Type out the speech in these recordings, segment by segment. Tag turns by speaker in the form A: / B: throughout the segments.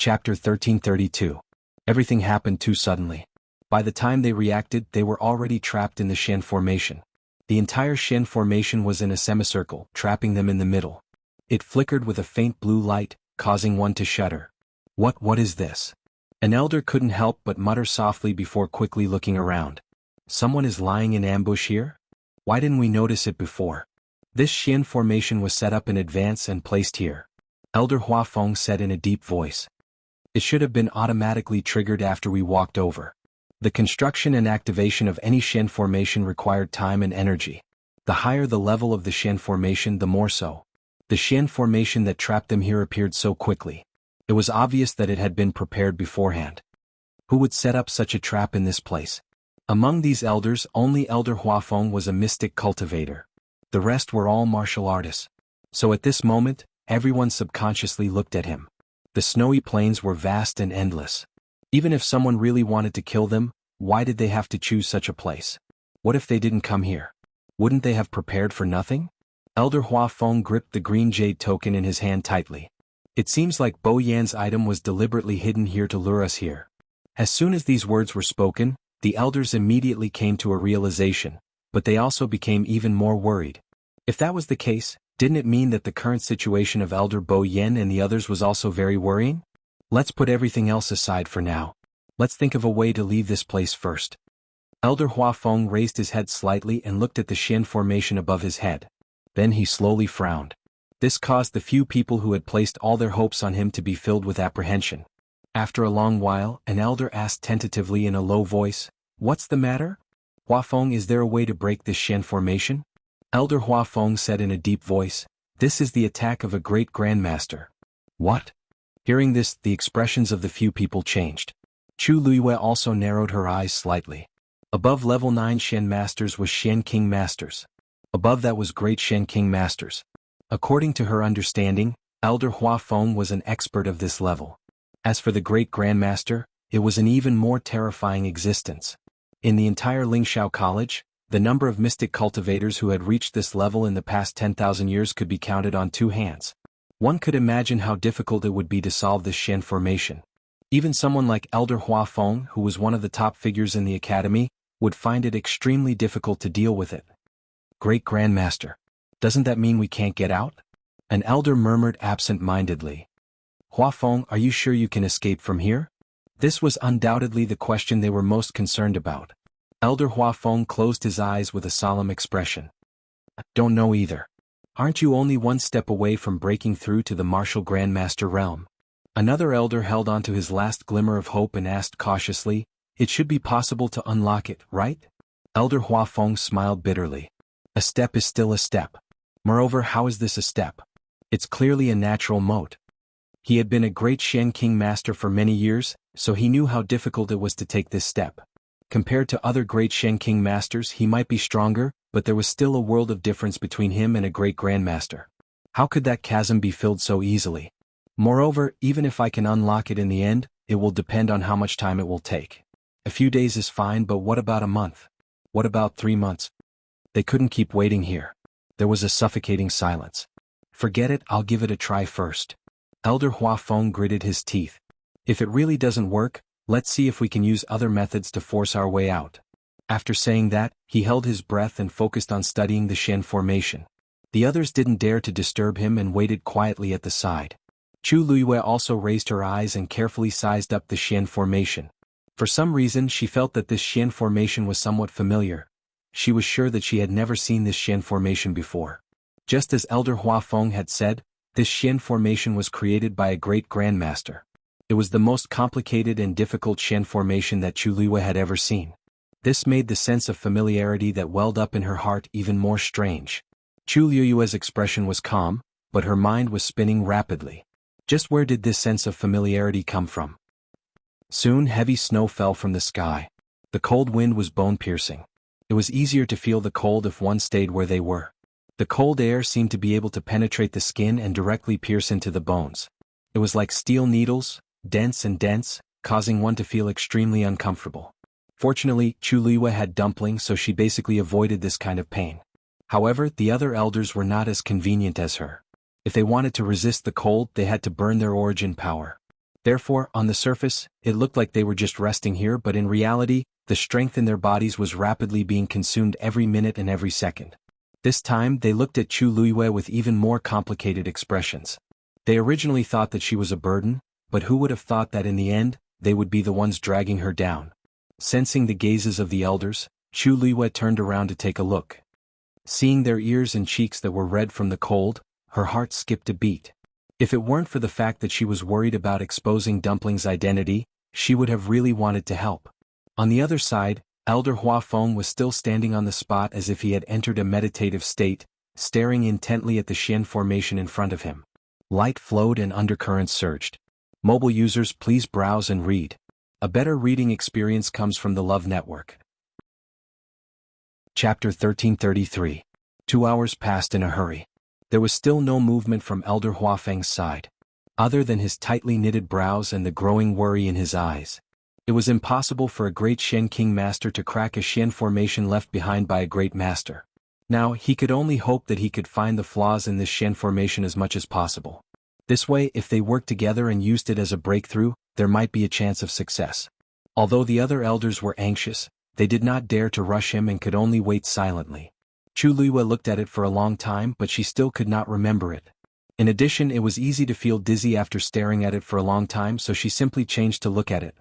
A: Chapter 1332. Everything happened too suddenly. By the time they reacted, they were already trapped in the Shen formation. The entire Shen formation was in a semicircle, trapping them in the middle. It flickered with a faint blue light, causing one to shudder. What is this? An elder couldn't help but mutter softly before quickly looking around. Someone is lying in ambush here? Why didn't we notice it before? This Shen formation was set up in advance and placed here. Elder Huafeng said in a deep voice. It should have been automatically triggered after we walked over. The construction and activation of any Shen formation required time and energy. The higher the level of the Shen formation, the more so. The Shen formation that trapped them here appeared so quickly. It was obvious that it had been prepared beforehand. Who would set up such a trap in this place? Among these elders, only Elder Huafeng was a mystic cultivator. The rest were all martial artists. So at this moment, everyone subconsciously looked at him. The snowy plains were vast and endless. Even if someone really wanted to kill them, why did they have to choose such a place? What if they didn't come here? Wouldn't they have prepared for nothing? Elder Huafeng gripped the green jade token in his hand tightly. It seems like Bo Yan's item was deliberately hidden here to lure us here. As soon as these words were spoken, the elders immediately came to a realization, but they also became even more worried. If that was the case, didn't it mean that the current situation of Elder Bo Yan and the others was also very worrying? Let's put everything else aside for now. Let's think of a way to leave this place first. Elder Huafeng raised his head slightly and looked at the Shen formation above his head. Then he slowly frowned. This caused the few people who had placed all their hopes on him to be filled with apprehension. After a long while, an elder asked tentatively in a low voice, "What's the matter? Huafeng, is there a way to break this Shen formation?" Elder Huafeng said in a deep voice, "This is the attack of a great grandmaster." What? Hearing this, the expressions of the few people changed. Chu Luiyue also narrowed her eyes slightly. Above level 9 Shen Masters was Shen King Masters. Above that was Great Shen King Masters. According to her understanding, Elder Huafeng was an expert of this level. As for the Great Grandmaster, it was an even more terrifying existence. In the entire Lingxiao College, the number of mystic cultivators who had reached this level in the past 10,000 years could be counted on 2 hands. One could imagine how difficult it would be to solve this Shen formation. Even someone like Elder Huafeng, who was one of the top figures in the academy, would find it extremely difficult to deal with it. Great Grandmaster. Doesn't that mean we can't get out? An elder murmured absent-mindedly. Huafeng, are you sure you can escape from here? This was undoubtedly the question they were most concerned about. Elder Huafeng closed his eyes with a solemn expression. Don't know either. Aren't you only one step away from breaking through to the martial Grandmaster realm? Another elder held on to his last glimmer of hope and asked cautiously, it should be possible to unlock it, right? Elder Huafeng smiled bitterly. A step is still a step. Moreover, how is this a step? It's clearly a natural moat. He had been a great Shen King Master for many years, so he knew how difficult it was to take this step. Compared to other great Shen King Masters, he might be stronger, but there was still a world of difference between him and a great Grandmaster. How could that chasm be filled so easily? Moreover, even if I can unlock it in the end, it will depend on how much time it will take. A few days is fine, but what about a month? What about 3 months? They couldn't keep waiting here. There was a suffocating silence. Forget it, I'll give it a try first. Elder Huafeng gritted his teeth. If it really doesn't work, let's see if we can use other methods to force our way out. After saying that, he held his breath and focused on studying the Shen formation. The others didn't dare to disturb him and waited quietly at the side. Chu Luiyue also raised her eyes and carefully sized up the Shen formation. For some reason, she felt that this Shen formation was somewhat familiar. She was sure that she had never seen this Shen formation before. Just as Elder Huafeng had said, this Shen formation was created by a great Grandmaster. It was the most complicated and difficult Shen formation that Chu Luiyue had ever seen. This made the sense of familiarity that welled up in her heart even more strange. Chu Luiyue's expression was calm, but her mind was spinning rapidly. Just where did this sense of familiarity come from? Soon heavy snow fell from the sky. The cold wind was bone-piercing. It was easier to feel the cold if one stayed where they were. The cold air seemed to be able to penetrate the skin and directly pierce into the bones. It was like steel needles, dense and dense, causing one to feel extremely uncomfortable. Fortunately, Chu Luiyue had dumplings, so she basically avoided this kind of pain. However, the other elders were not as convenient as her. If they wanted to resist the cold, they had to burn their origin power. Therefore, on the surface, it looked like they were just resting here, but in reality, the strength in their bodies was rapidly being consumed every minute and every second. This time, they looked at Chu Luiyue with even more complicated expressions. They originally thought that she was a burden, but who would have thought that in the end, they would be the ones dragging her down? Sensing the gazes of the elders, Chu Luiyue turned around to take a look. Seeing their ears and cheeks that were red from the cold, her heart skipped a beat. If it weren't for the fact that she was worried about exposing Dumpling's identity, she would have really wanted to help. On the other side, Elder Hua Feng was still standing on the spot as if he had entered a meditative state, staring intently at the Xian formation in front of him. Light flowed and undercurrents surged. Mobile users, please browse and read. A better reading experience comes from the Love Network. Chapter 1333. 2 hours passed in a hurry. There was still no movement from Elder Hua Feng's side, other than his tightly knitted brows and the growing worry in his eyes. It was impossible for a great Shen King master to crack a Xian formation left behind by a great master. Now, he could only hope that he could find the flaws in this Xian formation as much as possible. This way, if they worked together and used it as a breakthrough, there might be a chance of success. Although the other elders were anxious, they did not dare to rush him and could only wait silently. Chu Luiyue looked at it for a long time, but she still could not remember it. In addition, it was easy to feel dizzy after staring at it for a long time, so she simply changed to look at it.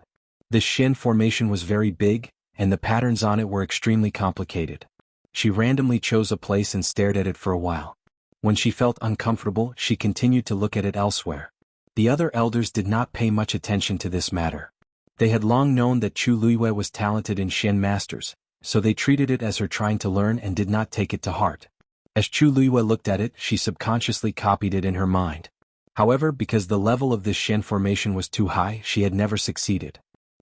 A: This Xian formation was very big, and the patterns on it were extremely complicated. She randomly chose a place and stared at it for a while. When she felt uncomfortable, she continued to look at it elsewhere. The other elders did not pay much attention to this matter. They had long known that Chu Luiyue was talented in Xian masters, so they treated it as her trying to learn and did not take it to heart. As Chu Luiyue looked at it, she subconsciously copied it in her mind. However, because the level of this Xian formation was too high, she had never succeeded.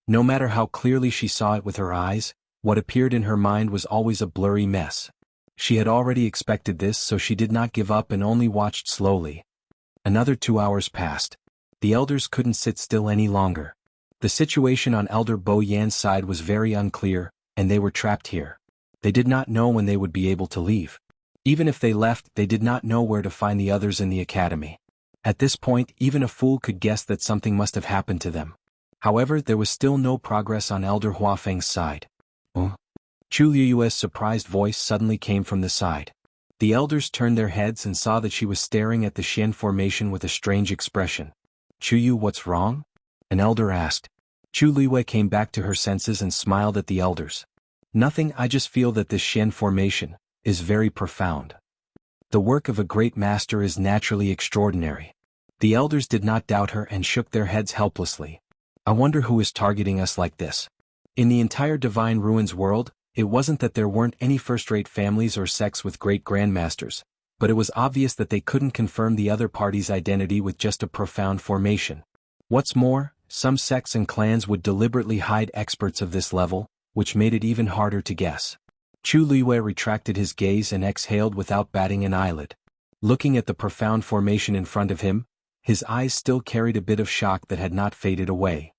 A: No matter how clearly she saw it with her eyes, what appeared in her mind was always a blurry mess. She had already expected this, so she did not give up and only watched slowly. Another 2 hours passed. The elders couldn't sit still any longer. The situation on Elder Bo Yan's side was very unclear, and they were trapped here. They did not know when they would be able to leave. Even if they left, they did not know where to find the others in the academy. At this point, even a fool could guess that something must have happened to them. However, there was still no progress on Elder Hua Feng's side. Chu Luiyue's surprised voice suddenly came from the side. The elders turned their heads and saw that she was staring at the Xian formation with a strange expression. Chu Yu, what's wrong? An elder asked. Chu Luiyue came back to her senses and smiled at the elders. Nothing, I just feel that this Xian formation is very profound. The work of a great master is naturally extraordinary. The elders did not doubt her and shook their heads helplessly. I wonder who is targeting us like this. In the entire Divine Ruins world, it wasn't that there weren't any first-rate families or sects with great grandmasters, but it was obvious that they couldn't confirm the other party's identity with just a profound formation. What's more, some sects and clans would deliberately hide experts of this level, which made it even harder to guess. Chu Luiyue retracted his gaze and exhaled without batting an eyelid. Looking at the profound formation in front of him, his eyes still carried a bit of shock that had not faded away.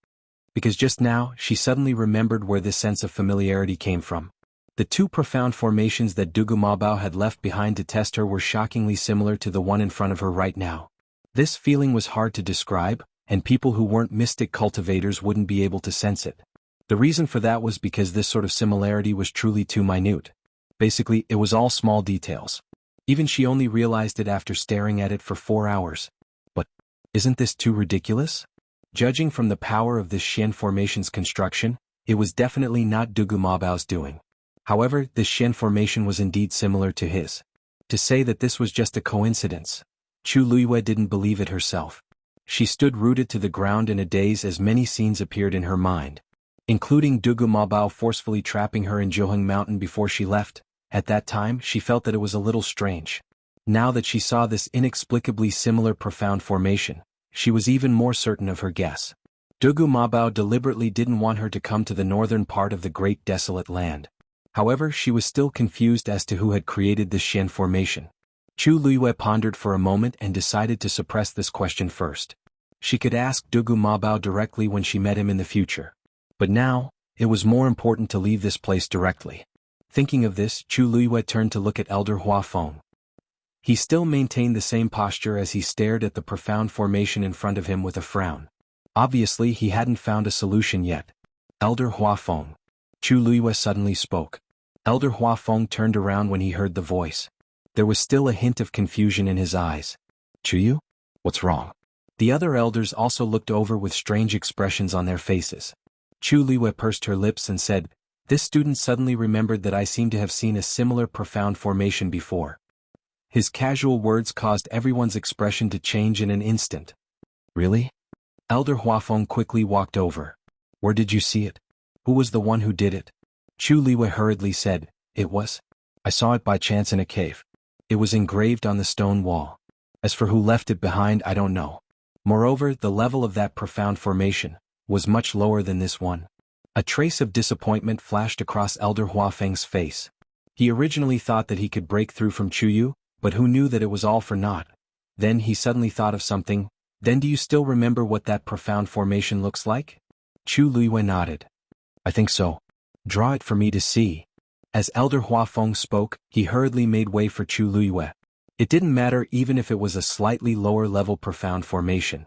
A: Because just now, she suddenly remembered where this sense of familiarity came from. The two profound formations that Dugu Mabao had left behind to test her were shockingly similar to the one in front of her right now. This feeling was hard to describe, and people who weren't mystic cultivators wouldn't be able to sense it. The reason for that was because this sort of similarity was truly too minute. Basically, it was all small details. Even she only realized it after staring at it for 4 hours. But, isn't this too ridiculous? Judging from the power of this Xian formation's construction, it was definitely not Dugu Mabao's doing. However, this Xian formation was indeed similar to his. To say that this was just a coincidence, Chu Luiyue didn't believe it herself. She stood rooted to the ground in a daze as many scenes appeared in her mind, including Dugu Mabao forcefully trapping her in Joheng Mountain before she left. At that time, she felt that it was a little strange. Now that she saw this inexplicably similar profound formation, she was even more certain of her guess. Dugu Mabao deliberately didn't want her to come to the northern part of the great desolate land. However, she was still confused as to who had created this Xian formation. Chu Luiyue pondered for a moment and decided to suppress this question first. She could ask Dugu Mabao directly when she met him in the future. But now, it was more important to leave this place directly. Thinking of this, Chu Luiyue turned to look at Elder Hua Feng. He still maintained the same posture as he stared at the profound formation in front of him with a frown. Obviously he hadn't found a solution yet. Elder Huafeng. Chu Luiyue suddenly spoke. Elder Huafeng turned around when he heard the voice. There was still a hint of confusion in his eyes. Chuyu? What's wrong? The other elders also looked over with strange expressions on their faces. Chu Luiyue pursed her lips and said, "This student suddenly remembered that I seem to have seen a similar profound formation before." His casual words caused everyone's expression to change in an instant. Really? Elder Huafeng quickly walked over. Where did you see it? Who was the one who did it? Chu Luiyue hurriedly said, I saw it by chance in a cave. It was engraved on the stone wall. As for who left it behind, I don't know. Moreover, the level of that profound formation was much lower than this one. A trace of disappointment flashed across Elder Huafeng's face. He originally thought that he could break through from Chuyu, but who knew that it was all for naught? Then he suddenly thought of something. Then do you still remember what that profound formation looks like? Chu Luiyue nodded. I think so. Draw it for me to see. As Elder Huafeng spoke, he hurriedly made way for Chu Luiyue. It didn't matter even if it was a slightly lower level profound formation.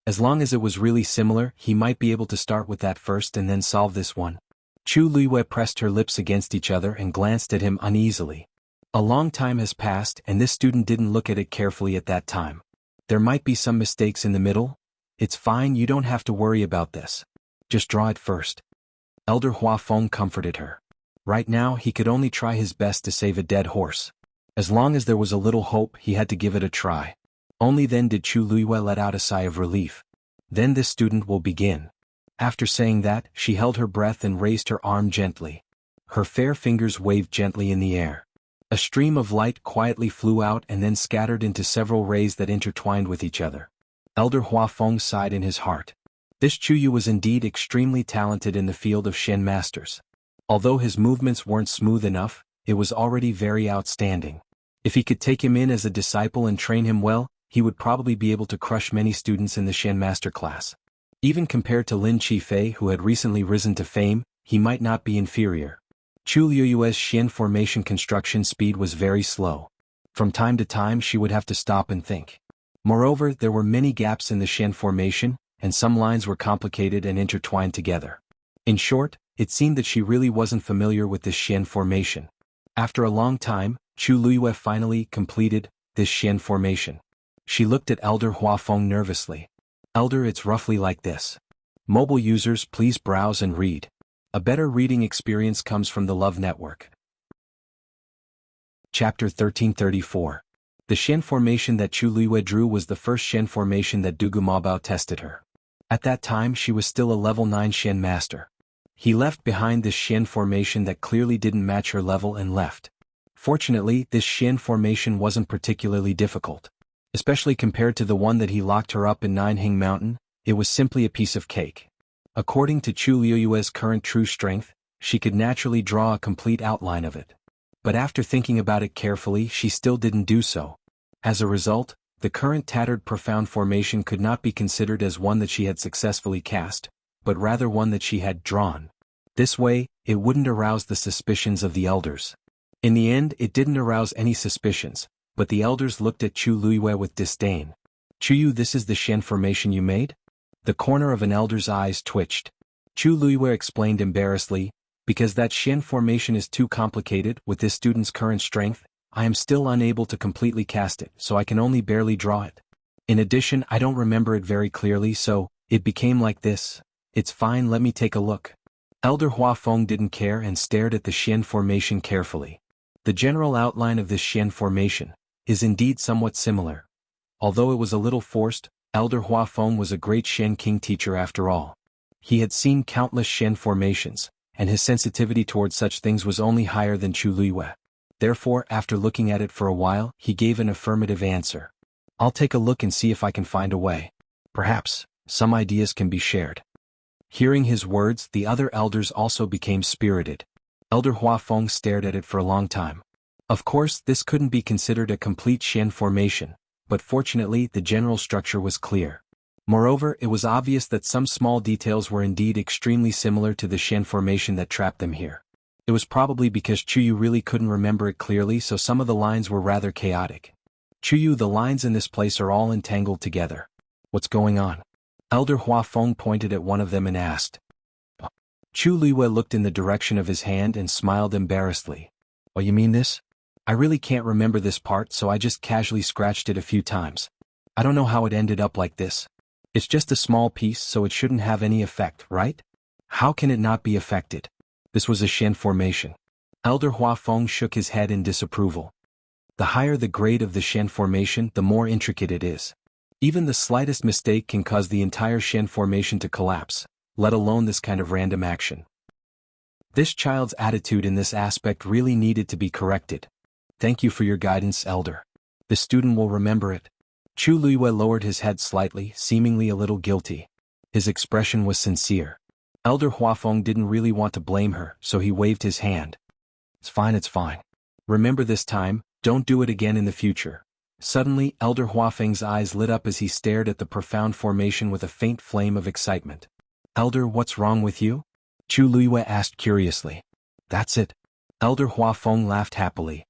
A: As long as it was really similar, he might be able to start with that first and then solve this one. Chu Luiyue pressed her lips against each other and glanced at him uneasily. A long time has passed and this student didn't look at it carefully at that time. There might be some mistakes in the middle. It's fine, you don't have to worry about this. Just draw it first. Elder Huafeng comforted her. Right now he could only try his best to save a dead horse. As long as there was a little hope, he had to give it a try. Only then did Chu Luiyue let out a sigh of relief. Then this student will begin. After saying that, she held her breath and raised her arm gently. Her fair fingers waved gently in the air. A stream of light quietly flew out and then scattered into several rays that intertwined with each other. Elder Huafeng sighed in his heart. This Chuyu was indeed extremely talented in the field of Shen masters. Although his movements weren't smooth enough, it was already very outstanding. If he could take him in as a disciple and train him well, he would probably be able to crush many students in the Shen master class. Even compared to Lin Qifei, who had recently risen to fame, he might not be inferior. Chu Luiyue's Shen formation construction speed was very slow. From time to time she would have to stop and think. Moreover, there were many gaps in the Shen formation, and some lines were complicated and intertwined together. In short, it seemed that she really wasn't familiar with this Shen formation. After a long time, Chu Luiyue finally completed this Shen formation. She looked at Elder Huafeng nervously. Elder, it's roughly like this. Mobile users, please browse and read. A better reading experience comes from the Love Network. Chapter 1334. The Shen formation that Chu Luiyue drew was the first Shen formation that Dugu Mabao tested her. At that time she was still a level 9 Shen master. He left behind this Shen formation that clearly didn't match her level and left. Fortunately, this Shen formation wasn't particularly difficult. Especially compared to the one that he locked her up in Ninehing Mountain, it was simply a piece of cake. According to Chu Luiyue's current true strength, she could naturally draw a complete outline of it. But after thinking about it carefully, she still didn't do so. As a result, the current tattered profound formation could not be considered as one that she had successfully cast, but rather one that she had drawn. This way, it wouldn't arouse the suspicions of the elders. In the end, it didn't arouse any suspicions, but the elders looked at Chu Luiyue with disdain. Chuyu, this is the Shen formation you made? The corner of an elder's eyes twitched. Chu Luiyue explained embarrassedly, because that Shen formation is too complicated. With this student's current strength, I am still unable to completely cast it, so I can only barely draw it. In addition, I don't remember it very clearly, so it became like this. It's fine, let me take a look. Elder Huafeng didn't care and stared at the Shen formation carefully. The general outline of this Shen formation is indeed somewhat similar. Although it was a little forced, Elder Huafeng was a great Shen king teacher after all. He had seen countless Shen formations, and his sensitivity towards such things was only higher than Chu Luiyue. Therefore, after looking at it for a while, he gave an affirmative answer. I'll take a look and see if I can find a way. Perhaps some ideas can be shared. Hearing his words, the other elders also became spirited. Elder Huafeng stared at it for a long time. Of course, this couldn't be considered a complete Shen formation, but fortunately the general structure was clear. Moreover, it was obvious that some small details were indeed extremely similar to the Shen formation that trapped them here. It was probably because Chuyu really couldn't remember it clearly, so some of the lines were rather chaotic. Chuyu, the lines in this place are all entangled together. What's going on? Elder Huafeng pointed at one of them and asked. Chu Luiyue looked in the direction of his hand and smiled embarrassedly. Oh, you mean this? I really can't remember this part, so I just casually scratched it a few times. I don't know how it ended up like this. It's just a small piece, so it shouldn't have any effect, right? How can it not be affected? This was a Shen formation. Elder Huafeng shook his head in disapproval. The higher the grade of the Shen formation, the more intricate it is. Even the slightest mistake can cause the entire Shen formation to collapse, let alone this kind of random action. This child's attitude in this aspect really needed to be corrected. Thank you for your guidance, Elder. The student will remember it. Chu Luiyue lowered his head slightly, seemingly a little guilty. His expression was sincere. Elder Huafeng didn't really want to blame her, so he waved his hand. It's fine. Remember this time, don't do it again in the future. Suddenly, Elder Huafeng's eyes lit up as he stared at the profound formation with a faint flame of excitement. Elder, what's wrong with you? Chu Luiyue asked curiously. That's it. Elder Huafeng laughed happily.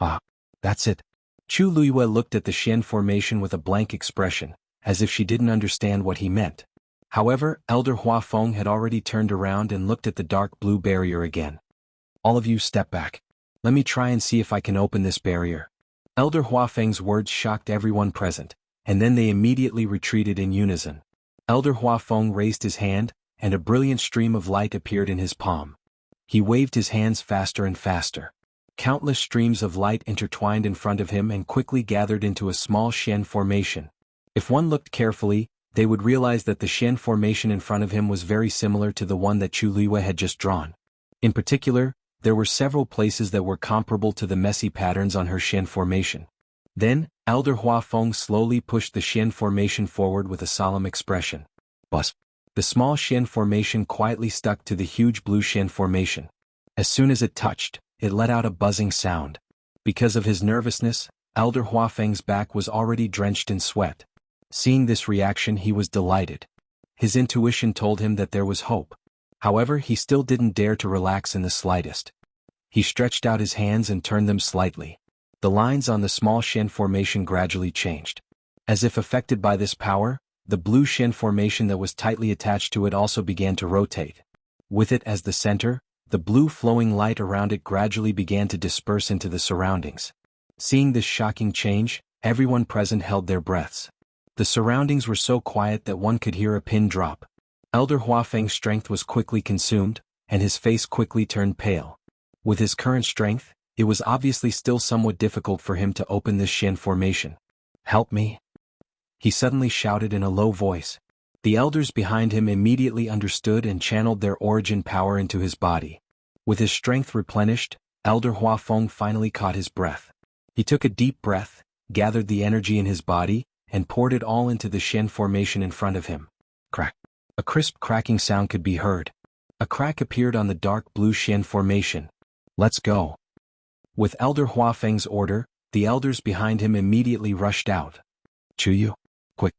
A: Ah, that's it. Chu Luiyue looked at the Shen formation with a blank expression, as if she didn't understand what he meant. However, Elder Huafeng had already turned around and looked at the dark blue barrier again. All of you step back. Let me try and see if I can open this barrier. Elder Huafeng's words shocked everyone present, and then they immediately retreated in unison. Elder Huafeng raised his hand, and a brilliant stream of light appeared in his palm. He waved his hands faster and faster. Countless streams of light intertwined in front of him and quickly gathered into a small Shen formation. If one looked carefully, they would realize that the Shen formation in front of him was very similar to the one that Chu Luiyue had just drawn. In particular, there were several places that were comparable to the messy patterns on her Shen formation. Then, Elder Huafeng slowly pushed the Shen formation forward with a solemn expression. Buzz. The small Shen formation quietly stuck to the huge blue Shen formation. As soon as it touched, it let out a buzzing sound. Because of his nervousness, Elder Huafeng's back was already drenched in sweat. Seeing this reaction, he was delighted. His intuition told him that there was hope. However, he still didn't dare to relax in the slightest. He stretched out his hands and turned them slightly. The lines on the small Shen formation gradually changed. As if affected by this power, the blue Shen formation that was tightly attached to it also began to rotate. With it as the center, the blue flowing light around it gradually began to disperse into the surroundings. Seeing this shocking change, everyone present held their breaths. The surroundings were so quiet that one could hear a pin drop. Elder Huafeng's strength was quickly consumed, and his face quickly turned pale. With his current strength, it was obviously still somewhat difficult for him to open this Shen formation. Help me! He suddenly shouted in a low voice. The elders behind him immediately understood and channeled their origin power into his body. With his strength replenished, Elder Huafeng finally caught his breath. He took a deep breath, gathered the energy in his body, and poured it all into the Shen formation in front of him. Crack! A crisp cracking sound could be heard. A crack appeared on the dark blue Shen formation. Let's go! With Elder Huafeng's order, the elders behind him immediately rushed out. Chuyu, quick!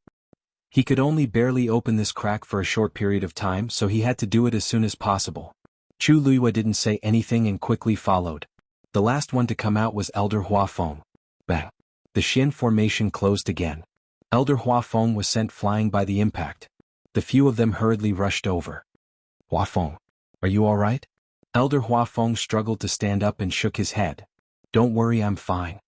A: He could only barely open this crack for a short period of time, so he had to do it as soon as possible. Chu Luiyue didn't say anything and quickly followed. The last one to come out was Elder Huafeng. Bang! The Shen formation closed again. Elder Huafeng was sent flying by the impact. The few of them hurriedly rushed over. Huafeng, are you all right? Elder Huafeng struggled to stand up and shook his head. Don't worry, I'm fine.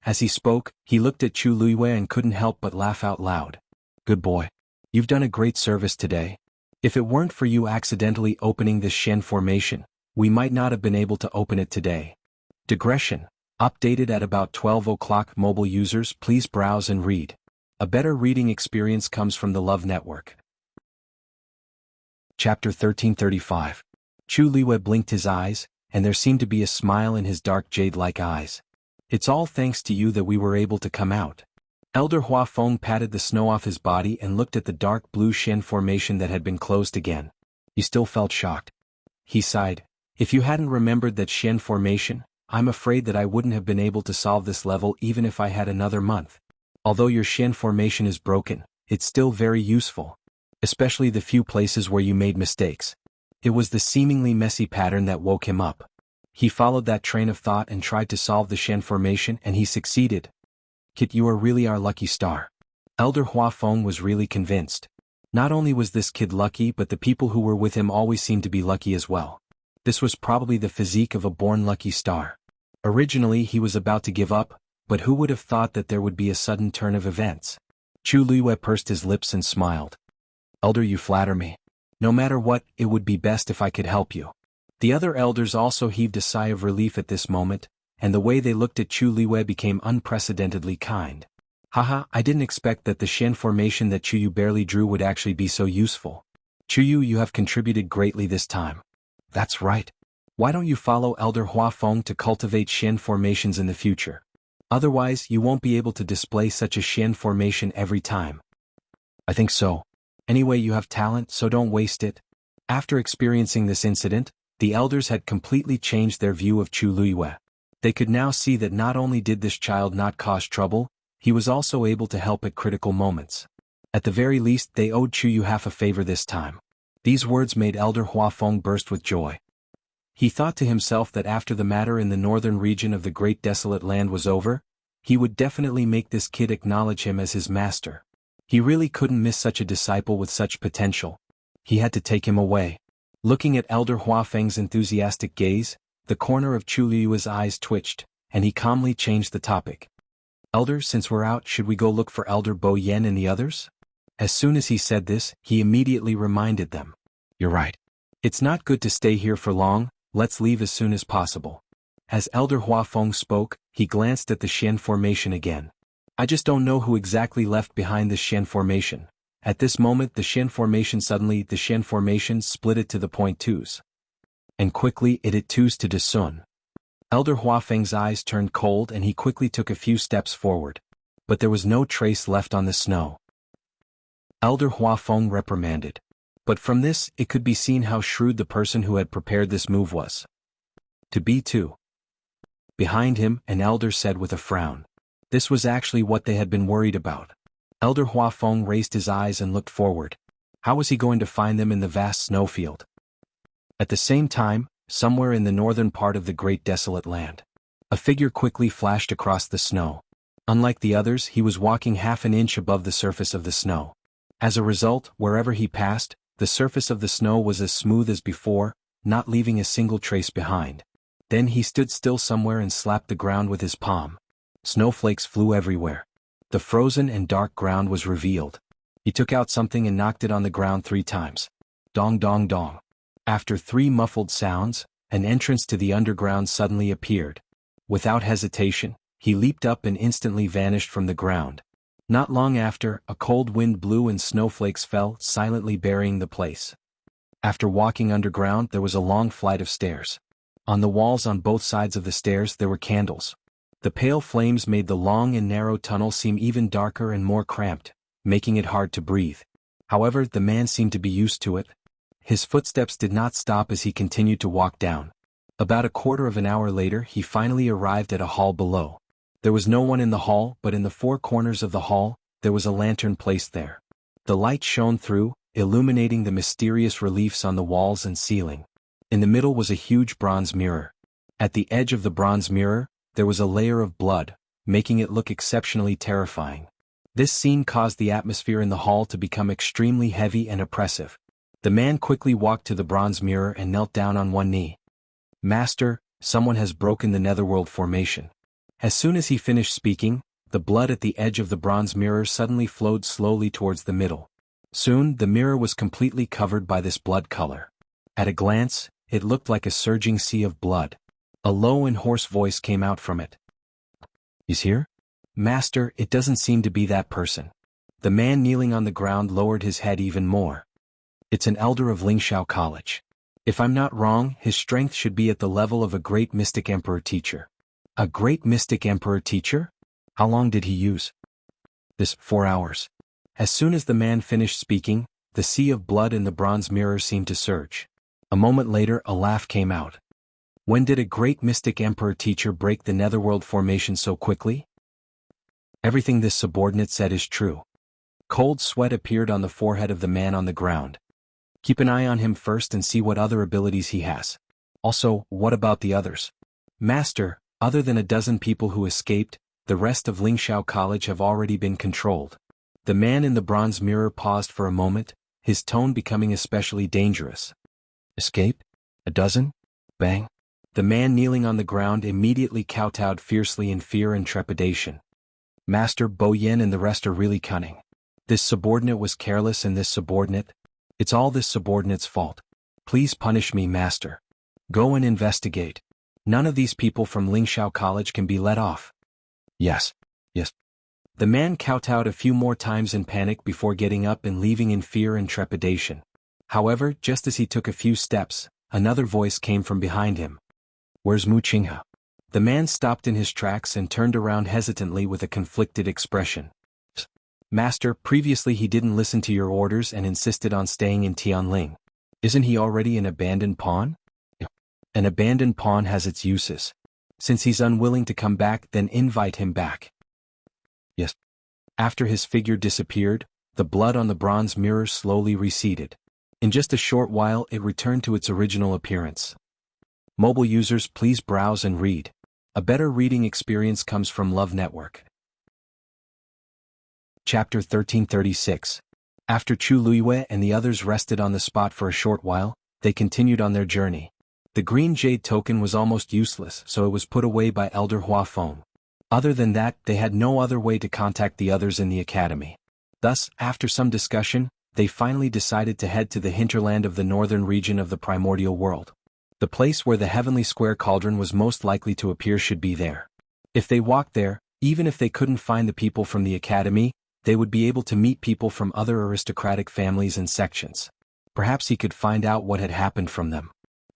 A: As he spoke, he looked at Chu Luiyue and couldn't help but laugh out loud. Good boy. You've done a great service today. If it weren't for you accidentally opening this Shen formation, we might not have been able to open it today. Digression. Updated at about 12 o'clock. Mobile users, please browse and read. A better reading experience comes from the Love Network. Chapter 1335. Chu Luiyue blinked his eyes, and there seemed to be a smile in his dark jade-like eyes. It's all thanks to you that we were able to come out. Elder Huafeng patted the snow off his body and looked at the dark blue Shen formation that had been closed again. He still felt shocked. He sighed. If you hadn't remembered that Shen formation, I'm afraid that I wouldn't have been able to solve this level even if I had another month. Although your Shen formation is broken, it's still very useful. Especially the few places where you made mistakes. It was the seemingly messy pattern that woke him up. He followed that train of thought and tried to solve the Shen formation, and he succeeded. Kit, you are really our lucky star. Elder Huafeng was really convinced. Not only was this kid lucky, but the people who were with him always seemed to be lucky as well. This was probably the physique of a born lucky star. Originally he was about to give up, but who would have thought that there would be a sudden turn of events? Chu Liyue pursed his lips and smiled. Elder, you flatter me. No matter what, it would be best if I could help you. The other elders also heaved a sigh of relief at this moment, and the way they looked at Chu Liyue became unprecedentedly kind. Haha, I didn't expect that the Shen formation that Chu Yu barely drew would actually be so useful. Chu Yu, you have contributed greatly this time. That's right. Why don't you follow Elder Huafeng to cultivate Shen formations in the future? Otherwise, you won't be able to display such a Shen formation every time. I think so. Anyway, you have talent, so don't waste it. After experiencing this incident, the elders had completely changed their view of Chu Liyue. They could now see that not only did this child not cause trouble, he was also able to help at critical moments. At the very least, they owed Chu Yu half a favor this time. These words made Elder Huafeng burst with joy. He thought to himself that after the matter in the northern region of the Great Desolate Land was over, he would definitely make this kid acknowledge him as his master. He really couldn't miss such a disciple with such potential. He had to take him away. Looking at Elder Huafeng's enthusiastic gaze, the corner of Chu Liyue's eyes twitched, and he calmly changed the topic. Elder, since we're out, should we go look for Elder Bo Yen and the others? As soon as he said this, he immediately reminded them. You're right. It's not good to stay here for long, let's leave as soon as possible. As Elder Huafeng spoke, he glanced at the Shen formation again. I just don't know who exactly left behind this Shen formation. At this moment the Shen formation split it to the point twos. And quickly it twos to Desun. Elder Huafeng's eyes turned cold and he quickly took a few steps forward. But there was no trace left on the snow. Elder Huafeng reprimanded. But from this, it could be seen how shrewd the person who had prepared this move was. To B2. Behind him, an elder said with a frown. This was actually what they had been worried about. Elder Huafeng raised his eyes and looked forward. How was he going to find them in the vast snowfield? At the same time, somewhere in the northern part of the Great Desolate Land, a figure quickly flashed across the snow. Unlike the others, he was walking half an inch above the surface of the snow. As a result, wherever he passed, the surface of the snow was as smooth as before, not leaving a single trace behind. Then he stood still somewhere and slapped the ground with his palm. Snowflakes flew everywhere. The frozen and dark ground was revealed. He took out something and knocked it on the ground 3 times. Dong dong dong. After 3 muffled sounds, an entrance to the underground suddenly appeared. Without hesitation, he leaped up and instantly vanished from the ground. Not long after, a cold wind blew and snowflakes fell, silently burying the place. After walking underground, there was a long flight of stairs. On the walls on both sides of the stairs there were candles. The pale flames made the long and narrow tunnel seem even darker and more cramped, making it hard to breathe. However, the man seemed to be used to it. His footsteps did not stop as he continued to walk down. About a quarter of an hour later, he finally arrived at a hall below. There was no one in the hall, but in the 4 corners of the hall, there was a lantern placed there. The light shone through, illuminating the mysterious reliefs on the walls and ceiling. In the middle was a huge bronze mirror. At the edge of the bronze mirror, there was a layer of blood, making it look exceptionally terrifying. This scene caused the atmosphere in the hall to become extremely heavy and oppressive. The man quickly walked to the bronze mirror and knelt down on one knee. Master, someone has broken the netherworld formation. As soon as he finished speaking, the blood at the edge of the bronze mirror suddenly flowed slowly towards the middle. Soon, the mirror was completely covered by this blood color. At a glance, it looked like a surging sea of blood. A low and hoarse voice came out from it. He's here? Master, it doesn't seem to be that person. The man kneeling on the ground lowered his head even more. It's an elder of Lingxiao College. If I'm not wrong, his strength should be at the level of a great mystic emperor teacher. A great mystic emperor teacher? How long did he use? This 4 hours. As soon as the man finished speaking, the sea of blood in the bronze mirror seemed to surge. A moment later, a laugh came out. When did a great mystic emperor teacher break the netherworld formation so quickly? Everything this subordinate said is true. Cold sweat appeared on the forehead of the man on the ground. Keep an eye on him first and see what other abilities he has. Also, what about the others? Master, other than a dozen people who escaped, the rest of Lingxiao College have already been controlled. The man in the bronze mirror paused for a moment, his tone becoming especially dangerous. Escape? A dozen? Bang. The man kneeling on the ground immediately kowtowed fiercely in fear and trepidation. Master Bo Yin and the rest are really cunning. This subordinate was careless and this subordinate? It's all this subordinate's fault. Please punish me, master. Go and investigate. None of these people from Lingxiao College can be let off. Yes. Yes. The man kowtowed a few more times in panic before getting up and leaving in fear and trepidation. However, just as he took a few steps, another voice came from behind him. Where's Mu Qinghe? The man stopped in his tracks and turned around hesitantly with a conflicted expression. Master, previously he didn't listen to your orders and insisted on staying in Tianling. Isn't he already an abandoned pawn? An abandoned pawn has its uses. Since he's unwilling to come back, then invite him back. Yes. After his figure disappeared, the blood on the bronze mirror slowly receded. In just a short while it returned to its original appearance. Mobile users, please browse and read. A better reading experience comes from Love Network. Chapter 1336. After Chu Luiyue and the others rested on the spot for a short while, they continued on their journey. The green jade token was almost useless, so it was put away by Elder Hua Feng. Other than that, they had no other way to contact the others in the academy. Thus, after some discussion, they finally decided to head to the hinterland of the northern region of the primordial world. The place where the heavenly square cauldron was most likely to appear should be there. If they walked there, even if they couldn't find the people from the academy, they would be able to meet people from other aristocratic families and sections. Perhaps he could find out what had happened from them.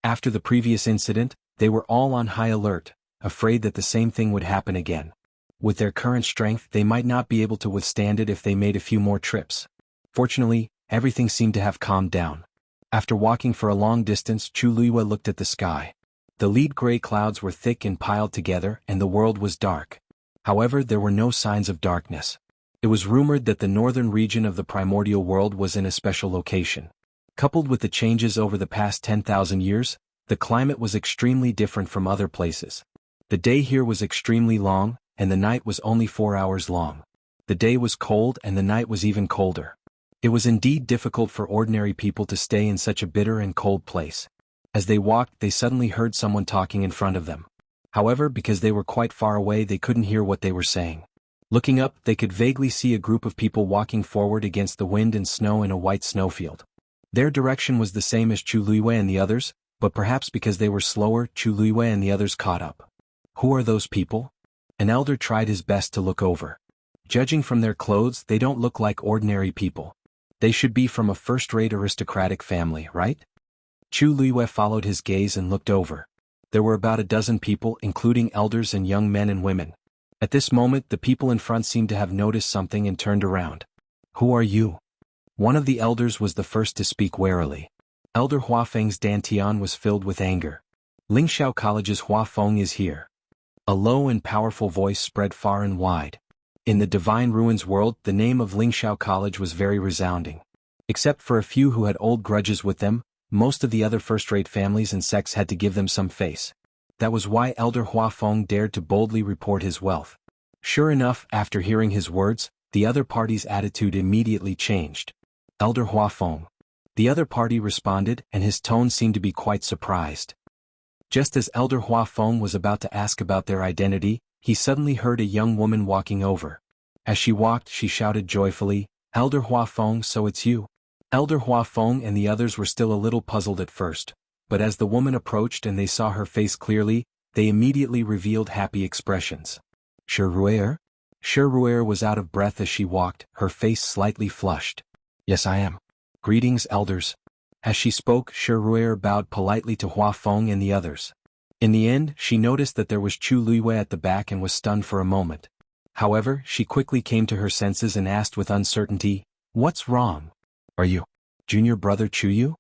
A: After the previous incident, they were all on high alert, afraid that the same thing would happen again. With their current strength, they might not be able to withstand it if they made a few more trips. Fortunately, everything seemed to have calmed down. After walking for a long distance, Chu Luiyue looked at the sky. The lead gray clouds were thick and piled together, and the world was dark. However, there were no signs of darkness. It was rumored that the northern region of the primordial world was in a special location. Coupled with the changes over the past 10,000 years, the climate was extremely different from other places. The day here was extremely long, and the night was only 4 hours long. The day was cold and the night was even colder. It was indeed difficult for ordinary people to stay in such a bitter and cold place. As they walked, they suddenly heard someone talking in front of them. However, because they were quite far away, they couldn't hear what they were saying. Looking up, they could vaguely see a group of people walking forward against the wind and snow in a white snowfield. Their direction was the same as Chu Luiyue and the others, but perhaps because they were slower, Chu Luiyue and the others caught up. Who are those people? An elder tried his best to look over. Judging from their clothes, they don't look like ordinary people. They should be from a first-rate aristocratic family, right? Chu Luiyue followed his gaze and looked over. There were about a dozen people, including elders and young men and women. At this moment, the people in front seemed to have noticed something and turned around. Who are you? One of the elders was the first to speak warily. Elder Hua Feng's dantian was filled with anger. Lingxiao College's Hua Feng is here. A low and powerful voice spread far and wide. In the Divine Ruins world, the name of Lingxiao College was very resounding. Except for a few who had old grudges with them, most of the other first-rate families and sects had to give them some face. That was why Elder Hua Feng dared to boldly report his wealth. Sure enough, after hearing his words, the other party's attitude immediately changed. Elder Hua Feng. The other party responded, and his tone seemed to be quite surprised. Just as Elder Hua Feng was about to ask about their identity, he suddenly heard a young woman walking over. As she walked, she shouted joyfully, "Elder Hua Feng, so it's you." Elder Hua Feng and the others were still a little puzzled at first, but as the woman approached and they saw her face clearly, they immediately revealed happy expressions. Shiruer? Shiruer was out of breath as she walked, her face slightly flushed. "Yes, I am. Greetings, elders." As she spoke, Shiruer bowed politely to Hua Feng and the others. In the end, she noticed that there was Chu Luiyue at the back and was stunned for a moment. However, she quickly came to her senses and asked with uncertainty, "What's wrong? Are you junior brother Chuyu?"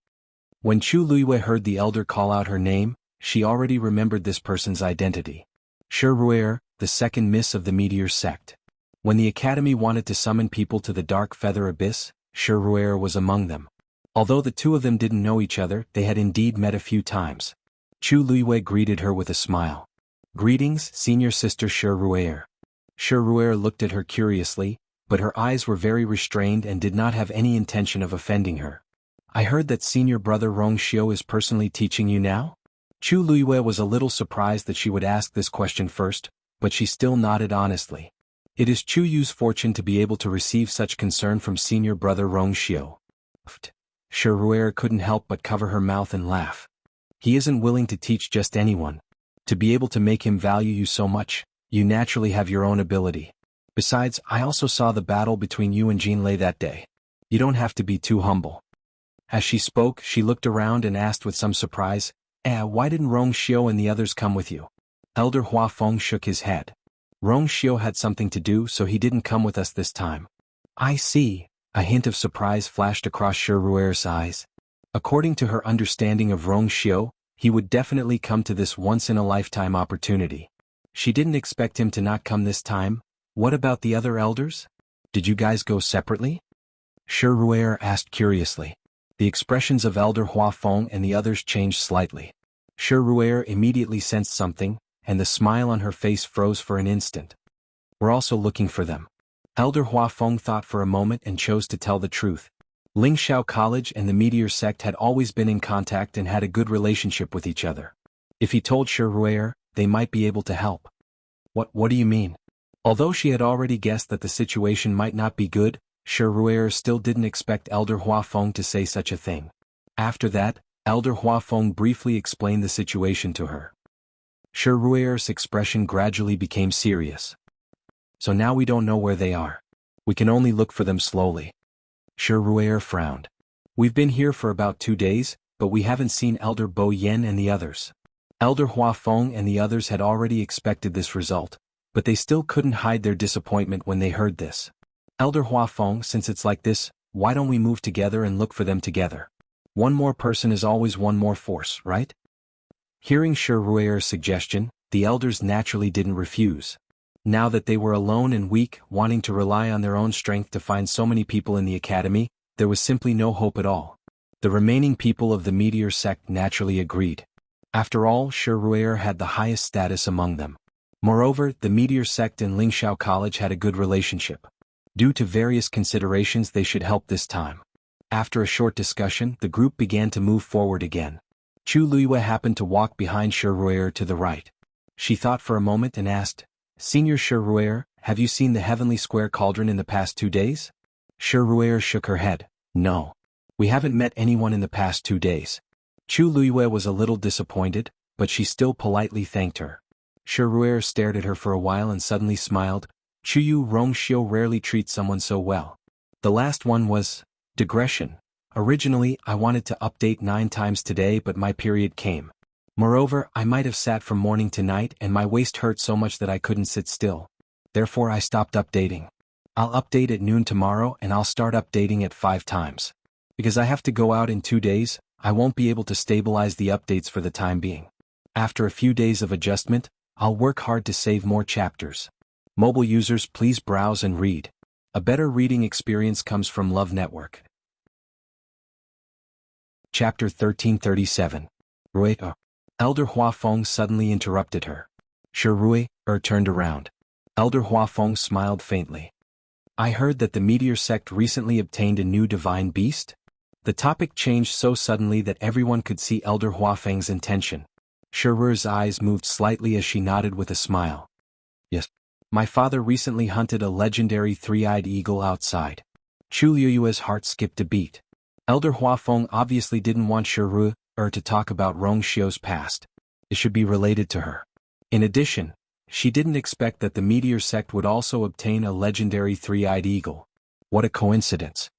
A: When Chu Luiyue heard the elder call out her name, she already remembered this person's identity. Shiruer, the second miss of the Meteor sect. When the academy wanted to summon people to the Dark Feather Abyss, Shiruer was among them. Although the two of them didn't know each other, they had indeed met a few times. Chu Luiyue greeted her with a smile. "Greetings, senior sister Shiruer." Shiruer looked at her curiously, but her eyes were very restrained and did not have any intention of offending her. I heard that senior brother Rong Xiu is personally teaching you now? Chu Luiyue was a little surprised that she would ask this question first, but she still nodded honestly. It is Chu Yu's fortune to be able to receive such concern from senior brother Rong Xiu. Shi Ru'er couldn't help but cover her mouth and laugh. He isn't willing to teach just anyone. To be able to make him value you so much, you naturally have your own ability. Besides, I also saw the battle between you and Jin Lei that day. You don't have to be too humble. As she spoke, she looked around and asked with some surprise, why didn't Rong Xiu and the others come with you? Elder Hua Feng shook his head. Rong Xiu had something to do, so he didn't come with us this time. I see. A hint of surprise flashed across Shi Ru'er's eyes. According to her understanding of Rong Xiu, he would definitely come to this once-in-a-lifetime opportunity. She didn't expect him to not come this time. What about the other elders? Did you guys go separately? Shi Ru'er asked curiously. The expressions of Elder Hua Feng and the others changed slightly. Shi Ru'er immediately sensed something, and the smile on her face froze for an instant. We're also looking for them. Elder Hua Feng thought for a moment and chose to tell the truth. Lingxiao College and the Meteor Sect had always been in contact and had a good relationship with each other. If he told Shi Ru'er, they might be able to help. What do you mean? Although she had already guessed that the situation might not be good, Shi Ru'er still didn't expect Elder Hua Feng to say such a thing. After that, Elder Hua Feng briefly explained the situation to her. Shi Ru'er's expression gradually became serious. So now we don't know where they are. We can only look for them slowly. Shi Ru'er frowned. We've been here for about 2 days, but we haven't seen Elder Bo Yen and the others. Elder Hua Feng and the others had already expected this result, but they still couldn't hide their disappointment when they heard this. Elder Hua Feng, since it's like this, why don't we move together and look for them together? One more person is always one more force, right? Hearing Shi Ru'er's suggestion, the elders naturally didn't refuse. Now that they were alone and weak, wanting to rely on their own strength to find so many people in the academy, there was simply no hope at all. The remaining people of the Meteor Sect naturally agreed. After all, Shi Ru'er had the highest status among them. Moreover, the Meteor Sect and Lingxiao College had a good relationship. Due to various considerations, they should help this time. After a short discussion, the group began to move forward again. Chu Luiyue happened to walk behind Shi Ru'er to the right. She thought for a moment and asked, Senior Shi Ru'er, have you seen the Heavenly Square Cauldron in the past 2 days? Shi Ru'er shook her head. No. We haven't met anyone in the past 2 days. Chu Luiyue was a little disappointed, but she still politely thanked her. Shi Ru'er stared at her for a while and suddenly smiled. Chuyu Rong Xiu rarely treats someone so well. The last one was digression. Originally, I wanted to update 9 times today, but my period came. Moreover, I might have sat from morning to night and my waist hurt so much that I couldn't sit still. Therefore I stopped updating. I'll update at noon tomorrow and I'll start updating at 5 times. Because I have to go out in 2 days, I won't be able to stabilize the updates for the time being. After a few days of adjustment, I'll work hard to save more chapters. Mobile users, please browse and read. A better reading experience comes from Love Network. Chapter 1337. Rui. Elder Hua Feng suddenly interrupted her. Shi Ru'er turned around. Elder Hua Feng smiled faintly. I heard that the Meteor Sect recently obtained a new divine beast? The topic changed so suddenly that everyone could see Elder Hua Feng's intention. Shi Ru'er's eyes moved slightly as she nodded with a smile. Yes. My father recently hunted a legendary 3-eyed eagle outside. Chu Luiyue's heart skipped a beat. Elder Hua Feng obviously didn't want Shi Ru'er to talk about Rong Xiu's past. It should be related to her. In addition, she didn't expect that the Meteor Sect would also obtain a legendary 3-eyed eagle. What a coincidence.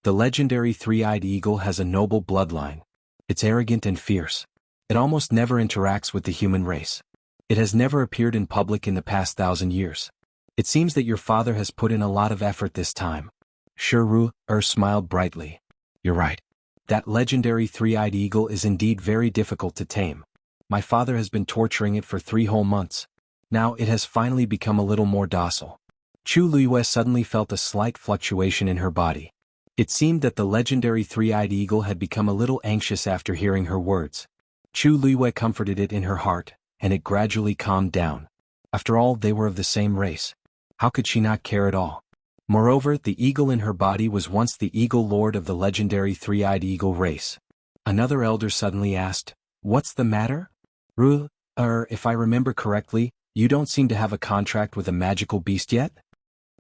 A: The legendary 3-eyed eagle has a noble bloodline. It's arrogant and fierce. It almost never interacts with the human race. It has never appeared in public in the past 1,000 years. It seems that your father has put in a lot of effort this time. Shi Ru'er smiled brightly. You're right. That legendary 3-eyed eagle is indeed very difficult to tame. My father has been torturing it for 3 whole months. Now it has finally become a little more docile. Chu Luiyue suddenly felt a slight fluctuation in her body. It seemed that the legendary 3-eyed eagle had become a little anxious after hearing her words. Chu Luiyue comforted it in her heart, and it gradually calmed down. After all, they were of the same race. How could she not care at all? Moreover, the eagle in her body was once the eagle lord of the legendary three-eyed eagle race. Another elder suddenly asked, "What's the matter? If I remember correctly, you don't seem to have a contract with a magical beast yet?"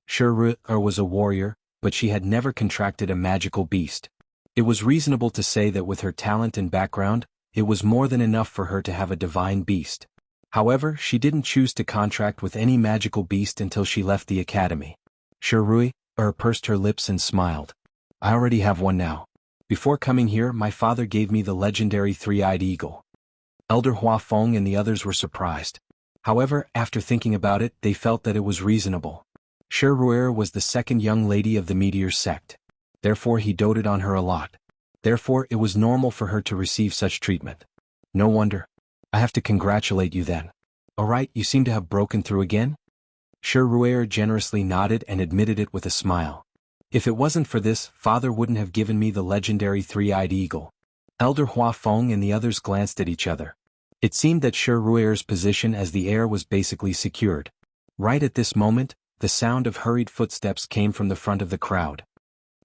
A: Sure, was a warrior, but she had never contracted a magical beast. It was reasonable to say that with her talent and background, it was more than enough for her to have a divine beast. However, she didn't choose to contract with any magical beast until she left the academy. Sure pursed her lips and smiled. "I already have one now. Before coming here, my father gave me the legendary three-eyed eagle." Elder Hua Feng and the others were surprised. However, after thinking about it, they felt that it was reasonable. Sure was the second young lady of the meteor sect. Therefore he doted on her a lot. Therefore it was normal for her to receive such treatment. No wonder. I have to congratulate you then. Alright, you seem to have broken through again? Sure generously nodded and admitted it with a smile. If it wasn't for this, father wouldn't have given me the legendary three-eyed eagle. Elder Hua Feng and the others glanced at each other. It seemed that Sure position as the heir was basically secured. Right at this moment, the sound of hurried footsteps came from the front of the crowd.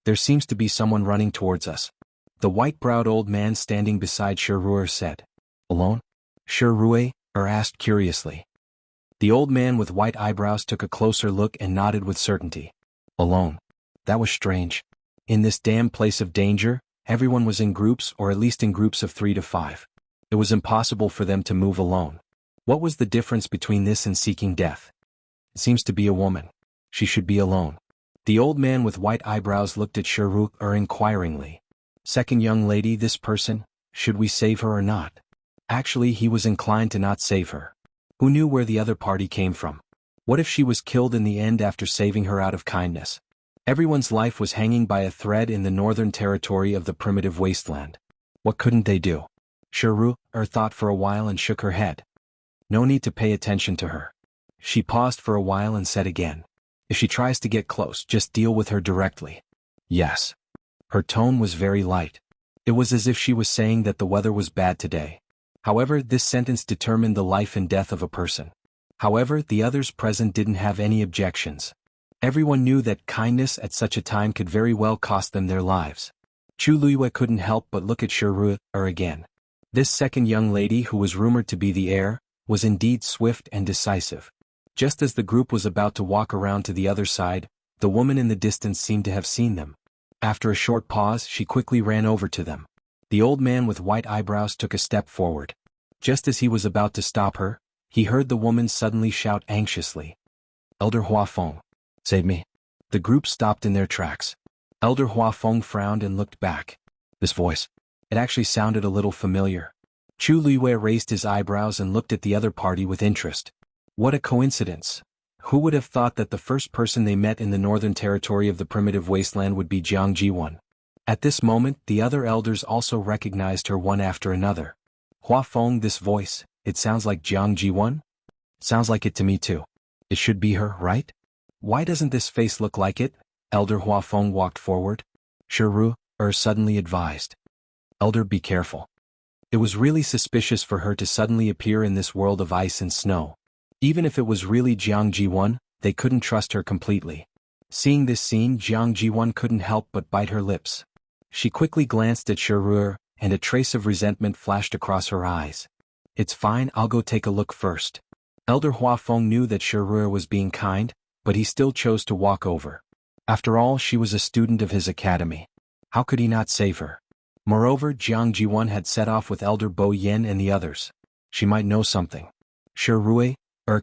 A: "There seems to be someone running towards us." The white-browed old man standing beside Sure said. "Alone?" Sure asked curiously. The old man with white eyebrows took a closer look and nodded with certainty. "Alone. That was strange. In this damn place of danger, everyone was in groups, or at least in groups of 3 to 5. It was impossible for them to move alone. What was the difference between this and seeking death? It seems to be a woman. She should be alone." The old man with white eyebrows looked at Sure inquiringly. "Second young lady, this person, should we save her or not?" Actually, he was inclined to not save her. Who knew where the other party came from? What if she was killed in the end after saving her out of kindness? Everyone's life was hanging by a thread in the northern territory of the primitive wasteland. What couldn't they do? Sure thought for a while and shook her head. No need to pay attention to her. She paused for a while and said again. "If she tries to get close, just deal with her directly." "Yes." Her tone was very light. It was as if she was saying that the weather was bad today. However, this sentence determined the life and death of a person. However, the others present didn't have any objections. Everyone knew that kindness at such a time could very well cost them their lives. Chu Luiyue couldn't help but look at Sure again. This second young lady, who was rumored to be the heir, was indeed swift and decisive. Just as the group was about to walk around to the other side, the woman in the distance seemed to have seen them. After a short pause, she quickly ran over to them. The old man with white eyebrows took a step forward. Just as he was about to stop her, he heard the woman suddenly shout anxiously. "Elder Hua Feng, save me." The group stopped in their tracks. Elder Hua Feng frowned and looked back. This voice. It actually sounded a little familiar. Chu Luiyue raised his eyebrows and looked at the other party with interest. What a coincidence. Who would have thought that the first person they met in the northern territory of the primitive wasteland would be Jiang Jiwan? At this moment, the other elders also recognized her one after another. "Hua Feng, this voice, it sounds like Jiang Jiwan?" "Sounds like it to me too. It should be her, right? Why doesn't this face look like it?" Elder Hua Feng walked forward. Sure suddenly advised. "Elder, be careful." It was really suspicious for her to suddenly appear in this world of ice and snow. Even if it was really Jiang Jiwan, they couldn't trust her completely. Seeing this scene, Jiang Jiwan couldn't help but bite her lips. She quickly glanced at Sure, and a trace of resentment flashed across her eyes. "It's fine, I'll go take a look first." Elder Hua Feng knew that Sure was being kind, but he still chose to walk over. After all, she was a student of his academy. How could he not save her? Moreover, Jiang Jiwan had set off with Elder Bo Yen and the others. She might know something. Sure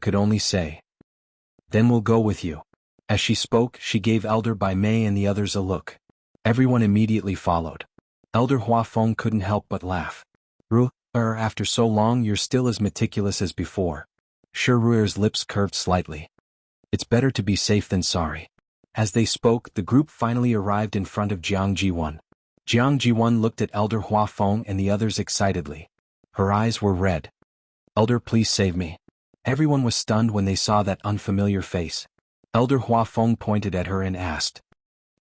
A: could only say. "Then we'll go with you." As she spoke, she gave Elder Bai Mei and the others a look. Everyone immediately followed. Elder Hua Feng couldn't help but laugh. After so long you're still as meticulous as before." Shuruer's lips curved slightly. "It's better to be safe than sorry." As they spoke, the group finally arrived in front of Jiang Jiwan. Jiang Jiwan looked at Elder Hua Feng and the others excitedly. Her eyes were red. "Elder, please save me." Everyone was stunned when they saw that unfamiliar face. Elder Hua Feng pointed at her and asked.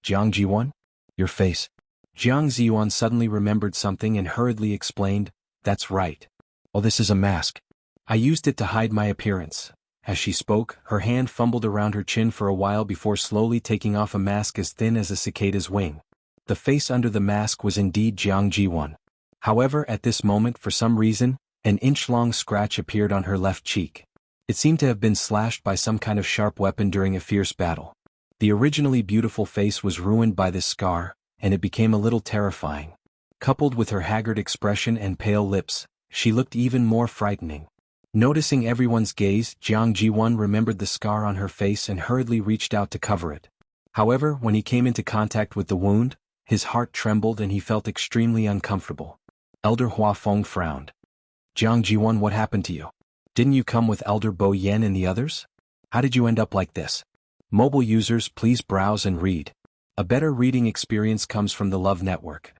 A: "Jiang Jiwan? Your face." Jiang Ziyuan suddenly remembered something and hurriedly explained, "That's right. Oh, this is a mask. I used it to hide my appearance. As she spoke, her hand fumbled around her chin for a while before slowly taking off a mask as thin as a cicada's wing. The face under the mask was indeed Jiang Ji-won. However, at this moment, for some reason, an inch-long scratch appeared on her left cheek. It seemed to have been slashed by some kind of sharp weapon during a fierce battle. The originally beautiful face was ruined by this scar, and it became a little terrifying. Coupled with her haggard expression and pale lips, she looked even more frightening. Noticing everyone's gaze, Jiang Ji-won remembered the scar on her face and hurriedly reached out to cover it. However, when he came into contact with the wound, his heart trembled and he felt extremely uncomfortable. Elder Hua Feng frowned. Jiang Ji-won, what happened to you? Didn't you come with Elder Bo Yen and the others? How did you end up like this? Mobile users, please browse and read. A better reading experience comes from the Love Network.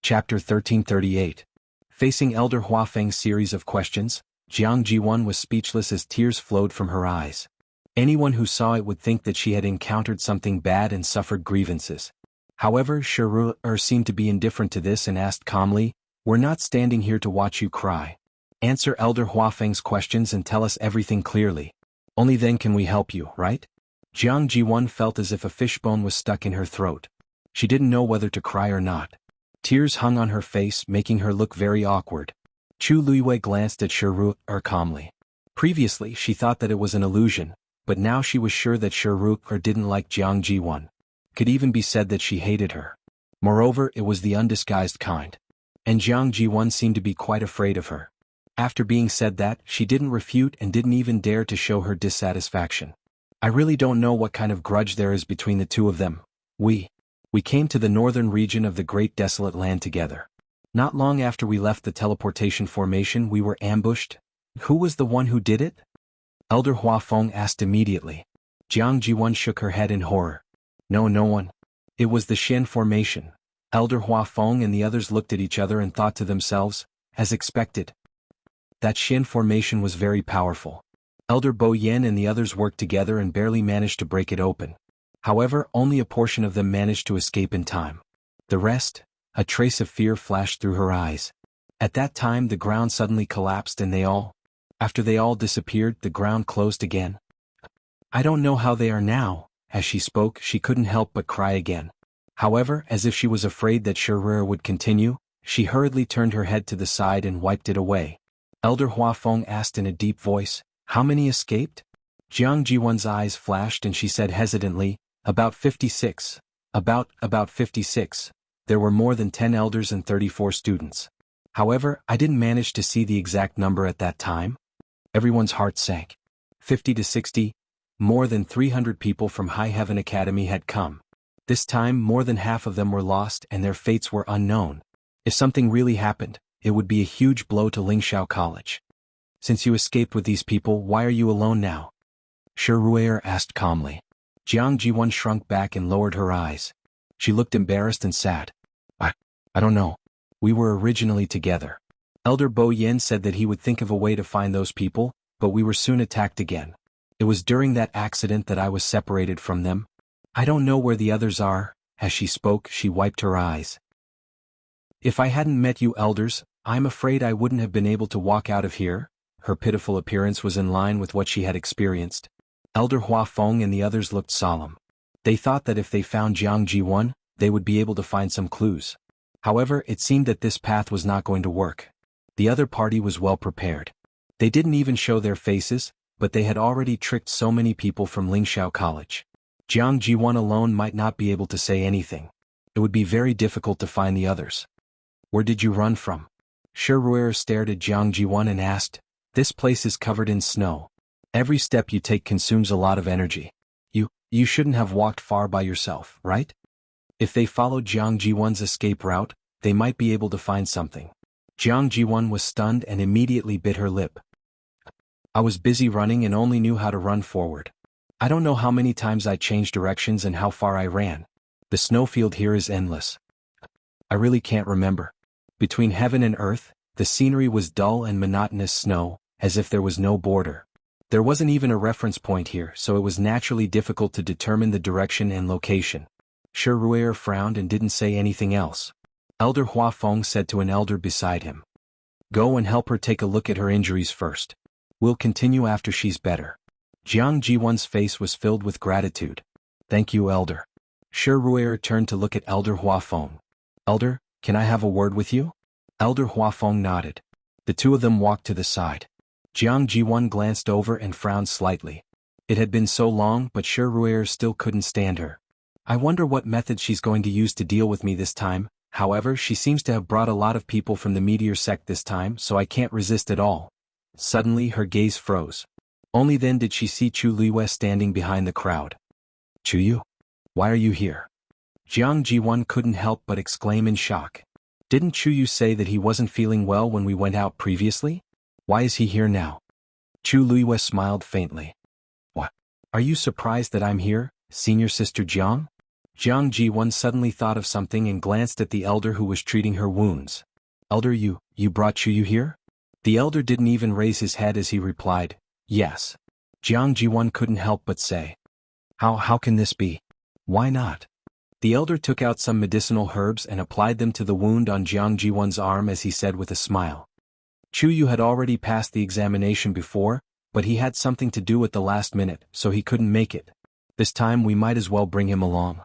A: Chapter 1338. Facing Elder Hua Feng's series of questions, Jiang Ji-won was speechless as tears flowed from her eyes. Anyone who saw it would think that she had encountered something bad and suffered grievances. However, Shi seemed to be indifferent to this and asked calmly, "We're not standing here to watch you cry. Answer Elder Hua Feng's questions and tell us everything clearly. Only then can we help you, right?" Jiang Ji-won felt as if a fishbone was stuck in her throat. She didn't know whether to cry or not. Tears hung on her face, making her look very awkward. Chu Luiwei glanced at Shi calmly. Previously, she thought that it was an illusion, but now she was sure that Shi didn't like Jiang Ji-won. Could even be said that she hated her. Moreover, it was the undisguised kind. And Jiang Ji-won seemed to be quite afraid of her. After being said that, she didn't refute and didn't even dare to show her dissatisfaction. "I really don't know what kind of grudge there is between the two of them. We came to the northern region of the Great Desolate Land together. Not long after we left the teleportation formation, we were ambushed. Who was the one who did it?" Elder Hua Feng asked immediately. Jiang Ji-won shook her head in horror. No one. It was the Shen formation." Elder Hua Feng and the others looked at each other and thought to themselves, as expected. That Shen formation was very powerful. Elder Bo Yen and the others worked together and barely managed to break it open. However, only a portion of them managed to escape in time. The rest, a trace of fear flashed through her eyes. At that time the ground suddenly collapsed and after they all disappeared, the ground closed again. "I don't know how they are now." As she spoke, she couldn't help but cry again. However, as if she was afraid that Shi would continue, she hurriedly turned her head to the side and wiped it away. Elder Hua Feng asked in a deep voice, "How many escaped?" Jiang Ji-won's eyes flashed and she said hesitantly, "About 56. About 56. There were more than 10 elders and 34 students. However, I didn't manage to see the exact number at that time." Everyone's heart sank. 50 to 60. More than 300 people from High Heaven Academy had come. This time, more than half of them were lost and their fates were unknown. If something really happened, it would be a huge blow to Lingxiao College. "Since you escaped with these people, why are you alone now?" Shi asked calmly. Jiang Ji-won shrunk back and lowered her eyes. She looked embarrassed and sad. I don't know. We were originally together. Elder Bo Yen said that he would think of a way to find those people, but we were soon attacked again. It was during that accident that I was separated from them. I don't know where the others are." As she spoke, she wiped her eyes. "If I hadn't met you elders, I'm afraid I wouldn't have been able to walk out of here." Her pitiful appearance was in line with what she had experienced. Elder Hua Feng and the others looked solemn. They thought that if they found Jiang Ji-won, they would be able to find some clues. However, it seemed that this path was not going to work. The other party was well prepared. They didn't even show their faces, but they had already tricked so many people from Lingxiao College. Jiang Ji-won alone might not be able to say anything. It would be very difficult to find the others. "Where did you run from?" Shi stared at Jiang Ji-won and asked. "This place is covered in snow. Every step you take consumes a lot of energy. You shouldn't have walked far by yourself, right?" If they followed Jiang Ji-won's escape route, they might be able to find something. Jiang Ji-won was stunned and immediately bit her lip. "I was busy running and only knew how to run forward. I don't know how many times I changed directions and how far I ran. The snowfield here is endless. I really can't remember. Between heaven and earth, the scenery was dull and monotonous snow, as if there was no border. There wasn't even a reference point here, so it was naturally difficult to determine the direction and location." Shi frowned and didn't say anything else. Elder Hua Feng said to an elder beside him, "Go and help her take a look at her injuries first. We'll continue after she's better. Jiang Jiwan's face was filled with gratitude. Thank you, Elder. Shi Ruier turned to look at Elder Huafeng. Elder, can I have a word with you? Elder Huafeng nodded. The two of them walked to the side. Jiang Jiwan glanced over and frowned slightly. It had been so long, but Shi Ruier still couldn't stand her. I wonder what method she's going to use to deal with me this time. However, she seems to have brought a lot of people from the meteor sect this time, so I can't resist at all. Suddenly her gaze froze. Only then did she see Chu Liwei standing behind the crowd. Chu Yu? Why are you here? Jiang Jiwan couldn't help but exclaim in shock. Didn't Chu Yu say that he wasn't feeling well when we went out previously? Why is he here now? Chu Liwei smiled faintly. What? Are you surprised that I'm here, senior sister Jiang? Jiang Jiwan suddenly thought of something and glanced at the elder who was treating her wounds. Elder, you brought Chu Yu here? The elder didn't even raise his head as he replied, yes. Jiang Jiwan couldn't help but say. How can this be? Why not? The elder took out some medicinal herbs and applied them to the wound on Jiang Jiwan's arm as he said with a smile. Chu Yu had already passed the examination before, but he had something to do at the last minute, so he couldn't make it. This time we might as well bring him along.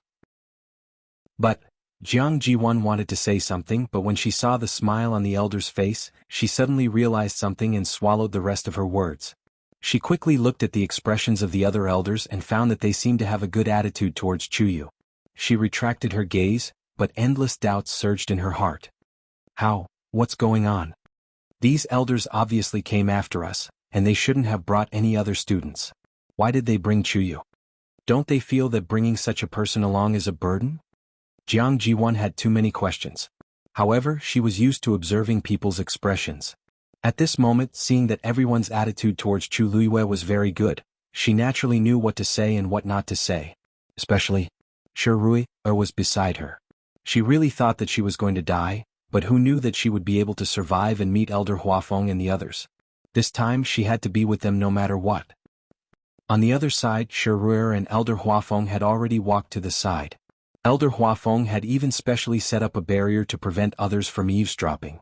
A: But, Jiang Jiwan wanted to say something, but when she saw the smile on the elder's face, she suddenly realized something and swallowed the rest of her words. She quickly looked at the expressions of the other elders and found that they seemed to have a good attitude towards Chu Yu. She retracted her gaze, but endless doubts surged in her heart. What's going on? These elders obviously came after us, and they shouldn't have brought any other students. Why did they bring Chu Yu? Don't they feel that bringing such a person along is a burden? Jiang Jiwan had too many questions. However, she was used to observing people's expressions. At this moment, seeing that everyone's attitude towards Chu Liwei was very good, she naturally knew what to say and what not to say. Especially, Shi Ruier was beside her. She really thought that she was going to die, but who knew that she would be able to survive and meet Elder Huafeng and the others. This time she had to be with them no matter what. On the other side, Shi Ruier and Elder Huafeng had already walked to the side. Elder Huafeng had even specially set up a barrier to prevent others from eavesdropping.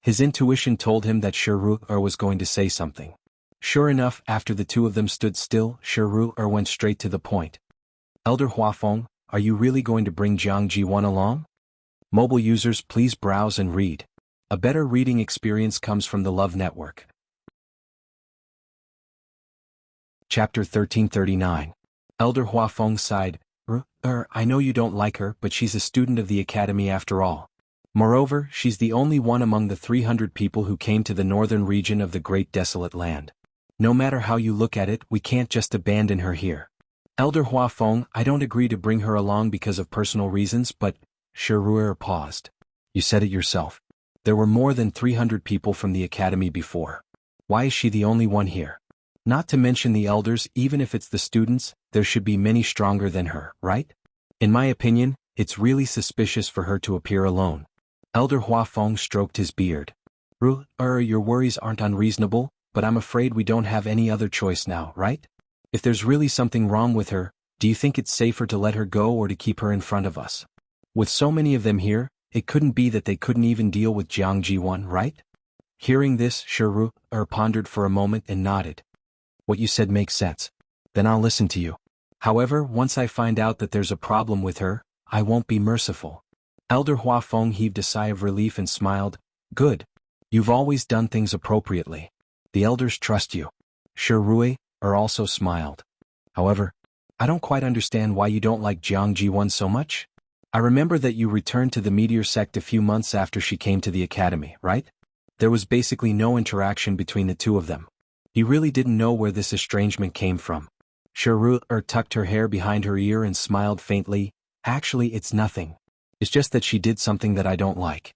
A: His intuition told him that Shi Ruier was going to say something. Sure enough, after the two of them stood still, Shi Ruier went straight to the point. Elder Huafeng, are you really going to bring Jiang Jiwan along? Mobile users, please browse and read. A better reading experience comes from the Love Network. Chapter 1339. Elder Huafeng sighed. I know you don't like her, but she's a student of the academy after all. Moreover, she's the only one among the 300 people who came to the northern region of the Great Desolate Land. No matter how you look at it, we can't just abandon her here. Elder Huafeng, I don't agree to bring her along because of personal reasons, but... Shi Ruier paused. You said it yourself. There were more than 300 people from the academy before. Why is she the only one here? Not to mention the elders, even if it's the students, there should be many stronger than her, right? In my opinion, it's really suspicious for her to appear alone. Elder Huafeng stroked his beard. Your worries aren't unreasonable, but I'm afraid we don't have any other choice now, right? If there's really something wrong with her, do you think it's safer to let her go or to keep her in front of us? With so many of them here, it couldn't be that they couldn't even deal with Jiang Jiwan, right? Hearing this, Shi Ruier pondered for a moment and nodded. What you said makes sense. Then I'll listen to you. However, once I find out that there's a problem with her, I won't be merciful. Elder Huafeng heaved a sigh of relief and smiled. Good. You've always done things appropriately. The elders trust you. Shi Ruier also smiled. However, I don't quite understand why you don't like Jiang Jiwan so much. I remember that you returned to the meteor sect a few months after she came to the academy, right? There was basically no interaction between the two of them. You really didn't know where this estrangement came from. Shi Ruier tucked her hair behind her ear and smiled faintly. Actually, it's nothing. It's just that she did something that I don't like.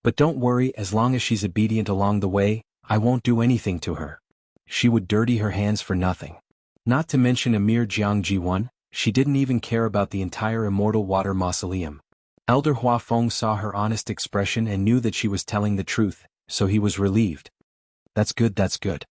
A: But don't worry, as long as she's obedient along the way, I won't do anything to her. She would dirty her hands for nothing. Not to mention a mere Jiang Jiwan, she didn't even care about the entire Immortal Water Mausoleum. Elder Huafeng saw her honest expression and knew that she was telling the truth, so he was relieved. That's good, that's good.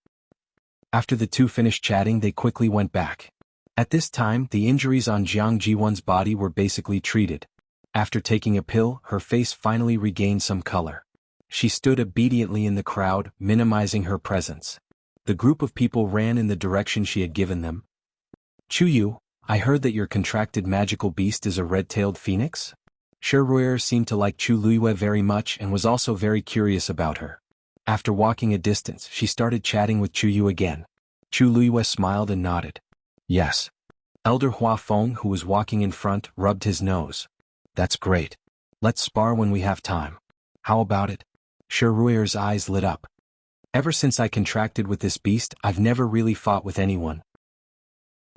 A: After the two finished chatting, they quickly went back. At this time, the injuries on Jiang Jiwan's body were basically treated. After taking a pill, her face finally regained some color. She stood obediently in the crowd, minimizing her presence. The group of people ran in the direction she had given them. Chuyu, I heard that your contracted magical beast is a red-tailed phoenix? Shi Ruier seemed to like Chu Luiyue very much and was also very curious about her. After walking a distance, she started chatting with Chuyu again. Chu Luiyue smiled and nodded. Yes. Elder Hua Feng, who was walking in front, rubbed his nose. That's great. Let's spar when we have time. How about it? Shi Ruier's eyes lit up. Ever since I contracted with this beast, I've never really fought with anyone.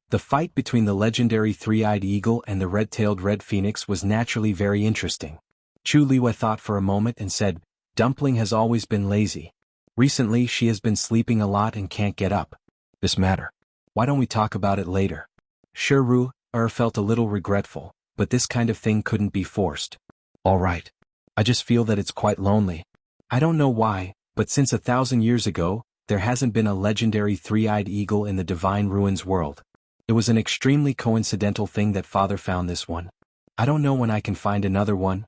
A: The fight between the legendary three-eyed eagle and the red-tailed red phoenix was naturally very interesting. Chu Luiyue thought for a moment and said, Dumpling has always been lazy. Recently she has been sleeping a lot and can't get up. This matter. Why don't we talk about it later? Shi Ruier felt a little regretful, but this kind of thing couldn't be forced. All right. I just feel that it's quite lonely. I don't know why, but since 1,000 years ago, there hasn't been a legendary three-eyed eagle in the Divine Ruins world. It was an extremely coincidental thing that Father found this one. I don't know when I can find another one.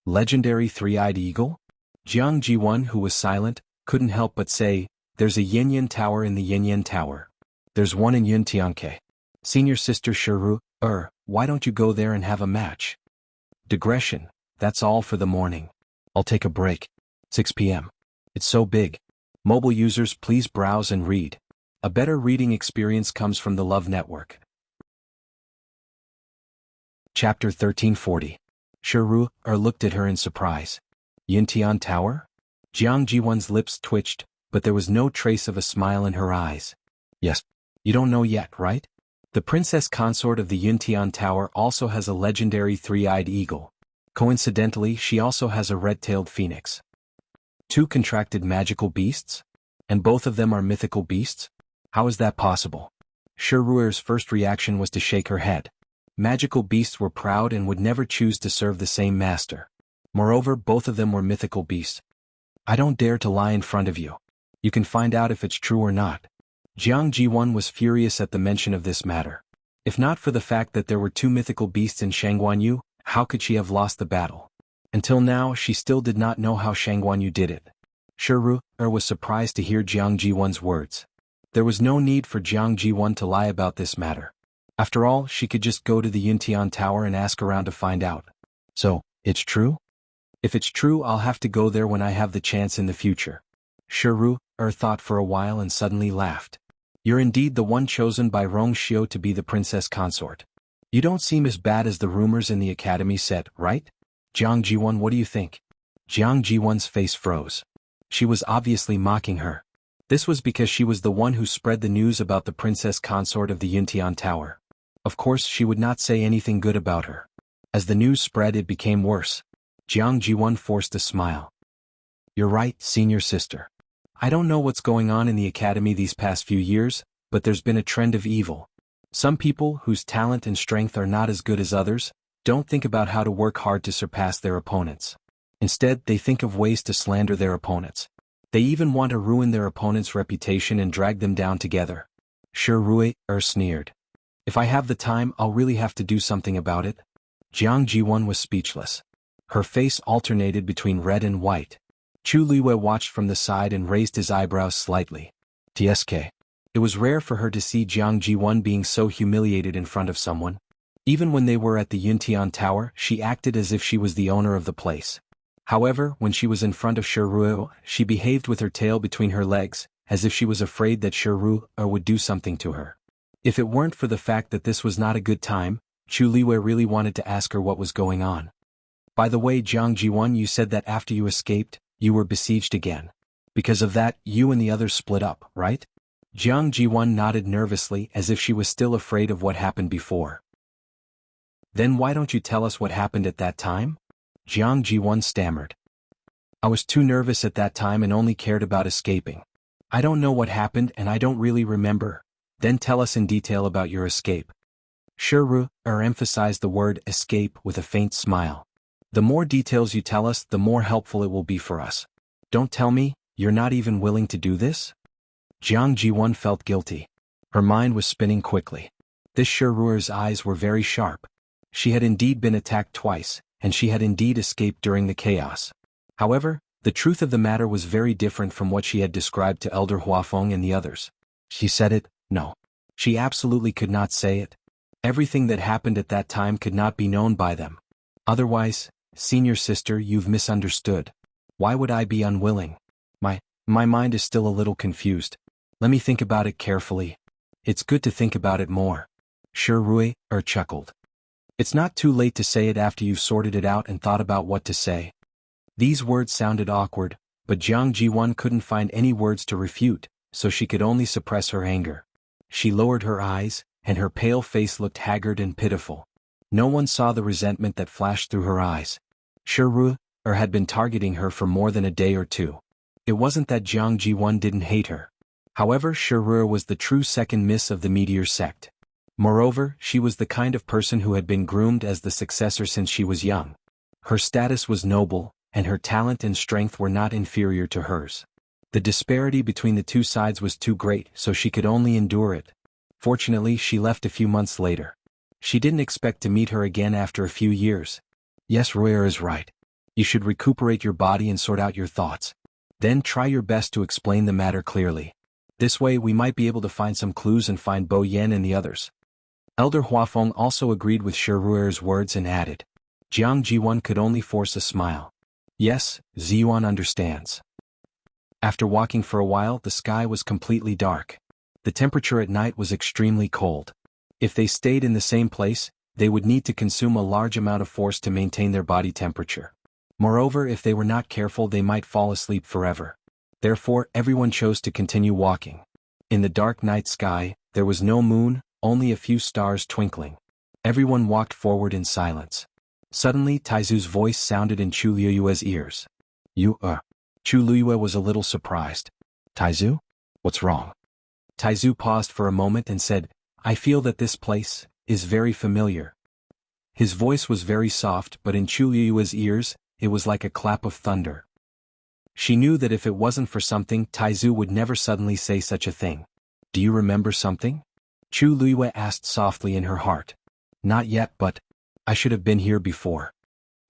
A: Legendary three-eyed eagle? Jiang Jiwan, who was silent, couldn't help but say, there's a Yinyan Tower in the Yinyan Tower. There's one in Yuntianke. Senior sister Shi Ruier, why don't you go there and have a match? Digression, that's all for the morning. I'll take a break. 6 p.m. It's so big. Mobile users, please browse and read. A better reading experience comes from the Love Network. Chapter 1340. Shi Ruier looked at her in surprise. Yintian Tower? Jiang Jiwan's lips twitched, but there was no trace of a smile in her eyes. Yes. You don't know yet, right? The princess consort of the Yuntian Tower also has a legendary three-eyed eagle. Coincidentally, she also has a red-tailed phoenix. 2 contracted magical beasts? And both of them are mythical beasts? How is that possible? Shi Ruier's first reaction was to shake her head. Magical beasts were proud and would never choose to serve the same master. Moreover, both of them were mythical beasts. I don't dare to lie in front of you. You can find out if it's true or not. Jiang Jiwan was furious at the mention of this matter. If not for the fact that there were 2 mythical beasts in Shangguanyu, how could she have lost the battle? Until now, she still did not know how Shangguanyu did it. Shi Ruier was surprised to hear Jiang Jiwan's words. There was no need for Jiang Jiwan to lie about this matter. After all, she could just go to the Yuntian Tower and ask around to find out. So, it's true? If it's true, I'll have to go there when I have the chance in the future. Shi Ruier thought for a while and suddenly laughed. You're indeed the one chosen by Rong Xiu to be the princess consort. You don't seem as bad as the rumors in the academy said, right? Jiang Jiwan, what do you think? Jiang Jiwan's face froze. She was obviously mocking her. This was because she was the one who spread the news about the princess consort of the Yuntian Tower. Of course, she would not say anything good about her. As the news spread, it became worse. Jiang Jiwan forced a smile. You're right, senior sister. I don't know what's going on in the academy these past few years, but there's been a trend of evil. Some people, whose talent and strength are not as good as others, don't think about how to work hard to surpass their opponents. Instead, they think of ways to slander their opponents. They even want to ruin their opponent's reputation and drag them down together. Shi Ruier sneered. If I have the time, I'll really have to do something about it. Jiang Jiwan was speechless. Her face alternated between red and white. Chu Luiyue watched from the side and raised his eyebrows slightly. TSK. It was rare for her to see Jiang Jiwan being so humiliated in front of someone. Even when they were at the Yuntian Tower, she acted as if she was the owner of the place. However, when she was in front of Shi Ruier, she behaved with her tail between her legs, as if she was afraid that Shi Ruier would do something to her. If it weren't for the fact that this was not a good time, Chu Luiyue really wanted to ask her what was going on. By the way, Jiang Jiwan, you said that after you escaped, you were besieged again. Because of that, you and the others split up, right? Jiang Jiwan nodded nervously as if she was still afraid of what happened before. Then why don't you tell us what happened at that time? Jiang Jiwan stammered. I was too nervous at that time and only cared about escaping. I don't know what happened and I don't really remember. Then tell us in detail about your escape. Shi Ruier emphasized the word escape with a faint smile. The more details you tell us, the more helpful it will be for us. Don't tell me, you're not even willing to do this? Jiang Jiwan felt guilty. Her mind was spinning quickly. This Shi Ruier's eyes were very sharp. She had indeed been attacked twice, and she had indeed escaped during the chaos. However, The truth of the matter was very different from what she had described to Elder Huafeng and the others. She said it, no. She absolutely could not say it. Everything that happened at that time could not be known by them. Otherwise, senior sister, you've misunderstood. Why would I be unwilling? My mind is still a little confused. Let me think about it carefully. It's good to think about it more. Sure, Rui chuckled. It's not too late to say it after you've sorted it out and thought about what to say. These words sounded awkward, but Jiang Jiwon couldn't find any words to refute, so she could only suppress her anger. She lowered her eyes, and her pale face looked haggard and pitiful. No one saw the resentment that flashed through her eyes. Sure, Rui had been targeting her for more than a day or two. It wasn't that Jiang Jiwon didn't hate her. However, Sure was the true second miss of the Meteor sect. Moreover, she was the kind of person who had been groomed as the successor since she was young. Her status was noble, and her talent and strength were not inferior to hers. The disparity between the two sides was too great, so she could only endure it. Fortunately, she left a few months later. She didn't expect to meet her again after a few years. Yes, Royer is right. You should recuperate your body and sort out your thoughts. Then try your best to explain the matter clearly. This way we might be able to find some clues and find Bo Yan and the others. Elder Huafeng also agreed with Shi Ruer's words and added. Jiang Jiwon could only force a smile. Yes, Ziyuan understands. After walking for a while, the sky was completely dark. The temperature at night was extremely cold. If they stayed in the same place, they would need to consume a large amount of force to maintain their body temperature. Moreover, if they were not careful, they might fall asleep forever. Therefore, everyone chose to continue walking. In the dark night sky, there was no moon, only a few stars twinkling. Everyone walked forward in silence. Suddenly, Taizu's voice sounded in Chu Liyue's ears. Chu Liyue was a little surprised. Taizu? What's wrong? Taizu paused for a moment and said, I feel that this place is very familiar. His voice was very soft, but in Chu Liyue's ears, it was like a clap of thunder. She knew that if it wasn't for something, Taizu would never suddenly say such a thing. Do you remember something? Chu Liyue asked softly in her heart. Not yet, but I should have been here before.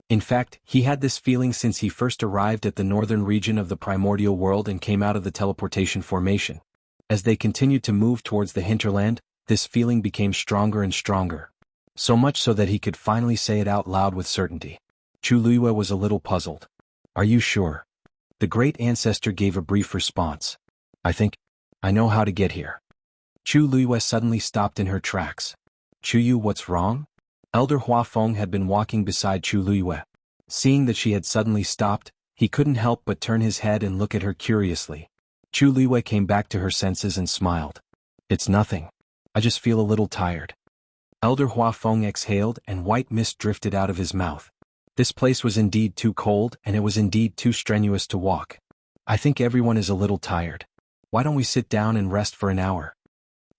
A: In fact, he had this feeling since he first arrived at the northern region of the primordial world and came out of the teleportation formation. As they continued to move towards the hinterland, this feeling became stronger and stronger. So much so that he could finally say it out loud with certainty. Chu Liyue was a little puzzled. Are you sure? The great ancestor gave a brief response. I think I know how to get here. Chu Liyue suddenly stopped in her tracks. Chu Yu, what's wrong? Elder Huafeng had been walking beside Chu Liyue. Seeing that she had suddenly stopped, he couldn't help but turn his head and look at her curiously. Chu Liyue came back to her senses and smiled. It's nothing. I just feel a little tired. Elder Huafeng exhaled and white mist drifted out of his mouth. This place was indeed too cold and it was indeed too strenuous to walk. I think everyone is a little tired. Why don't we sit down and rest for an hour?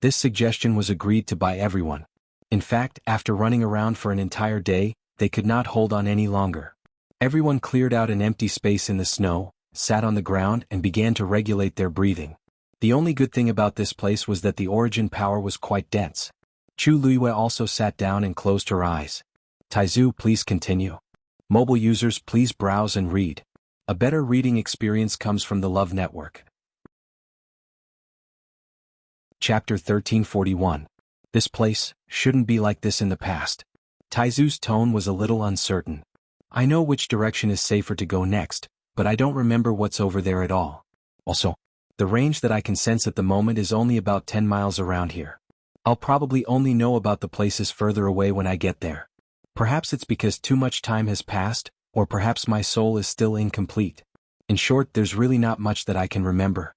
A: This suggestion was agreed to by everyone. In fact, after running around for an entire day, they could not hold on any longer. Everyone cleared out an empty space in the snow, sat on the ground and began to regulate their breathing. The only good thing about this place was that the origin power was quite dense. Chu Liyue also sat down and closed her eyes. Taizu, please continue. Mobile users, please browse and read. A better reading experience comes from the Love Network. Chapter 1341. This place shouldn't be like this in the past. Taizu's tone was a little uncertain. I know which direction is safer to go next, but I don't remember what's over there at all. Also, the range that I can sense at the moment is only about 10 miles around here. I'll probably only know about the places further away when I get there. Perhaps it's because too much time has passed, or perhaps my soul is still incomplete. In short, there's really not much that I can remember.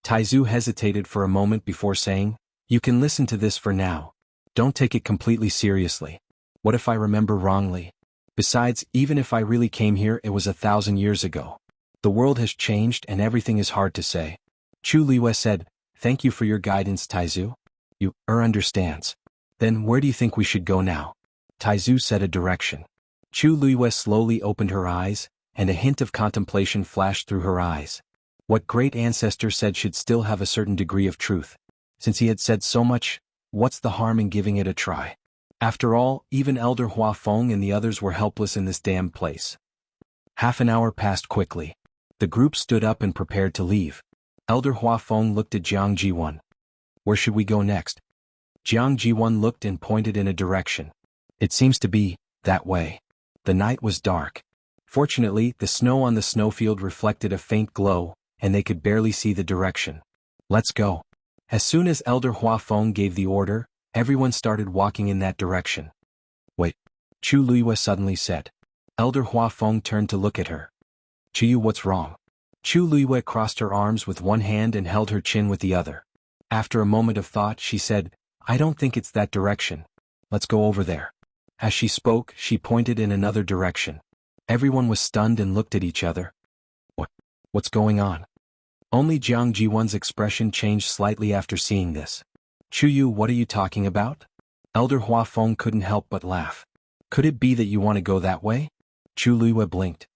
A: Taizu hesitated for a moment before saying, You can listen to this for now. Don't take it completely seriously. What if I remember wrongly? Besides, even if I really came here, it was 1,000 years ago. The world has changed and everything is hard to say. Chu Liyue said, Thank you for your guidance, Taizu. You understands. Then where do you think we should go now? Taizu said a direction. Chu Liyue slowly opened her eyes, and a hint of contemplation flashed through her eyes. What great ancestor said should still have a certain degree of truth. Since he had said so much, what's the harm in giving it a try? After all, even Elder Huafeng and the others were helpless in this damned place. Half an hour passed quickly. The group stood up and prepared to leave. Elder Huafeng looked at Jiang Jiwan. Where should we go next? Jiang Jiwan looked and pointed in a direction. It seems to be that way. The night was dark. Fortunately, the snow on the snowfield reflected a faint glow, and they could barely see the direction. Let's go. As soon as Elder Huafeng gave the order, everyone started walking in that direction. Wait. Chu Luiyue suddenly said. Elder Huafeng turned to look at her. Chuyu, what's wrong? Chu Luiyue crossed her arms with one hand and held her chin with the other. After a moment of thought, she said, I don't think it's that direction. Let's go over there. As she spoke, she pointed in another direction. Everyone was stunned and looked at each other. What's going on? Only Jiang Jiwan's expression changed slightly after seeing this. Chuyu, what are you talking about? Elder Huafeng couldn't help but laugh. Could it be that you want to go that way? Chu Luiyue blinked.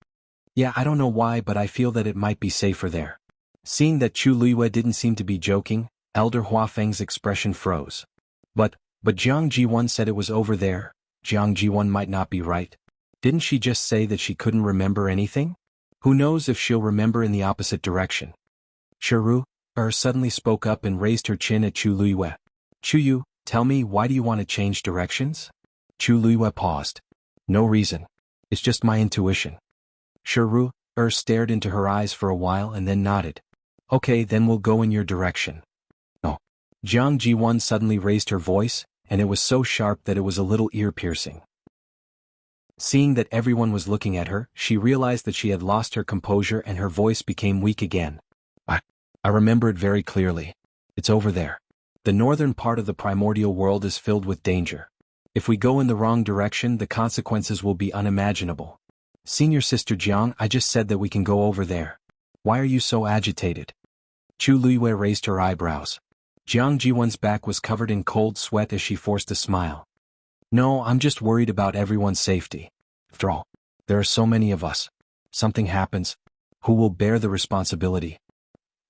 A: Yeah, I don't know why, but I feel that it might be safer there. Seeing that Chu Luiyue didn't seem to be joking, Elder Huafeng's expression froze. But Jiang Jiwan said it was over there. Jiang Jiwan might not be right. Didn't she just say that she couldn't remember anything? Who knows if she'll remember in the opposite direction? Shiru suddenly spoke up and raised her chin at Chu Luiyue. Chuyu, tell me, why do you want to change directions? Chu Luiyue paused. No reason. It's just my intuition. Shiru stared into her eyes for a while and then nodded. Okay, then we'll go in your direction. Oh. Jiang Jiwan suddenly raised her voice, and it was so sharp that it was a little ear-piercing. Seeing that everyone was looking at her, she realized that she had lost her composure and her voice became weak again. I remember it very clearly. It's over there. The northern part of the primordial world is filled with danger. If we go in the wrong direction, the consequences will be unimaginable. Senior Sister Jiang, I just said that we can go over there. Why are you so agitated? Chu Luiyue raised her eyebrows. Jiang Jiwan's back was covered in cold sweat as she forced a smile. No, I'm just worried about everyone's safety. After all, there are so many of us. Something happens. Who will bear the responsibility?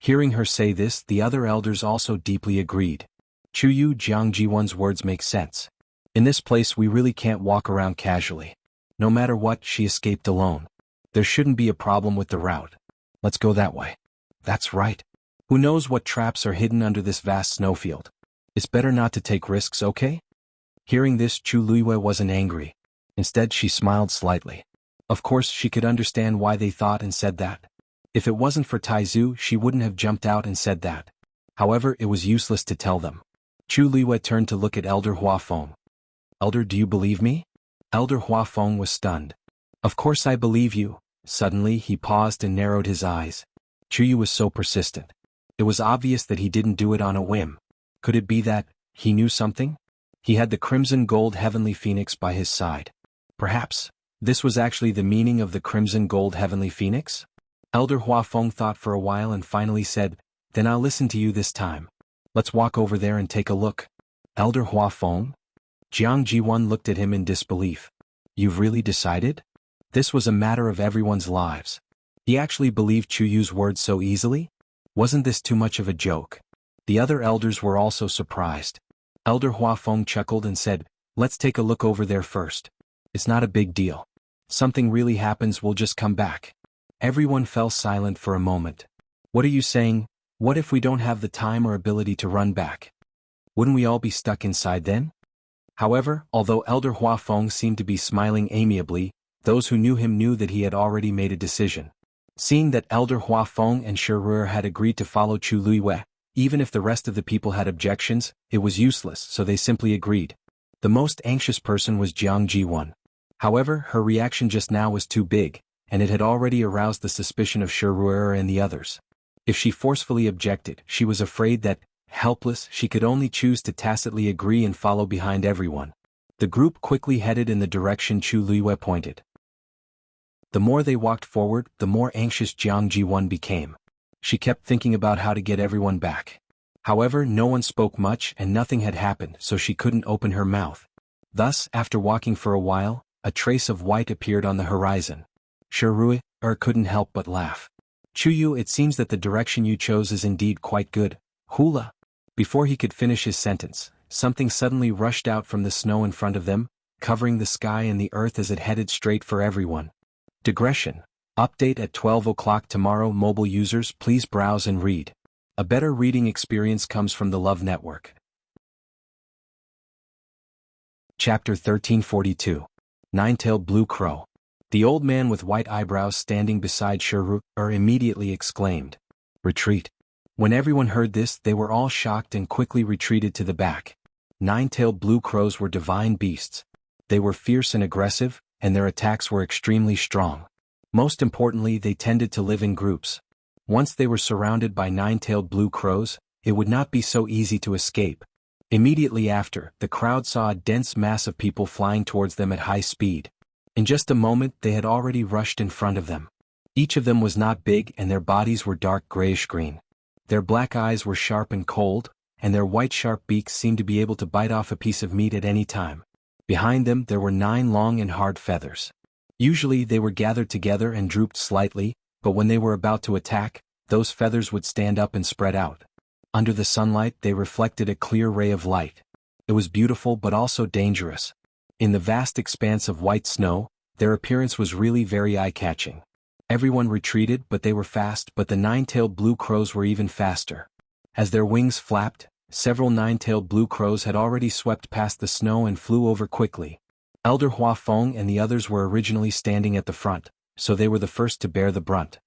A: Hearing her say this, the other elders also deeply agreed. Chuyu, Jiang Jiwan's words make sense. In this place we really can't walk around casually. No matter what, she escaped alone. There shouldn't be a problem with the route. Let's go that way. That's right. Who knows what traps are hidden under this vast snowfield? It's better not to take risks, okay? Hearing this, Chu Luiyue wasn't angry. Instead, she smiled slightly. Of course, she could understand why they thought and said that. If it wasn't for Taizu, she wouldn't have jumped out and said that. However, it was useless to tell them. Chu Luiyue turned to look at Elder Huafeng. Elder, do you believe me? Elder Huafeng was stunned. Of course I believe you. Suddenly, he paused and narrowed his eyes. Chuyu was so persistent. It was obvious that he didn't do it on a whim. Could it be that he knew something? He had the crimson gold heavenly phoenix by his side. Perhaps this was actually the meaning of the crimson gold heavenly phoenix? Elder Huafeng thought for a while and finally said, Then I'll listen to you this time. Let's walk over there and take a look. Elder Huafeng? Jiang Jiwan looked at him in disbelief. You've really decided? This was a matter of everyone's lives. He actually believed Chuyu's words so easily? Wasn't this too much of a joke? The other elders were also surprised. Elder Huafeng chuckled and said, Let's take a look over there first. It's not a big deal. Something really happens, we'll just come back. Everyone fell silent for a moment. What are you saying? What if we don't have the time or ability to run back? Wouldn't we all be stuck inside then? However, although Elder Huafeng seemed to be smiling amiably, those who knew him knew that he had already made a decision. Seeing that Elder Huafeng and Shiru had agreed to follow Chu Luiyue, even if the rest of the people had objections, it was useless, so they simply agreed. The most anxious person was Jiang Jiwan. However, her reaction just now was too big, and it had already aroused the suspicion of Shiru and the others. If she forcefully objected, she was afraid that, helpless, she could only choose to tacitly agree and follow behind everyone. The group quickly headed in the direction Chu Luiyue pointed. The more they walked forward, the more anxious Jiang Jiwan became. She kept thinking about how to get everyone back. However, no one spoke much and nothing had happened, so she couldn't open her mouth. Thus, after walking for a while, a trace of white appeared on the horizon. Shiru couldn't help but laugh. Chuyu, it seems that the direction you chose is indeed quite good. Hula. Before he could finish his sentence, something suddenly rushed out from the snow in front of them, covering the sky and the earth as it headed straight for everyone. Digression. Update at 12 o'clock tomorrow. Mobile users, please browse and read. A better reading experience comes from the Love Network. Chapter 1342. Nine-tailed Blue Crow. The old man with white eyebrows standing beside Shuru immediately exclaimed, "Retreat." When everyone heard this, they were all shocked and quickly retreated to the back. Nine-tailed blue crows were divine beasts. They were fierce and aggressive, and their attacks were extremely strong. Most importantly, they tended to live in groups. Once they were surrounded by nine-tailed blue crows, it would not be so easy to escape. Immediately after, the crowd saw a dense mass of people flying towards them at high speed. In just a moment, they had already rushed in front of them. Each of them was not big, and their bodies were dark grayish-green. Their black eyes were sharp and cold, and their white sharp beaks seemed to be able to bite off a piece of meat at any time. Behind them there were 9 long and hard feathers. Usually they were gathered together and drooped slightly, but when they were about to attack, those feathers would stand up and spread out. Under the sunlight they reflected a clear ray of light. It was beautiful but also dangerous. In the vast expanse of white snow, their appearance was really very eye-catching. Everyone retreated, but they were fast, but the nine-tailed blue crows were even faster. As their wings flapped, several nine-tailed blue crows had already swept past the snow and flew over quickly. Elder Hua Feng and the others were originally standing at the front, so they were the first to bear the brunt.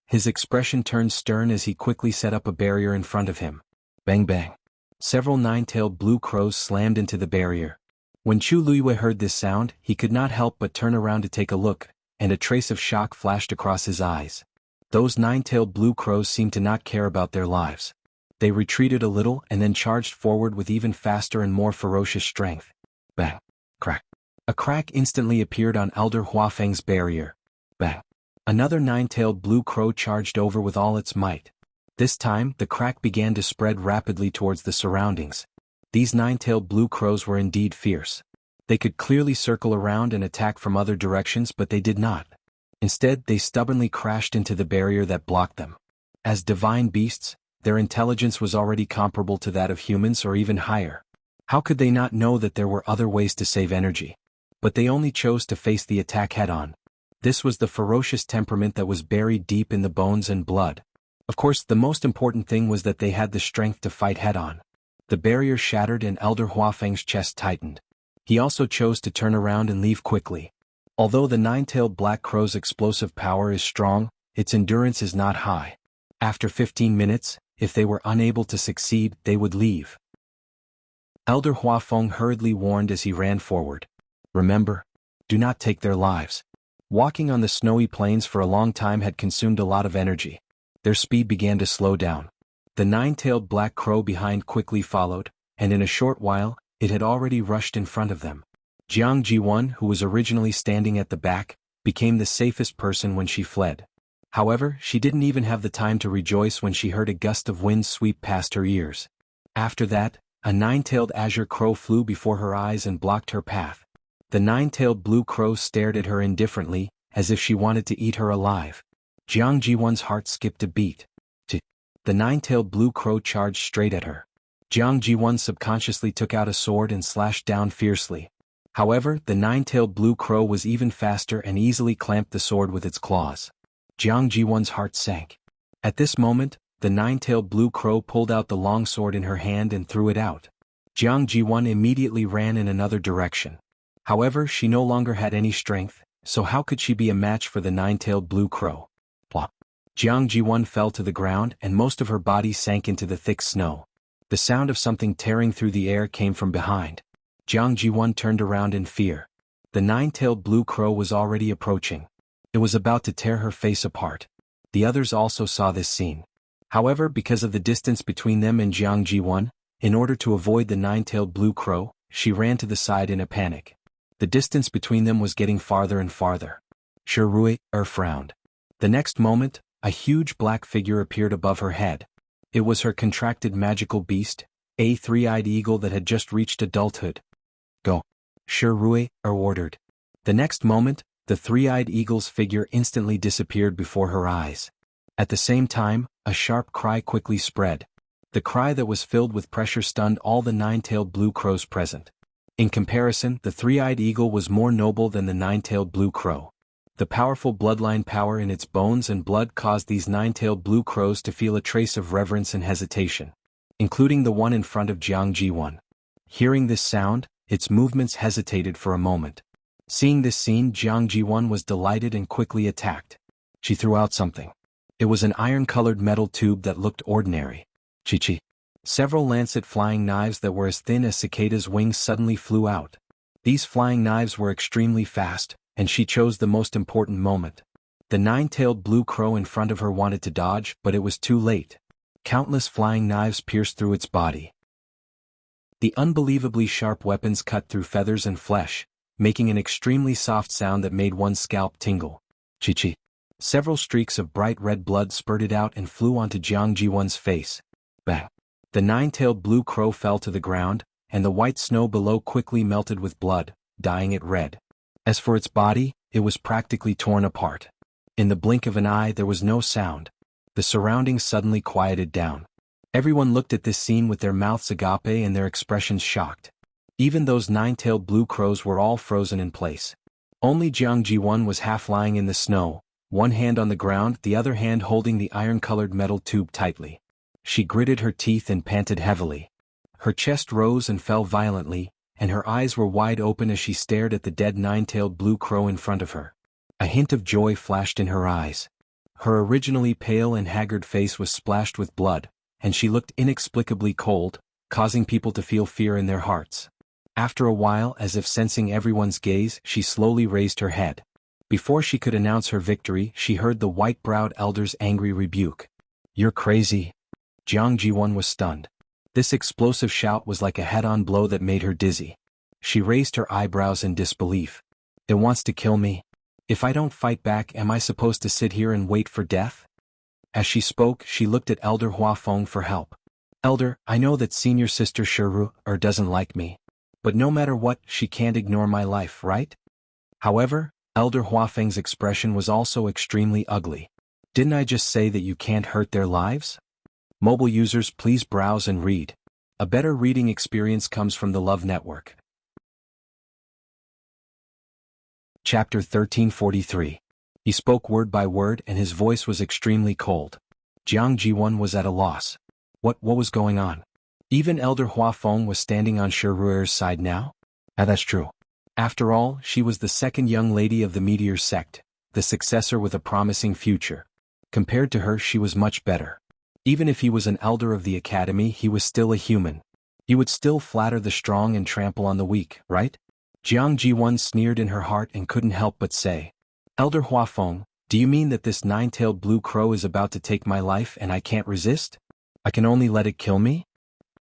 A: His expression turned stern as he quickly set up a barrier in front of him. Bang bang. Several nine-tailed blue crows slammed into the barrier. When Chu Luiyue heard this sound, he could not help but turn around to take a look, and a trace of shock flashed across his eyes. Those nine-tailed blue crows seemed to not care about their lives. They retreated a little and then charged forward with even faster and more ferocious strength. Bang! Crack! A crack instantly appeared on Elder Hua Feng's barrier. Bang! Another nine-tailed blue crow charged over with all its might. This time, the crack began to spread rapidly towards the surroundings. These nine-tailed blue crows were indeed fierce. They could clearly circle around and attack from other directions, but they did not. Instead, they stubbornly crashed into the barrier that blocked them. As divine beasts, their intelligence was already comparable to that of humans or even higher. How could they not know that there were other ways to save energy? But they only chose to face the attack head-on. This was the ferocious temperament that was buried deep in the bones and blood. Of course, the most important thing was that they had the strength to fight head-on. The barrier shattered and Elder Hua Feng's chest tightened. He also chose to turn around and leave quickly. Although the nine-tailed black crow's explosive power is strong, its endurance is not high. After 15 minutes, if they were unable to succeed, they would leave. Elder Hua Feng hurriedly warned as he ran forward. Remember, do not take their lives. Walking on the snowy plains for a long time had consumed a lot of energy. Their speed began to slow down. The nine-tailed black crow behind quickly followed, and in a short while, it had already rushed in front of them. Jiang Jiwan, who was originally standing at the back, became the safest person when she fled. However, she didn't even have the time to rejoice when she heard a gust of wind sweep past her ears. After that, a nine-tailed azure crow flew before her eyes and blocked her path. The nine-tailed blue crow stared at her indifferently, as if she wanted to eat her alive. Jiang Jiwan's heart skipped a beat. The nine-tailed blue crow charged straight at her. Jiang Jiwan subconsciously took out a sword and slashed down fiercely. However, the nine-tailed blue crow was even faster and easily clamped the sword with its claws. Jiang Jiwan's heart sank. At this moment, the nine-tailed blue crow pulled out the long sword in her hand and threw it out. Jiang Jiwan immediately ran in another direction. However, she no longer had any strength, so how could she be a match for the nine-tailed blue crow? Plop. Jiang Jiwan fell to the ground and most of her body sank into the thick snow. The sound of something tearing through the air came from behind. Jiang Jiwan turned around in fear. The nine-tailed blue crow was already approaching. It was about to tear her face apart. The others also saw this scene. However, because of the distance between them and Jiang Jiwan, in order to avoid the nine-tailed blue crow, she ran to the side in a panic. The distance between them was getting farther and farther. Shi Rui frowned. The next moment, a huge black figure appeared above her head. It was her contracted magical beast, a three-eyed eagle that had just reached adulthood. Go. Shi Rui ordered. The next moment, the three-eyed eagle's figure instantly disappeared before her eyes. At the same time, a sharp cry quickly spread. The cry that was filled with pressure stunned all the nine-tailed blue crows present. In comparison, the three-eyed eagle was more noble than the nine-tailed blue crow. The powerful bloodline power in its bones and blood caused these nine-tailed blue crows to feel a trace of reverence and hesitation, including the one in front of Jiang Ji-won. Hearing this sound, its movements hesitated for a moment. Seeing this scene, Jiang Ji-won was delighted and quickly attacked. She threw out something. It was an iron-colored metal tube that looked ordinary. Chi-chi. Several lancet flying knives that were as thin as cicadas' wings suddenly flew out. These flying knives were extremely fast, and she chose the most important moment. The nine-tailed blue crow in front of her wanted to dodge, but it was too late. Countless flying knives pierced through its body. The unbelievably sharp weapons cut through feathers and flesh, making an extremely soft sound that made one's scalp tingle. Chi-chi. Several streaks of bright red blood spurted out and flew onto Jiang Ji-won's face. Bang! The nine-tailed blue crow fell to the ground, and the white snow below quickly melted with blood, dyeing it red. As for its body, it was practically torn apart. In the blink of an eye there was no sound. The surroundings suddenly quieted down. Everyone looked at this scene with their mouths agape and their expressions shocked. Even those nine-tailed blue crows were all frozen in place. Only Jiang Ji-won was half lying in the snow, one hand on the ground, the other hand holding the iron-colored metal tube tightly. She gritted her teeth and panted heavily. Her chest rose and fell violently, and her eyes were wide open as she stared at the dead nine-tailed blue crow in front of her. A hint of joy flashed in her eyes. Her originally pale and haggard face was splashed with blood, and she looked inexplicably cold, causing people to feel fear in their hearts. After a while, as if sensing everyone's gaze, she slowly raised her head. Before she could announce her victory, she heard the white-browed elder's angry rebuke. "You're crazy." Jiang Ji-won was stunned. This explosive shout was like a head-on blow that made her dizzy. She raised her eyebrows in disbelief. "It wants to kill me. If I don't fight back, am I supposed to sit here and wait for death?" As she spoke, she looked at Elder Huafeng for help. "Elder, I know that senior sister Shiru doesn't like me. But no matter what, she can't ignore my life, right?" However, Elder Huafeng's expression was also extremely ugly. "Didn't I just say that you can't hurt their lives?" Mobile users, please browse and read. A better reading experience comes from the Love Network. Chapter 1343. He spoke word by word and his voice was extremely cold. Jiang Ji-won was at a loss. What was going on? Even Elder Huafeng was standing on Shiruer's side now? That's true. After all, she was the second young lady of the Meteor sect, the successor with a promising future. Compared to her, she was much better. Even if he was an elder of the academy, he was still a human. He would still flatter the strong and trample on the weak, right? Jiang Ji-won sneered in her heart and couldn't help but say, "Elder Huafeng, do you mean that this nine-tailed blue crow is about to take my life and I can't resist? I can only let it kill me?"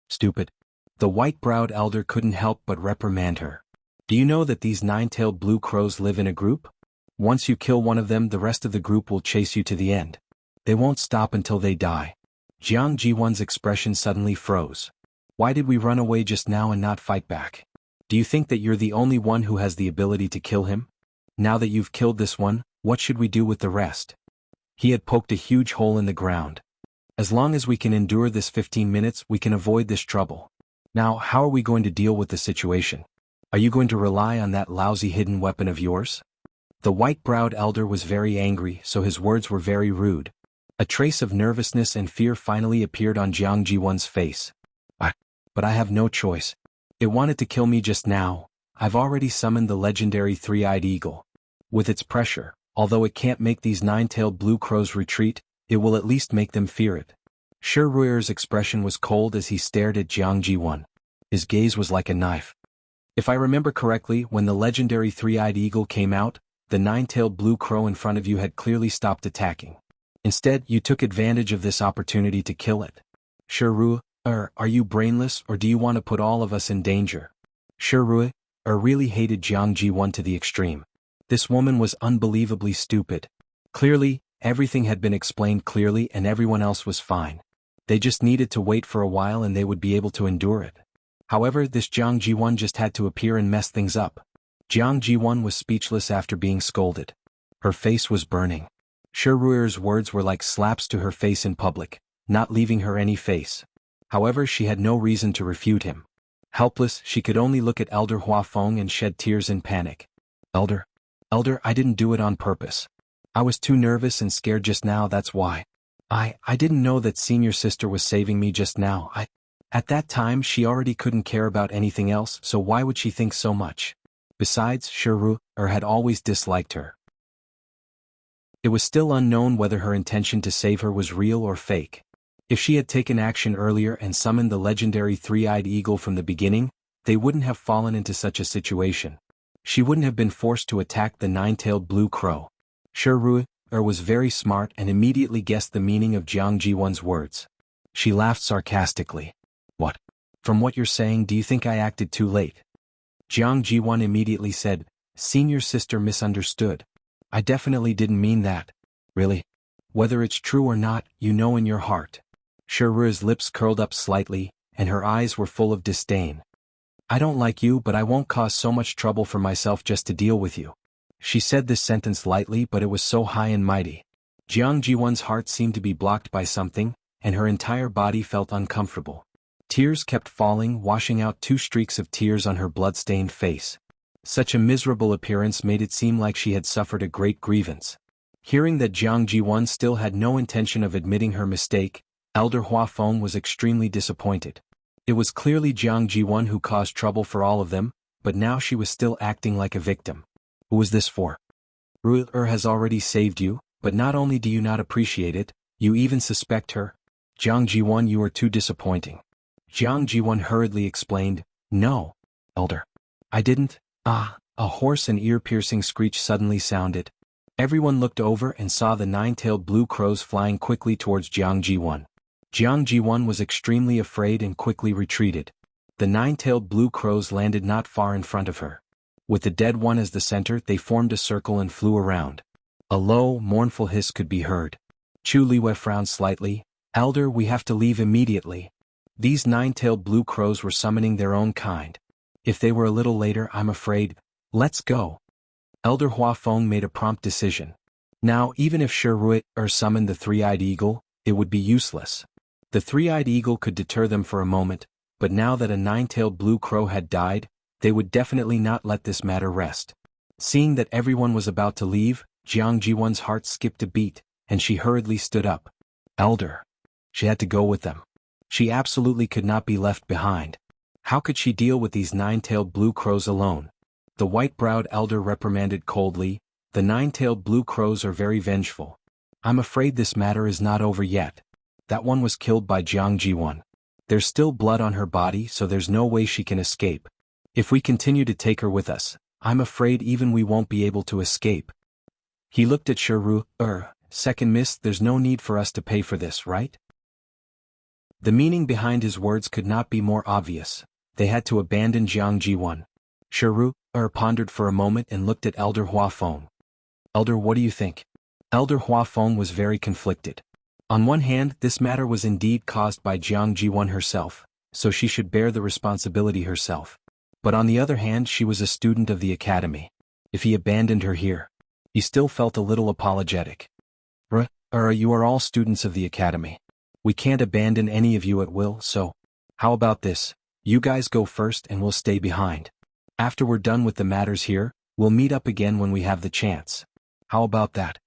A: Stupid. The white-browed elder couldn't help but reprimand her. "Do you know that these nine-tailed blue crows live in a group? Once you kill one of them, the rest of the group will chase you to the end. They won't stop until they die." Jiang Ji-won's expression suddenly froze. "Why did we run away just now and not fight back? Do you think that you're the only one who has the ability to kill him? Now that you've killed this one, what should we do with the rest?" He had poked a huge hole in the ground. "As long as we can endure this 15 minutes, we can avoid this trouble. Now, how are we going to deal with the situation? Are you going to rely on that lousy hidden weapon of yours?" The white-browed elder was very angry, so his words were very rude. A trace of nervousness and fear finally appeared on Jiang Ji-won's face. But I have no choice. It wanted to kill me just now. I've already summoned the legendary three-eyed eagle. With its pressure, although it can't make these nine-tailed blue crows retreat, it will at least make them fear it." Shiruer's expression was cold as he stared at Jiang Ji-won. His gaze was like a knife. "If I remember correctly, when the legendary three-eyed eagle came out, the nine-tailed blue crow in front of you had clearly stopped attacking. Instead, you took advantage of this opportunity to kill it. Shiru, are you brainless or do you want to put all of us in danger?" Shiru really hated Jiang Ji-won to the extreme. This woman was unbelievably stupid. Clearly, everything had been explained clearly and everyone else was fine. They just needed to wait for a while and they would be able to endure it. However, this Jiang Ji-won just had to appear and mess things up. Jiang Ji-won was speechless after being scolded. Her face was burning. Shiruer's words were like slaps to her face in public, not leaving her any face. However, she had no reason to refute him. Helpless, she could only look at Elder Huafeng and shed tears in panic. "Elder, Elder, I didn't do it on purpose. I was too nervous and scared just now, that's why. I didn't know that senior sister was saving me just now. At that time she already couldn't care about anything else, so why would she think so much? Besides, had always disliked her. It was still unknown whether her intention to save her was real or fake. If she had taken action earlier and summoned the legendary three-eyed eagle from the beginning, they wouldn't have fallen into such a situation. She wouldn't have been forced to attack the nine-tailed blue crow. Was very smart and immediately guessed the meaning of Jiang Jiwan's words. She laughed sarcastically. What? From what you're saying, do you think I acted too late? Jiang Jiwan immediately said, Senior sister misunderstood. I definitely didn't mean that. Really? Whether it's true or not, you know in your heart. Shiru's lips curled up slightly, and her eyes were full of disdain. I don't like you, but I won't cause so much trouble for myself just to deal with you. She said this sentence lightly, but it was so high and mighty. Jiang Jiwan's heart seemed to be blocked by something, and her entire body felt uncomfortable. Tears kept falling, washing out 2 streaks of tears on her blood-stained face. Such a miserable appearance made it seem like she had suffered a great grievance. Hearing that Jiang Jiwan still had no intention of admitting her mistake, Elder Huafeng was extremely disappointed. It was clearly Jiang Jiwan who caused trouble for all of them, but now she was still acting like a victim. Who was this for? Has already saved you, but not only do you not appreciate it, you even suspect her. Jiang Jiwan, you are too disappointing. Jiang Jiwan hurriedly explained, No, Elder. I didn't. A hoarse and ear-piercing screech suddenly sounded. Everyone looked over and saw the 9-tailed blue crows flying quickly towards Jiang Jiwan. Jiang Jiwan was extremely afraid and quickly retreated. The 9-tailed blue crows landed not far in front of her. With the dead one as the center, they formed a circle and flew around. A low, mournful hiss could be heard. Chu Liwei frowned slightly. Elder, we have to leave immediately. These 9-tailed blue crows were summoning their own kind. If they were a little later, I'm afraid. Let's go. Elder Huafeng made a prompt decision. Now, even if summoned the three-eyed eagle, it would be useless. The three-eyed eagle could deter them for a moment, but now that a 9-tailed blue crow had died, they would definitely not let this matter rest. Seeing that everyone was about to leave, Jiang Jiwan's heart skipped a beat, and she hurriedly stood up. Elder. She had to go with them. She absolutely could not be left behind. How could she deal with these 9-tailed blue crows alone? The white-browed elder reprimanded coldly, The 9-tailed blue crows are very vengeful. I'm afraid this matter is not over yet. That one was killed by Jiang Jiwan. There's still blood on her body, so there's no way she can escape. If we continue to take her with us, I'm afraid even we won't be able to escape. He looked at Second Miss, there's no need for us to pay for this, right? The meaning behind his words could not be more obvious. They had to abandon Jiang Jiwan. Pondered for a moment and looked at Elder Huafeng. Elder, what do you think? Elder Huafeng was very conflicted. On one hand, this matter was indeed caused by Jiang Jiwan herself, so she should bear the responsibility herself. But on the other hand, she was a student of the academy. If he abandoned her here, he still felt a little apologetic. You are all students of the academy. We can't abandon any of you at will, so how about this? You guys go first and we'll stay behind. After we're done with the matters here, we'll meet up again when we have the chance. How about that?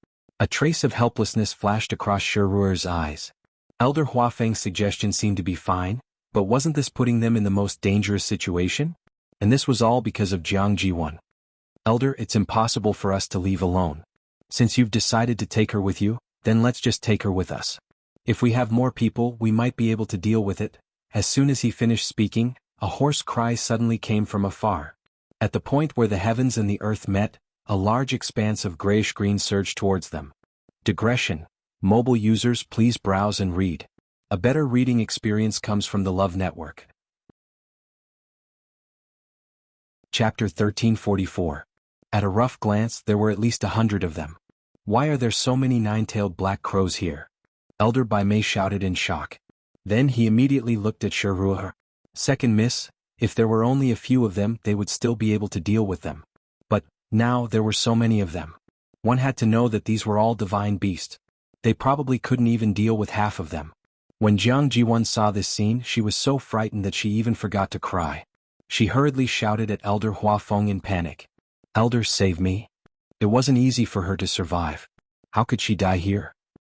A: A trace of helplessness flashed across Shiruer's eyes. Elder Huafeng's suggestion seemed to be fine, but wasn't this putting them in the most dangerous situation? And this was all because of Jiang Jiwan. Elder, it's impossible for us to leave alone. Since you've decided to take her with you, then let's just take her with us. If we have more people, we might be able to deal with it. As soon as he finished speaking, a hoarse cry suddenly came from afar. At the point where the heavens and the earth met, a large expanse of grayish-green surged towards them. Digression. Mobile users, please browse and read. A better reading experience comes from the Love Network. Chapter 1344. At a rough glance, there were at least 100 of them. Why are there so many 9-tailed black crows here? Elder Bai Mei shouted in shock. Then he immediately looked at Shiruer. Second Miss, if there were only a few of them, they would still be able to deal with them. But now there were so many of them. One had to know that these were all divine beasts. They probably couldn't even deal with half of them. When Jiang Jiwan saw this scene, she was so frightened that she even forgot to cry. She hurriedly shouted at Elder Huafeng in panic. Elder, save me. It wasn't easy for her to survive. How could she die here?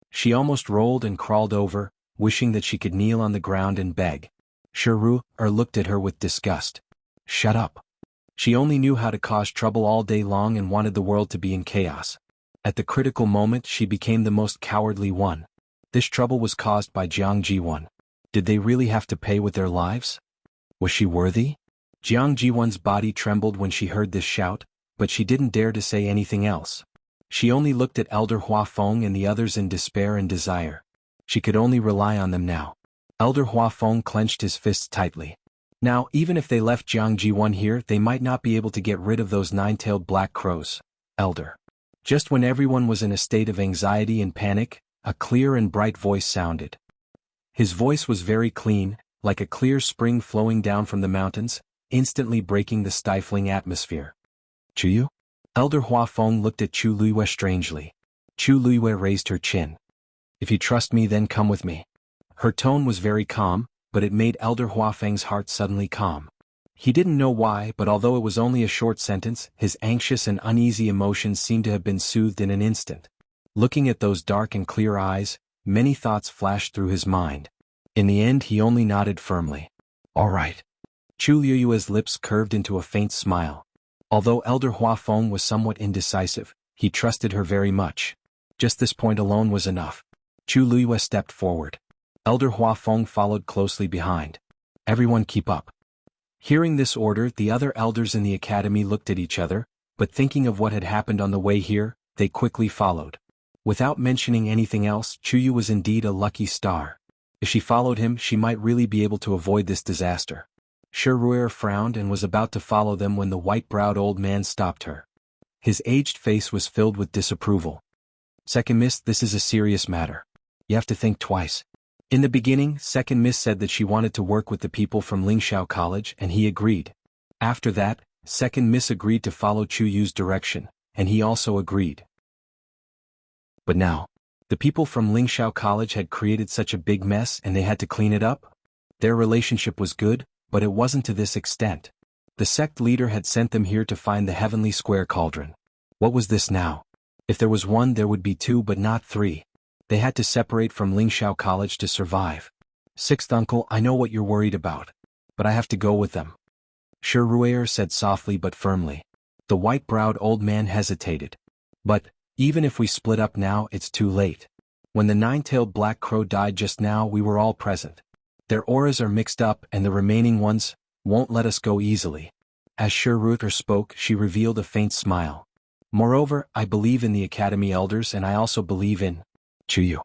A: She almost rolled and crawled over, wishing that she could kneel on the ground and beg. Shiru looked at her with disgust. Shut up. She only knew how to cause trouble all day long and wanted the world to be in chaos. At the critical moment she became the most cowardly one. This trouble was caused by Jiang Ji-won. Did they really have to pay with their lives? Was she worthy? Jiang Ji-won's body trembled when she heard this shout, but she didn't dare to say anything else. She only looked at Elder Hua Feng and the others in despair and desire. She could only rely on them now. Elder Hua Feng clenched his fists tightly. Now, even if they left Jiang Ji-won here, they might not be able to get rid of those nine-tailed black crows. Elder. Just when everyone was in a state of anxiety and panic, a clear and bright voice sounded. His voice was very clean, like a clear spring flowing down from the mountains, instantly breaking the stifling atmosphere. Chuyu? Elder Hua Feng looked at Chu Luiyue strangely. Chu Luiyue raised her chin. If you trust me, then come with me. Her tone was very calm, but it made Elder Hua Feng's heart suddenly calm. He didn't know why, but although it was only a short sentence, his anxious and uneasy emotions seemed to have been soothed in an instant. Looking at those dark and clear eyes, many thoughts flashed through his mind. In the end he only nodded firmly. All right. Chu Luiyue's lips curved into a faint smile. Although Elder Hua Feng was somewhat indecisive, he trusted her very much. Just this point alone was enough. Chu Luiyue stepped forward. Elder Hua Feng followed closely behind. Everyone keep up. Hearing this order, the other elders in the academy looked at each other, but thinking of what had happened on the way here, they quickly followed. Without mentioning anything else, Chuyu was indeed a lucky star. If she followed him, she might really be able to avoid this disaster. Shiru frowned and was about to follow them when the white-browed old man stopped her. His aged face was filled with disapproval. Second Miss, this is a serious matter. You have to think twice. In the beginning, Second Miss said that she wanted to work with the people from Lingxiao College and he agreed. After that, Second Miss agreed to follow Chu Yu's direction, and he also agreed. But now, the people from Lingxiao College had created such a big mess and they had to clean it up? Their relationship was good, but it wasn't to this extent. The sect leader had sent them here to find the heavenly square cauldron. What was this now? If there was one, there would be two but not three. They had to separate from Lingxiao College to survive. Sixth uncle, I know what you're worried about. But I have to go with them. Shiru said softly but firmly. The white-browed old man hesitated. But, even if we split up now, it's too late. When the nine-tailed black crow died just now, we were all present. Their auras are mixed up and the remaining ones won't let us go easily. As Shiru spoke, she revealed a faint smile. Moreover, I believe in the academy elders and I also believe in Chuyu.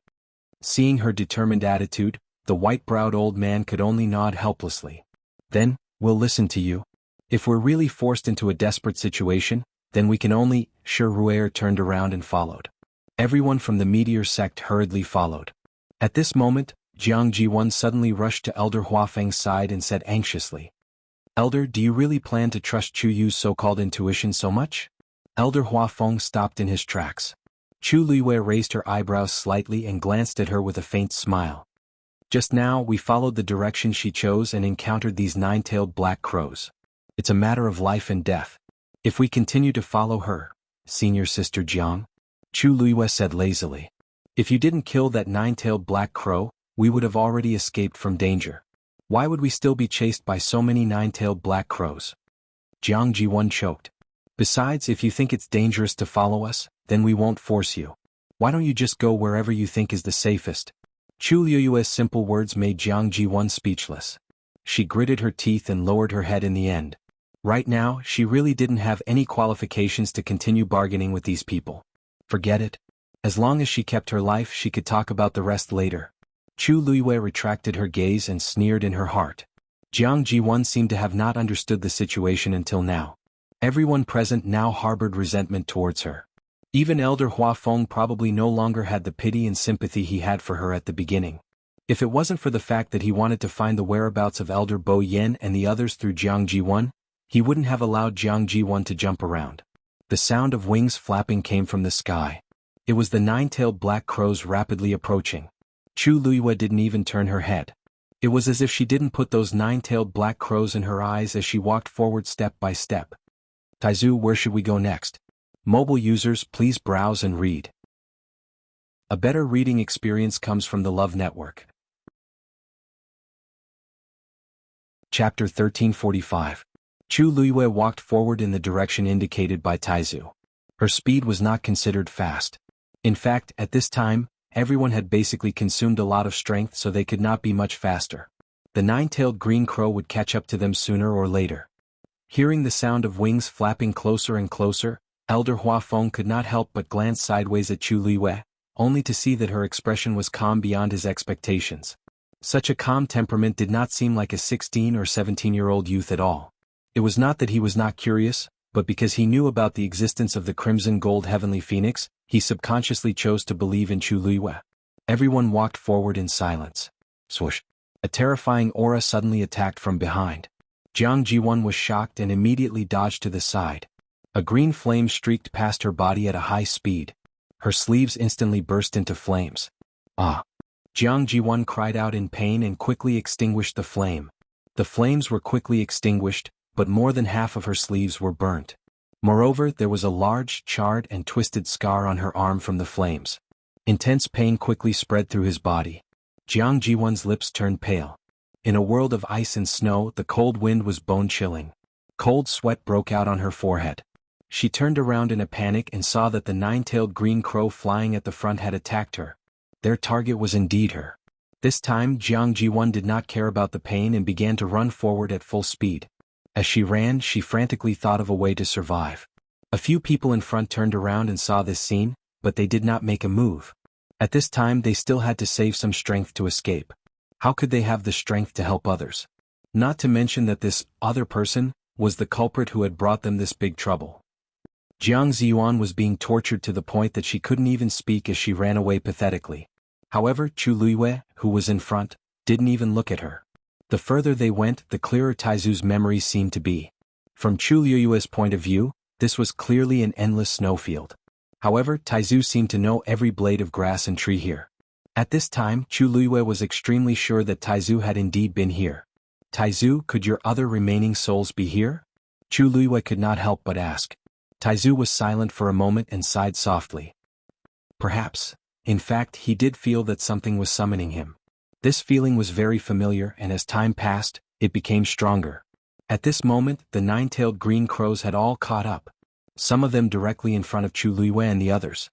A: Seeing her determined attitude, the white-browed old man could only nod helplessly. Then, we'll listen to you. If we're really forced into a desperate situation, then we can only— Shiru turned around and followed. Everyone from the meteor sect hurriedly followed. At this moment, Jiang Ji-won suddenly rushed to Elder Hua Feng's side and said anxiously. Elder, do you really plan to trust Chu Yu's so-called intuition so much? Elder Hua Feng stopped in his tracks. Chu Luiyue raised her eyebrows slightly and glanced at her with a faint smile. Just now we followed the direction she chose and encountered these nine-tailed black crows. It's a matter of life and death. If we continue to follow her, senior sister Jiang, Chu Luiyue said lazily. If you didn't kill that nine-tailed black crow, we would have already escaped from danger. Why would we still be chased by so many nine-tailed black crows? Jiang Ji-won choked. Besides, if you think it's dangerous to follow us, then we won't force you. Why don't you just go wherever you think is the safest? Chu Luiyue's simple words made Jiang Ji-won speechless. She gritted her teeth and lowered her head in the end. Right now, she really didn't have any qualifications to continue bargaining with these people. Forget it. As long as she kept her life, she could talk about the rest later. Chu Luiyue retracted her gaze and sneered in her heart. Jiang Ji-won seemed to have not understood the situation until now. Everyone present now harbored resentment towards her. Even Elder Hua Feng probably no longer had the pity and sympathy he had for her at the beginning. If it wasn't for the fact that he wanted to find the whereabouts of Elder Bo Yen and the others through Jiang Ji-won, he wouldn't have allowed Jiang Ji-won to jump around. The sound of wings flapping came from the sky. It was the nine-tailed black crows rapidly approaching. Chu Luiyue didn't even turn her head. It was as if she didn't put those nine-tailed black crows in her eyes as she walked forward step by step. Taizu, where should we go next? Mobile users, please browse and read. A better reading experience comes from the Love Network. Chapter 1345. Chu Luiyue walked forward in the direction indicated by Taizu. Her speed was not considered fast. In fact, at this time, everyone had basically consumed a lot of strength, so they could not be much faster. The nine-tailed green crow would catch up to them sooner or later. Hearing the sound of wings flapping closer and closer, Elder Huafeng could not help but glance sideways at Chu Luiyue, only to see that her expression was calm beyond his expectations. Such a calm temperament did not seem like a 16 or 17-year-old youth at all. It was not that he was not curious, but because he knew about the existence of the crimson gold heavenly phoenix, he subconsciously chose to believe in Chu Luiyue. Everyone walked forward in silence. Swoosh! A terrifying aura suddenly attacked from behind. Jiang Jiwan was shocked and immediately dodged to the side. A green flame streaked past her body at a high speed. Her sleeves instantly burst into flames. Ah! Jiang Jiwan cried out in pain and quickly extinguished the flame. The flames were quickly extinguished, but more than half of her sleeves were burnt. Moreover, there was a large, charred and twisted scar on her arm from the flames. Intense pain quickly spread through his body. Jiang Jiwan's lips turned pale. In a world of ice and snow, the cold wind was bone-chilling. Cold sweat broke out on her forehead. She turned around in a panic and saw that the nine-tailed green crow flying at the front had attacked her. Their target was indeed her. This time, Jiang Jiwan did not care about the pain and began to run forward at full speed. As she ran, she frantically thought of a way to survive. A few people in front turned around and saw this scene, but they did not make a move. At this time, they still had to save some strength to escape. How could they have the strength to help others? Not to mention that this other person was the culprit who had brought them this big trouble. Jiang Ziyuan was being tortured to the point that she couldn't even speak as she ran away pathetically. However, Chu Luiyue, who was in front, didn't even look at her. The further they went, the clearer Taizu's memories seemed to be. From Chu Luiyue's point of view, this was clearly an endless snowfield. However, Taizu seemed to know every blade of grass and tree here. At this time, Chu Luiyue was extremely sure that Taizu had indeed been here. Taizu, could your other remaining souls be here? Chu Luiyue could not help but ask. Taizu was silent for a moment and sighed softly. Perhaps. In fact, he did feel that something was summoning him. This feeling was very familiar, and as time passed, it became stronger. At this moment, the nine-tailed green crows had all caught up. Some of them directly in front of Chu Luiyue and the others.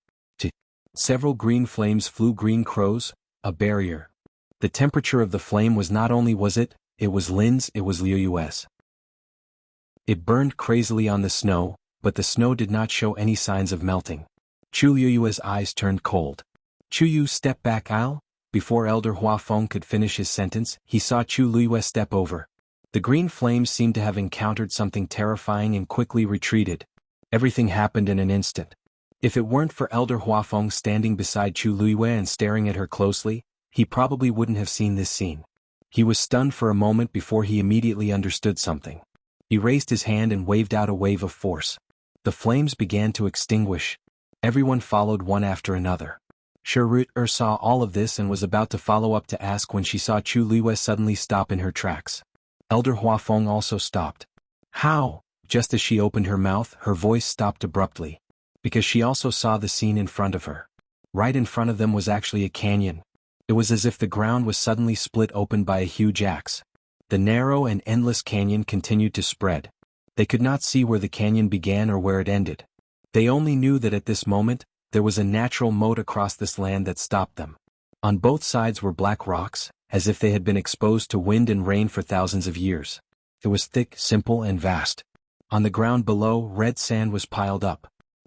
A: Several green flames flew. Green crows, a barrier. The temperature of the flame was not only it was Lin's, it was Liu Yue's. It burned crazily on the snow, but the snow did not show any signs of melting. Chu Yue's eyes turned cold. Chu Yu stepped back. Before Elder Huafeng could finish his sentence, he saw Chu Luiyue step over. The green flames seemed to have encountered something terrifying and quickly retreated. Everything happened in an instant. If it weren't for Elder Huafeng standing beside Chu Luiyue and staring at her closely, he probably wouldn't have seen this scene. He was stunned for a moment before he immediately understood something. He raised his hand and waved out a wave of force. The flames began to extinguish. Everyone followed one after another. Sherut saw all of this and was about to follow up to ask when she saw Chu Luiyue suddenly stop in her tracks. Elder Huafeng also stopped. How? Just as she opened her mouth, her voice stopped abruptly. Because she also saw the scene in front of her. Right in front of them was actually a canyon. It was as if the ground was suddenly split open by a huge axe. The narrow and endless canyon continued to spread. They could not see where the canyon began or where it ended. They only knew that at this moment, there was a natural moat across this land that stopped them. On both sides were black rocks, as if they had been exposed to wind and rain for thousands of years. It was thick, simple and vast. On the ground below, red sand was piled up.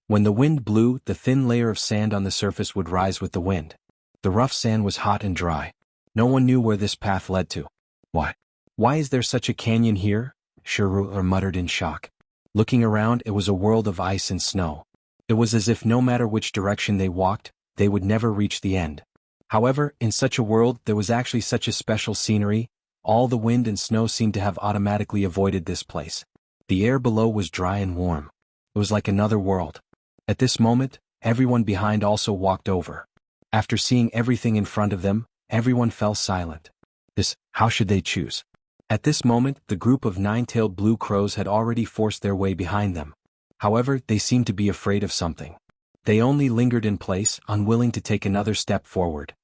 A: When the wind blew, the thin layer of sand on the surface would rise with the wind. The rough sand was hot and dry. No one knew where this path led to. Why is there such a canyon here? Sherut muttered in shock. Looking around, it was a world of ice and snow. It was as if no matter which direction they walked, they would never reach the end. However, in such a world, there was actually such a special scenery. All the wind and snow seemed to have automatically avoided this place. The air below was dry and warm. It was like another world. At this moment, everyone behind also walked over. After seeing everything in front of them, everyone fell silent. How should they choose? At this moment, the group of nine-tailed blue crows had already forced their way behind them. However, they seemed to be afraid of something. They only lingered in place, unwilling to take another step forward.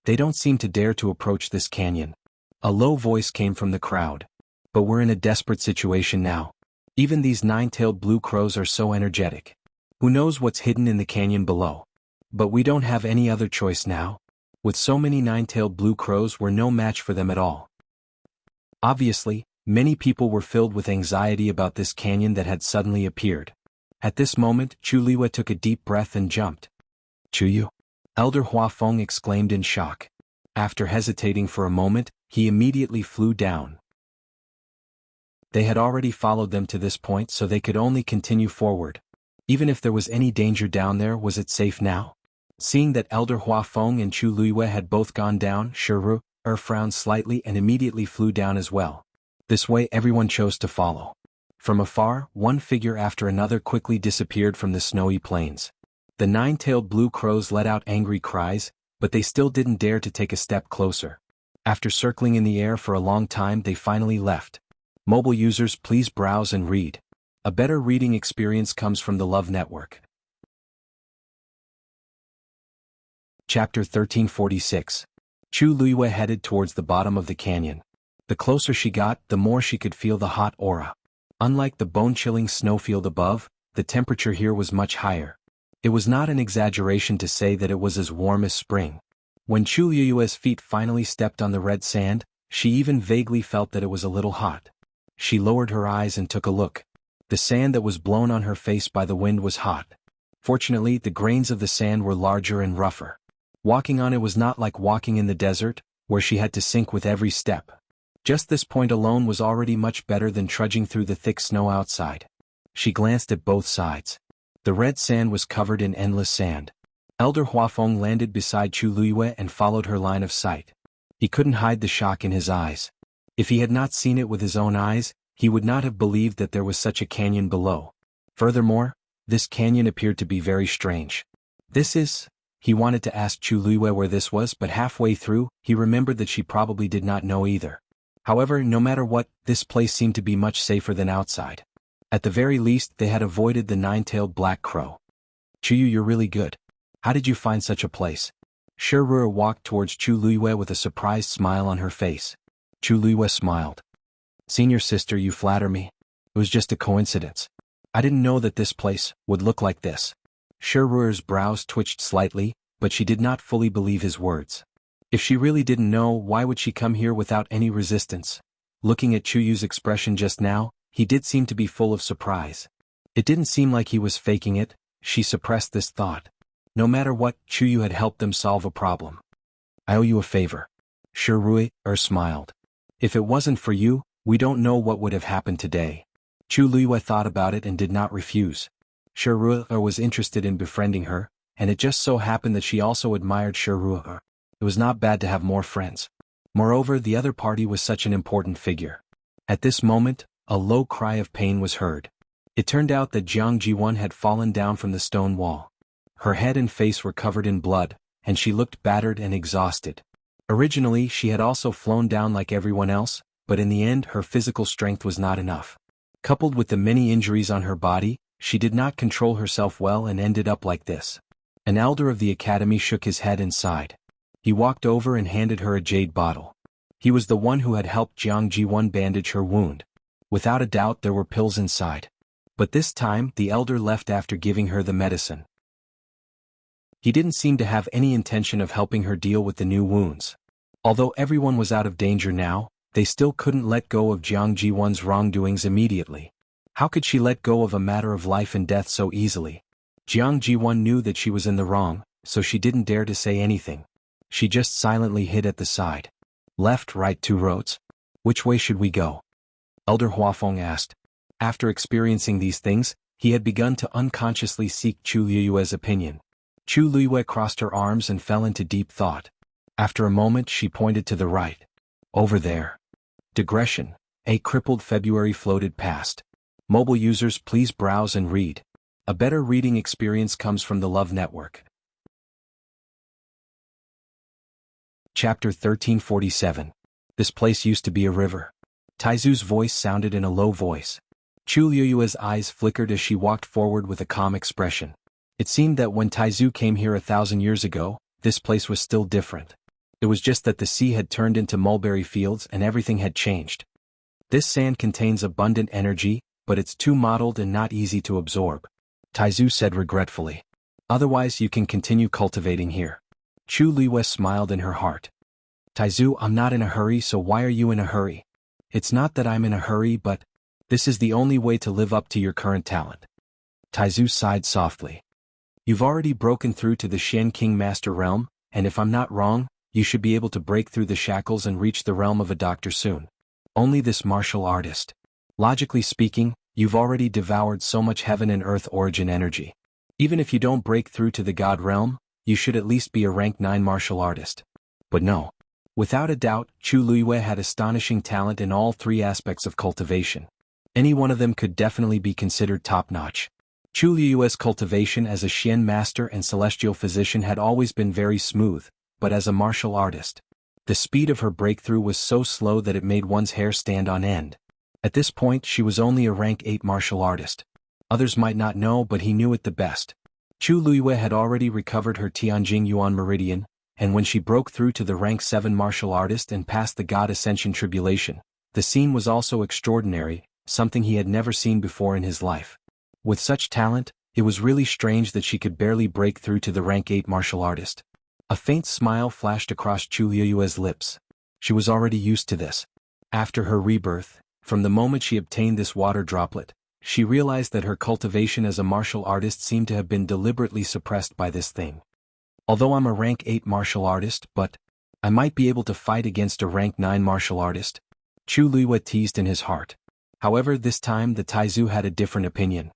A: They don't seem to dare to approach this canyon. A low voice came from the crowd. But we're in a desperate situation now. Even these nine-tailed blue crows are so energetic. Who knows what's hidden in the canyon below? But we don't have any other choice now. With so many nine-tailed blue crows, we're no match for them at all. Obviously, many people were filled with anxiety about this canyon that had suddenly appeared. At this moment, Chu Liwei took a deep breath and jumped. Chuyu? Elder Huafeng exclaimed in shock. After hesitating for a moment, he immediately flew down. They had already followed them to this point, so they could only continue forward. Even if there was any danger down there, was it safe now? Seeing that Elder Huafeng and Chu Liwei had both gone down, Shiru frowned slightly and immediately flew down as well. This way everyone chose to follow. From afar, one figure after another quickly disappeared from the snowy plains. The nine-tailed blue crows let out angry cries, but they still didn't dare to take a step closer. After circling in the air for a long time, they finally left. Mobile users, please browse and read. A better reading experience comes from the Love Network. Chapter 1346. Chu Liwei headed towards the bottom of the canyon. The closer she got, the more she could feel the hot aura. Unlike the bone-chilling snowfield above, the temperature here was much higher. It was not an exaggeration to say that it was as warm as spring. When Chu Liwei's feet finally stepped on the red sand, she even vaguely felt that it was a little hot. She lowered her eyes and took a look. The sand that was blown on her face by the wind was hot. Fortunately, the grains of the sand were larger and rougher. Walking on it was not like walking in the desert, where she had to sink with every step. Just this point alone was already much better than trudging through the thick snow outside. She glanced at both sides. The red sand was covered in endless sand. Elder Huafeng landed beside Chu Liwei and followed her line of sight. He couldn't hide the shock in his eyes. If he had not seen it with his own eyes, he would not have believed that there was such a canyon below. Furthermore, this canyon appeared to be very strange. He wanted to ask Chu Liwei where this was, but halfway through, he remembered that she probably did not know either. However, no matter what, this place seemed to be much safer than outside. At the very least, they had avoided the nine-tailed black crow. Chuyu, you're really good. How did you find such a place? Shiru walked towards Chu Liwei with a surprised smile on her face. Chu Liwei smiled. Senior sister, you flatter me. It was just a coincidence. I didn't know that this place would look like this. Shiru's brows twitched slightly, but she did not fully believe his words. If she really didn't know, why would she come here without any resistance? Looking at Chuyu's expression just now, he did seem to be full of surprise. It didn't seem like he was faking it. She suppressed this thought. No matter what, Chuyu had helped them solve a problem. I owe you a favor. Shiru smiled. If it wasn't for you, we don't know what would have happened today. Chu Liwei thought about it and did not refuse. Shiru was interested in befriending her, and it just so happened that she also admired Shiru. It was not bad to have more friends. Moreover, the other party was such an important figure. At this moment, a low cry of pain was heard. It turned out that Jiang Jiwon had fallen down from the stone wall. Her head and face were covered in blood, and she looked battered and exhausted. Originally, she had also flown down like everyone else, but in the end her physical strength was not enough. Coupled with the many injuries on her body, she did not control herself well and ended up like this. An elder of the academy shook his head and sighed. He walked over and handed her a jade bottle. He was the one who had helped Jiang Jiwon bandage her wound. Without a doubt there were pills inside. But this time the elder left after giving her the medicine. He didn't seem to have any intention of helping her deal with the new wounds. Although everyone was out of danger now, they still couldn't let go of Jiang Jiwon's wrongdoings immediately. How could she let go of a matter of life and death so easily? Jiang Jiwon knew that she was in the wrong, so she didn't dare to say anything. She just silently hid at the side. Left, right, 2 roads? Which way should we go? Elder Huafeng asked. After experiencing these things, he had begun to unconsciously seek Chu Liwei's opinion. Chu Liwei crossed her arms and fell into deep thought. After a moment she pointed to the right. Over there. Digression. A crippled February floated past. Mobile users, please browse and read. A better reading experience comes from the Love Network. Chapter 1347. This place used to be a river. Taizu's voice sounded in a low voice. Chu Liyue's eyes flickered as she walked forward with a calm expression. It seemed that when Taizu came here 1,000 years ago, this place was still different. It was just that the sea had turned into mulberry fields and everything had changed. This sand contains abundant energy, but it's too mottled and not easy to absorb, Taizu said regretfully. Otherwise you can continue cultivating here. Chu Liyue smiled in her heart. Taizu, I'm not in a hurry, so why are you in a hurry? It's not that I'm in a hurry, but this is the only way to live up to your current talent. Taizu sighed softly. You've already broken through to the Shen King Master Realm, and if I'm not wrong, you should be able to break through the shackles and reach the realm of a doctor soon. Only this martial artist. Logically speaking, you've already devoured so much heaven and earth origin energy. Even if you don't break through to the god realm, you should at least be a rank 9 martial artist. But no. Without a doubt, Chu Liyue had astonishing talent in all 3 aspects of cultivation. Any one of them could definitely be considered top-notch. Chu Liyue's cultivation as a Xian master and celestial physician had always been very smooth, but as a martial artist, the speed of her breakthrough was so slow that it made one's hair stand on end. At this point she was only a rank 8 martial artist. Others might not know, but he knew it the best. Chu Liyue had already recovered her Tianjing Yuan Meridian, and when she broke through to the rank 7 martial artist and passed the God Ascension Tribulation, the scene was also extraordinary, something he had never seen before in his life. With such talent, it was really strange that she could barely break through to the rank 8 martial artist. A faint smile flashed across Chu Liyue's lips. She was already used to this. After her rebirth, from the moment she obtained this water droplet, she realized that her cultivation as a martial artist seemed to have been deliberately suppressed by this thing. Although I'm a rank 8 martial artist, but I might be able to fight against a rank 9 martial artist, Chu Liyue teased in his heart. However, this time the Taizu had a different opinion.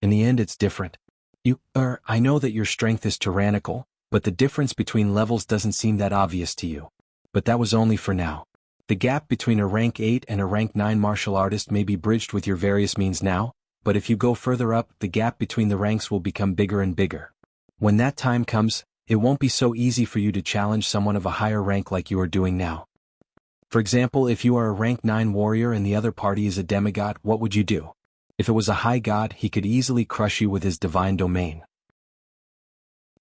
A: In the end it's different. I know that your strength is tyrannical, but the difference between levels doesn't seem that obvious to you. But that was only for now. The gap between a rank 8 and a rank 9 martial artist may be bridged with your various means now, but if you go further up, the gap between the ranks will become bigger and bigger. When that time comes, it won't be so easy for you to challenge someone of a higher rank like you are doing now. For example, if you are a rank 9 warrior and the other party is a demigod, what would you do? If it was a high god, he could easily crush you with his divine domain.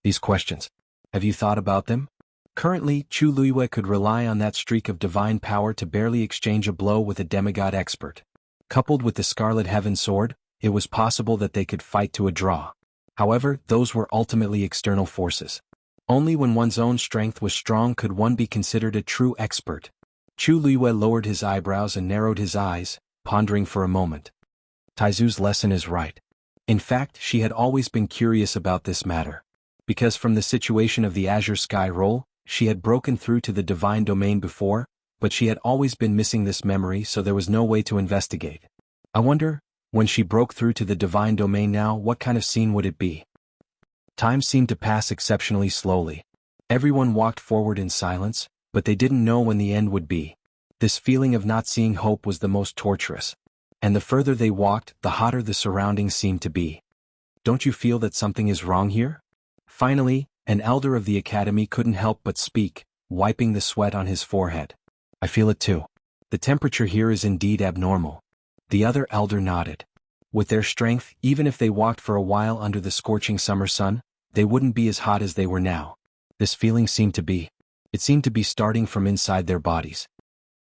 A: These questions. Have you thought about them? Currently, Chu Liyue could rely on that streak of divine power to barely exchange a blow with a demigod expert. Coupled with the Scarlet Heaven Sword, it was possible that they could fight to a draw. However, those were ultimately external forces. Only when one's own strength was strong could one be considered a true expert. Chu Liyue lowered his eyebrows and narrowed his eyes, pondering for a moment. Taizu's lesson is right. In fact, she had always been curious about this matter. Because from the situation of the Azure Sky Roll, she had broken through to the divine domain before, but she had always been missing this memory, so there was no way to investigate. I wonder, when she broke through to the divine domain now, what kind of scene would it be? Time seemed to pass exceptionally slowly. Everyone walked forward in silence, but they didn't know when the end would be. This feeling of not seeing hope was the most torturous. And the further they walked, the hotter the surroundings seemed to be. Don't you feel that something is wrong here? Finally, an elder of the academy couldn't help but speak, wiping the sweat on his forehead. I feel it too. The temperature here is indeed abnormal. The other elder nodded. With their strength, even if they walked for a while under the scorching summer sun, they wouldn't be as hot as they were now. This feeling seemed to be starting from inside their bodies.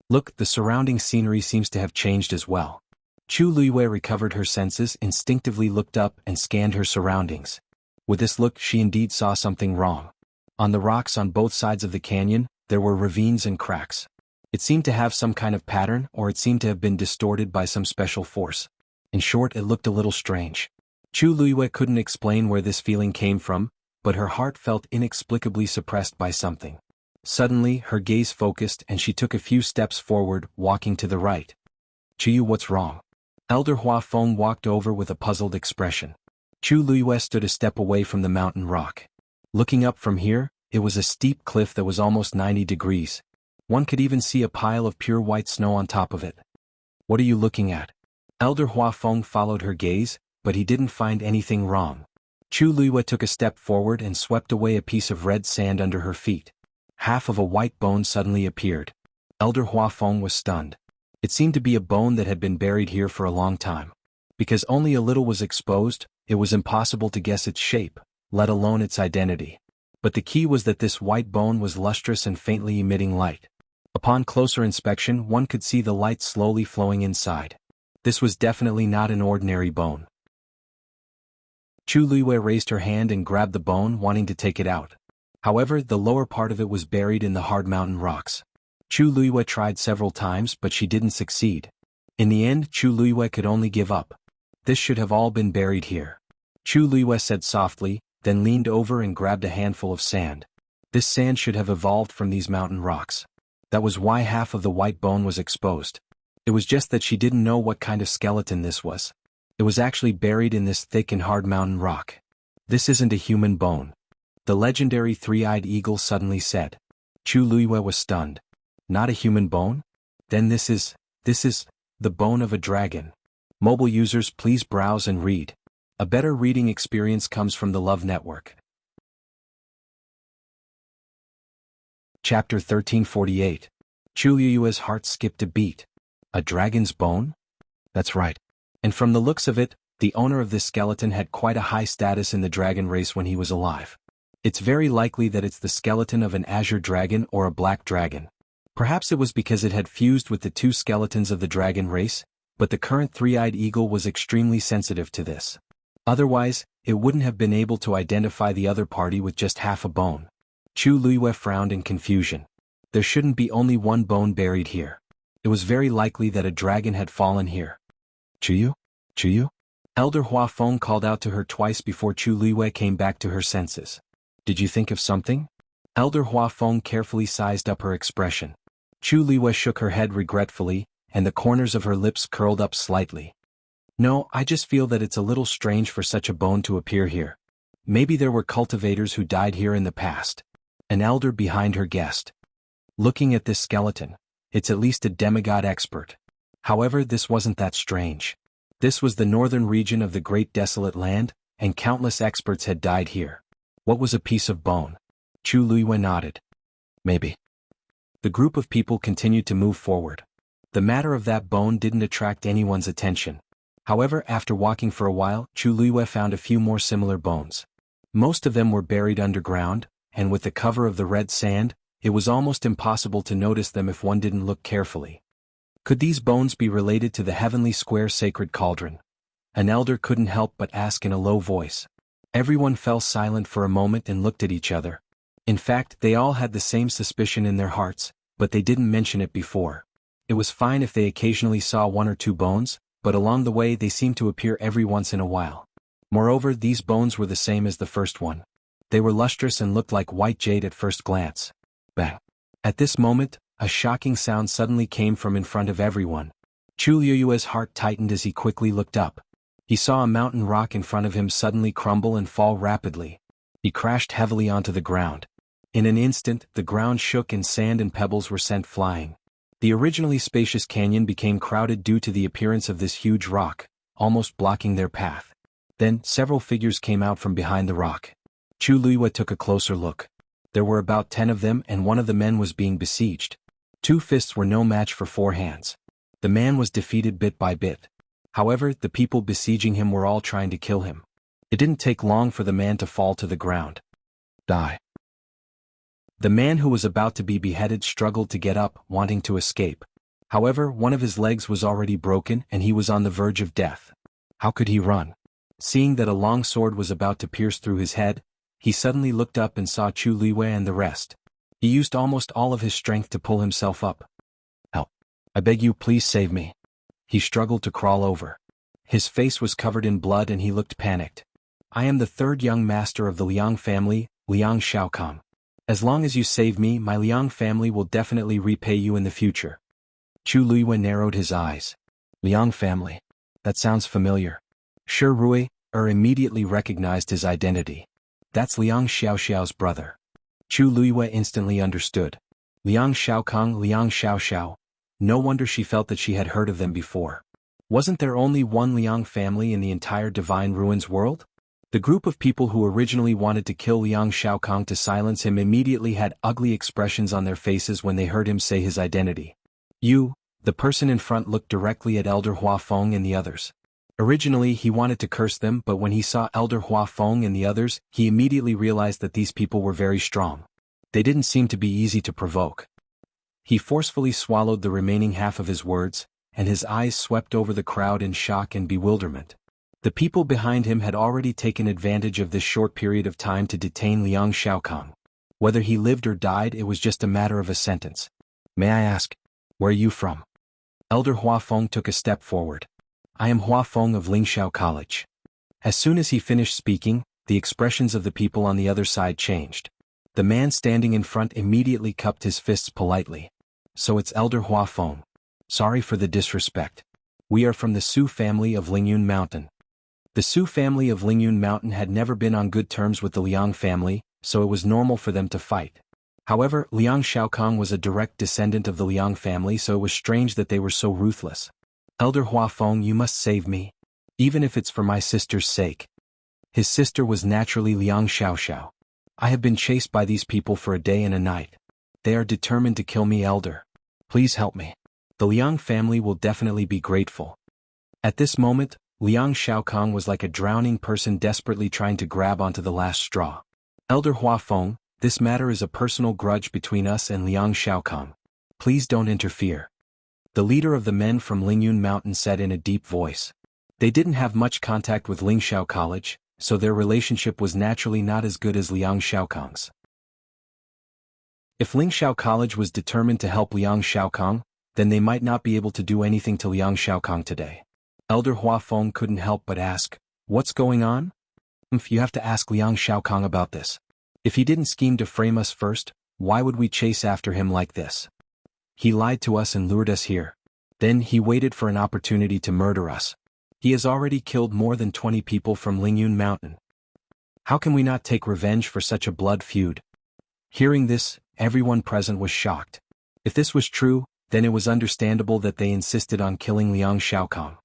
A: Look, the surrounding scenery seems to have changed as well. Chu Liyue recovered her senses, instinctively looked up and scanned her surroundings. With this look, she indeed saw something wrong. On the rocks on both sides of the canyon, there were ravines and cracks. It seemed to have some kind of pattern, or it seemed to have been distorted by some special force. In short, it looked a little strange. Chu Liyue couldn't explain where this feeling came from, but her heart felt inexplicably suppressed by something. Suddenly, her gaze focused and she took a few steps forward, walking to the right. Chu, what's wrong? Elder Hua Feng walked over with a puzzled expression. Chu Liyue stood a step away from the mountain rock. Looking up from here, it was a steep cliff that was almost 90 degrees. One could even see a pile of pure white snow on top of it. What are you looking at? Elder Hua Feng followed her gaze, but he didn't find anything wrong. Chu Liyue took a step forward and swept away a piece of red sand under her feet. Half of a white bone suddenly appeared. Elder Hua Feng was stunned. It seemed to be a bone that had been buried here for a long time. Because only a little was exposed, it was impossible to guess its shape, let alone its identity. But the key was that this white bone was lustrous and faintly emitting light. Upon closer inspection, one could see the light slowly flowing inside. This was definitely not an ordinary bone. Chu Luiyue raised her hand and grabbed the bone, wanting to take it out. However, the lower part of it was buried in the hard mountain rocks. Chu Luiyue tried several times, but she didn't succeed. In the end, Chu Luiyue could only give up. This should have all been buried here. Chu Luiyue said softly, then leaned over and grabbed a handful of sand. This sand should have evolved from these mountain rocks. That was why half of the white bone was exposed. It was just that she didn't know what kind of skeleton this was. It was actually buried in this thick and hard mountain rock. This isn't a human bone. The legendary three-eyed eagle suddenly said. Chu Luiyue was stunned. Not a human bone? Then this is the bone of a dragon. Mobile users, please browse and read. A better reading experience comes from the Love Network. Chapter 1348. Chu Luiyue's heart skipped a beat. A dragon's bone? That's right. And from the looks of it, the owner of this skeleton had quite a high status in the dragon race when he was alive. It's very likely that it's the skeleton of an azure dragon or a black dragon. Perhaps it was because it had fused with the two skeletons of the dragon race, but the current three-eyed eagle was extremely sensitive to this. Otherwise, it wouldn't have been able to identify the other party with just half a bone. Chu Luiyue frowned in confusion. There shouldn't be only one bone buried here. It was very likely that a dragon had fallen here. Chuyu? Chuyu? Elder Hua Feng called out to her twice before Chu Luiyue came back to her senses. Did you think of something? Elder Hua Feng carefully sized up her expression. Chu Luiyue shook her head regretfully, and the corners of her lips curled up slightly. No, I just feel that it's a little strange for such a bone to appear here. Maybe there were cultivators who died here in the past. An elder behind her guessed. Looking at this skeleton, it's at least a demigod expert. However, this wasn't that strange. This was the northern region of the Great Desolate Land, and countless experts had died here. What was a piece of bone? Chu Luiyue nodded. Maybe. The group of people continued to move forward. The matter of that bone didn't attract anyone's attention. However, after walking for a while, Chu Luiyue found a few more similar bones. Most of them were buried underground, and with the cover of the red sand, it was almost impossible to notice them if one didn't look carefully. Could these bones be related to the heavenly square sacred cauldron? An elder couldn't help but ask in a low voice. Everyone fell silent for a moment and looked at each other. In fact, they all had the same suspicion in their hearts, but they didn't mention it before. It was fine if they occasionally saw one or two bones, but along the way they seemed to appear every once in a while. Moreover, these bones were the same as the first one. They were lustrous and looked like white jade at first glance. Bang! At this moment, a shocking sound suddenly came from in front of everyone. Chu Luiyue's heart tightened as he quickly looked up. He saw a mountain rock in front of him suddenly crumble and fall rapidly. He crashed heavily onto the ground. In an instant, the ground shook and sand and pebbles were sent flying. The originally spacious canyon became crowded due to the appearance of this huge rock, almost blocking their path. Then, several figures came out from behind the rock. Chu Luiyue took a closer look. There were about 10 of them, and one of the men was being besieged. 2 fists were no match for 4 hands. The man was defeated bit by bit. However, the people besieging him were all trying to kill him. It didn't take long for the man to fall to the ground. Die. The man who was about to be beheaded struggled to get up, wanting to escape. However, one of his legs was already broken and he was on the verge of death. How could he run? Seeing that a long sword was about to pierce through his head, he suddenly looked up and saw Chu Luiyue and the rest. He used almost all of his strength to pull himself up. Help! I beg you, please save me. He struggled to crawl over. His face was covered in blood and he looked panicked. I am the 3rd young master of the Liang family, Liang Shaokang. As long as you save me, my Liang family will definitely repay you in the future. Chu Luiyue narrowed his eyes. Liang family. That sounds familiar. Shi Rui immediately recognized his identity. That's Liang Xiaoxiao's brother. Chu Luiyue instantly understood. Liang Shaokang, Liang Xiaoxiao. No wonder she felt that she had heard of them before. Wasn't there only one Liang family in the entire Divine Ruins world? The group of people who originally wanted to kill Liang Shaokang to silence him immediately had ugly expressions on their faces when they heard him say his identity. You, the person in front, looked directly at Elder Hua Feng and the others. Originally he wanted to curse them, but when he saw Elder Hua Feng and the others, he immediately realized that these people were very strong. They didn't seem to be easy to provoke. He forcefully swallowed the remaining half of his words, and his eyes swept over the crowd in shock and bewilderment. The people behind him had already taken advantage of this short period of time to detain Liang Shaokang. Whether he lived or died, it was just a matter of a sentence. "May I ask, where are you from?" Elder Hua Feng took a step forward. "I am Hua Feng of Lingxiao College." As soon as he finished speaking, the expressions of the people on the other side changed. The man standing in front immediately cupped his fists politely. "So it's Elder Hua Feng. Sorry for the disrespect. We are from the Su family of Lingyun Mountain." The Su family of Lingyun Mountain had never been on good terms with the Liang family, so it was normal for them to fight. However, Liang Shaokang was a direct descendant of the Liang family, so it was strange that they were so ruthless. "Elder Hua Feng, you must save me. Even if it's for my sister's sake." His sister was naturally Liang Xiaoxiao. "I have been chased by these people for a day and a night. They are determined to kill me, Elder. Please help me. The Liang family will definitely be grateful." At this moment, Liang Shaokang was like a drowning person desperately trying to grab onto the last straw. "Elder Hua Feng, this matter is a personal grudge between us and Liang Shaokang. Please don't interfere." The leader of the men from Lingyun Mountain said in a deep voice. They didn't have much contact with Lingxiao College, so their relationship was naturally not as good as Liang Shaokang's. If Lingxiao College was determined to help Liang Shaokang, then they might not be able to do anything to Liang Shaokang today. Elder Hua Feng couldn't help but ask, "What's going on?" "If you have to ask Liang Shaokang about this. If he didn't scheme to frame us first, why would we chase after him like this? He lied to us and lured us here. Then he waited for an opportunity to murder us. He has already killed more than 20 people from Lingyun Mountain. How can we not take revenge for such a blood feud?" Hearing this, everyone present was shocked. If this was true, then it was understandable that they insisted on killing Liang Shaokang.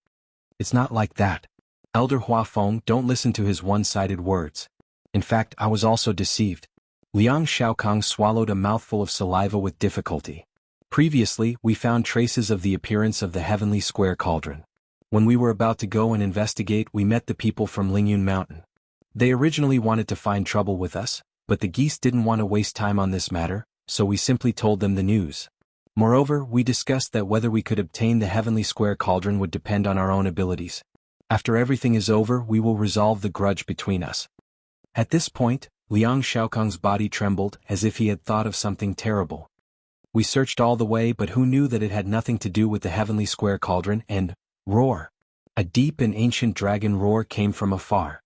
A: "It's not like that. Elder Hua Feng, don't listen to his one-sided words. In fact, I was also deceived." Liang Shaokang swallowed a mouthful of saliva with difficulty. "Previously, we found traces of the appearance of the heavenly square cauldron. When we were about to go and investigate, we met the people from Lingyun Mountain. They originally wanted to find trouble with us, but the geese didn't want to waste time on this matter, so we simply told them the news. Moreover, we discussed that whether we could obtain the heavenly square cauldron would depend on our own abilities. After everything is over, we will resolve the grudge between us." At this point, Liang Shaokang's body trembled as if he had thought of something terrible. "We searched all the way, but who knew that it had nothing to do with the heavenly square cauldron?" And roar. A deep and ancient dragon roar came from afar.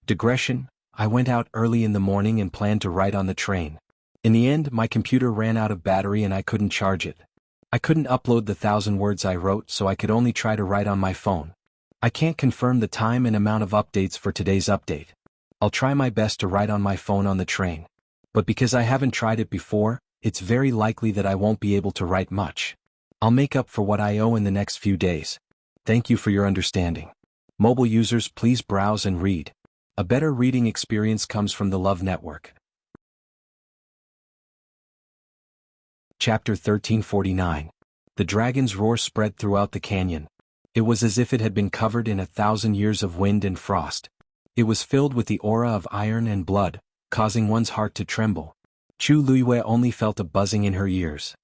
A: Digression, I went out early in the morning and planned to write on the train. In the end, my computer ran out of battery and I couldn't charge it. I couldn't upload the 1,000 words I wrote, so I could only try to write on my phone. I can't confirm the time and amount of updates for today's update. I'll try my best to write on my phone on the train. But because I haven't tried it before, it's very likely that I won't be able to write much. I'll make up for what I owe in the next few days. Thank you for your understanding. Mobile users, please browse and read. A better reading experience comes from the Love Network. Chapter 1349. The dragon's roar spread throughout the canyon. It was as if it had been covered in 1,000 years of wind and frost. It was filled with the aura of iron and blood, causing one's heart to tremble. Chu Luiyue only felt a buzzing in her ears.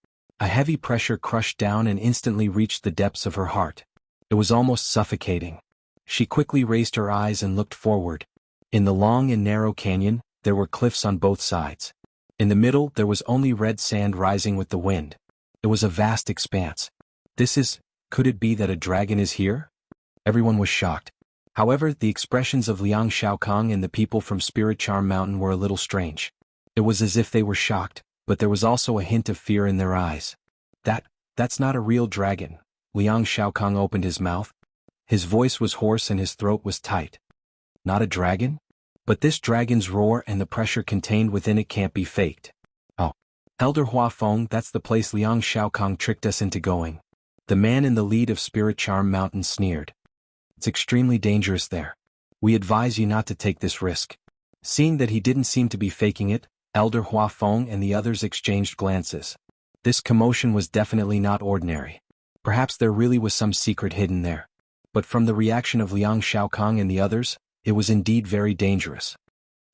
A: A heavy pressure crushed down and instantly reached the depths of her heart. It was almost suffocating. She quickly raised her eyes and looked forward. In the long and narrow canyon, there were cliffs on both sides. In the middle, there was only red sand rising with the wind. It was a vast expanse. Could it be that a dragon is here? Everyone was shocked. However, the expressions of Liang Shaokang and the people from Spirit Charm Mountain were a little strange. It was as if they were shocked, but there was also a hint of fear in their eyes. That's not a real dragon." Liang Shaokang opened his mouth. His voice was hoarse and his throat was tight. "Not a dragon? But this dragon's roar and the pressure contained within it can't be faked." "Oh. Elder Hua Feng, that's the place Liang Shaokang tricked us into going." The man in the lead of Spirit Charm Mountain sneered. "It's extremely dangerous there. We advise you not to take this risk." Seeing that he didn't seem to be faking it, Elder Hua Feng and the others exchanged glances. This commotion was definitely not ordinary. Perhaps there really was some secret hidden there. But from the reaction of Liang Shaokong and the others, it was indeed very dangerous.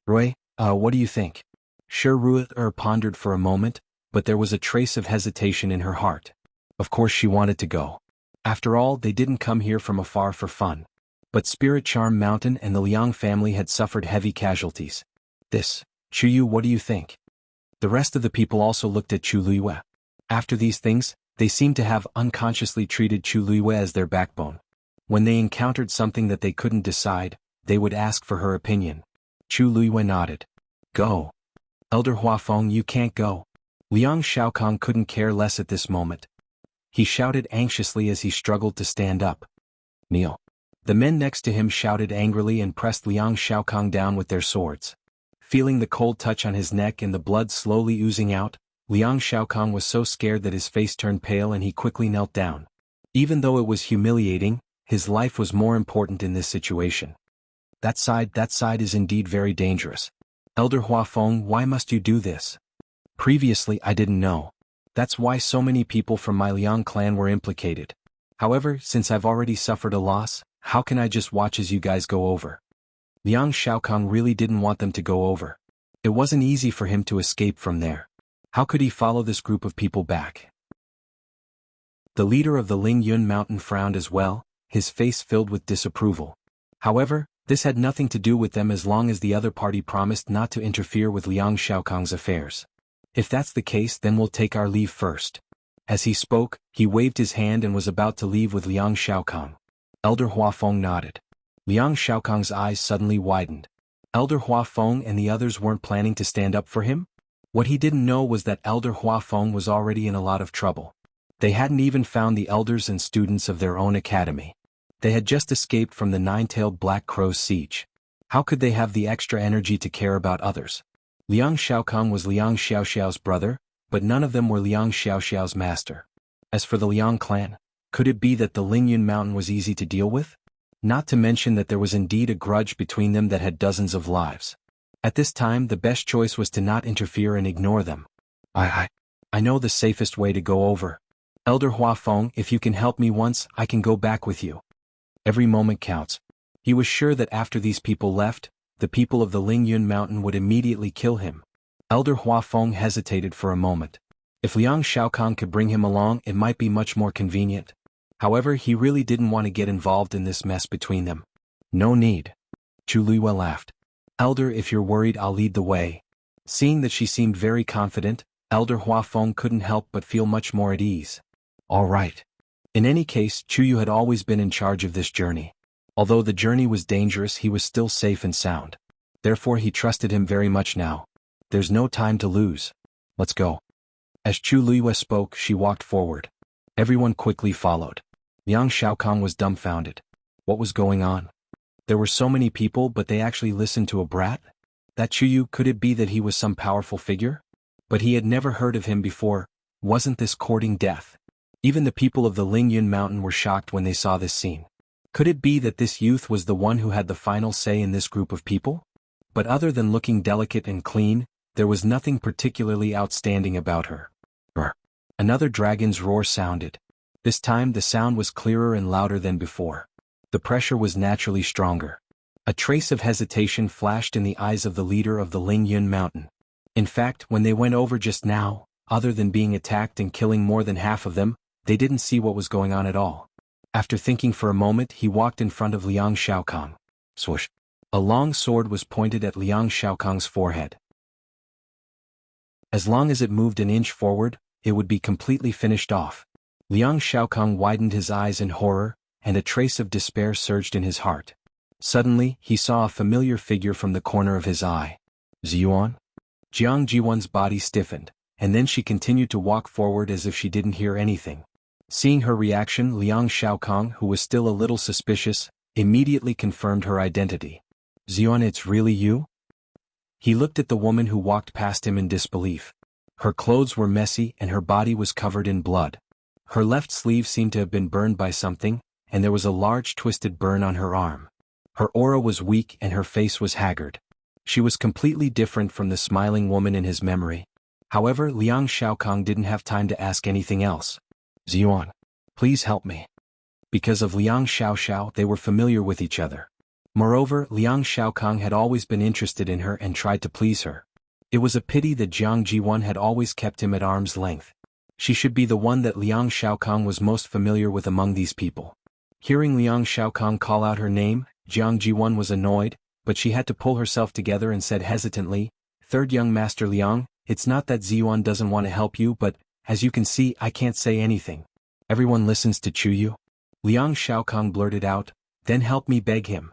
A: Rui, what do you think? Rui pondered for a moment, but there was a trace of hesitation in her heart. Of course she wanted to go. After all, they didn't come here from afar for fun. But Spirit Charm Mountain and the Liang family had suffered heavy casualties. Chuyu, what do you think? The rest of the people also looked at Chu Luiyue. After these things, they seemed to have unconsciously treated Chu Luiyue as their backbone. When they encountered something that they couldn't decide, they would ask for her opinion. Chu Luiyue nodded. Go. Elder Huafeng, you can't go. Liang Shaokong couldn't care less at this moment. He shouted anxiously as he struggled to stand up. Kneel. The men next to him shouted angrily and pressed Liang Shaokong down with their swords. Feeling the cold touch on his neck and the blood slowly oozing out, Liang Shaokong was so scared that his face turned pale and he quickly knelt down. Even though it was humiliating, his life was more important in this situation. That side is indeed very dangerous. Elder Huafeng, why must you do this? Previously I didn't know. That's why so many people from my Liang clan were implicated. However, since I've already suffered a loss, how can I just watch as you guys go over? Liang Shaokong really didn't want them to go over. It wasn't easy for him to escape from there. How could he follow this group of people back? The leader of the Lingyun Mountain frowned as well, his face filled with disapproval. However, this had nothing to do with them as long as the other party promised not to interfere with Liang Shaokong's affairs. If that's the case, then we'll take our leave first. As he spoke, he waved his hand and was about to leave with Liang Shaokong. Elder Huafeng nodded. Liang Shaokong's eyes suddenly widened. Elder Huafeng and the others weren't planning to stand up for him? What he didn't know was that Elder Huafeng was already in a lot of trouble. They hadn't even found the elders and students of their own academy. They had just escaped from the nine-tailed Black Crow's siege. How could they have the extra energy to care about others? Liang Shaokong was Liang Xiaoxiao's brother, but none of them were Liang Xiaoxiao's master. As for the Liang clan, could it be that the Lingyun Mountain was easy to deal with? Not to mention that there was indeed a grudge between them that had dozens of lives. At this time the best choice was to not interfere and ignore them. I know the safest way to go over. Elder Huafeng, if you can help me once, I can go back with you. Every moment counts. He was sure that after these people left, the people of the Lingyun Mountain would immediately kill him. Elder Huafeng hesitated for a moment. If Liang Shaokong could bring him along, it might be much more convenient. However, he really didn't want to get involved in this mess between them. No need. Chu Luiyue laughed. Elder, if you're worried, I'll lead the way. Seeing that she seemed very confident, Elder Huafeng couldn't help but feel much more at ease. All right. In any case, Chuyu had always been in charge of this journey. Although the journey was dangerous, he was still safe and sound. Therefore he trusted him very much now. There's no time to lose. Let's go. As Chu Luiyue spoke, she walked forward. Everyone quickly followed. Liang Shaokong was dumbfounded. What was going on? There were so many people, but they actually listened to a brat? That Chuyu, could it be that he was some powerful figure? But he had never heard of him before. Wasn't this courting death? Even the people of the Lingyun Mountain were shocked when they saw this scene. Could it be that this youth was the one who had the final say in this group of people? But other than looking delicate and clean, there was nothing particularly outstanding about her. Brr. Another dragon's roar sounded. This time the sound was clearer and louder than before. The pressure was naturally stronger. A trace of hesitation flashed in the eyes of the leader of the Lingyun Mountain. In fact, when they went over just now, other than being attacked and killing more than half of them, they didn't see what was going on at all. After thinking for a moment, he walked in front of Liang Shaokong. Swoosh. A long sword was pointed at Liang Shaokong's forehead. As long as it moved an inch forward, it would be completely finished off. Liang Shaokong widened his eyes in horror, and a trace of despair surged in his heart. Suddenly, he saw a familiar figure from the corner of his eye. Ziyuan? Jiang Jiwan's body stiffened, and then she continued to walk forward as if she didn't hear anything. Seeing her reaction, Liang Shaokong, who was still a little suspicious, immediately confirmed her identity. Ziyuan, it's really you? He looked at the woman who walked past him in disbelief. Her clothes were messy and her body was covered in blood. Her left sleeve seemed to have been burned by something, and there was a large twisted burn on her arm. Her aura was weak and her face was haggard. She was completely different from the smiling woman in his memory. However, Liang Shaokong didn't have time to ask anything else. Ziyuan, please help me. Because of Liang Xiaoxiao, they were familiar with each other. Moreover, Liang Xiaokang had always been interested in her and tried to please her. It was a pity that Jiang Jiwan had always kept him at arm's length. She should be the one that Liang Xiaokang was most familiar with among these people. Hearing Liang Xiaokang call out her name, Jiang Jiwan was annoyed, but she had to pull herself together and said hesitantly, "Third young master Liang, it's not that Ziyuan doesn't want to help you, but, as you can see, I can't say anything. Everyone listens to Chuyu." Liang Xiaokang blurted out, "Then help me beg him."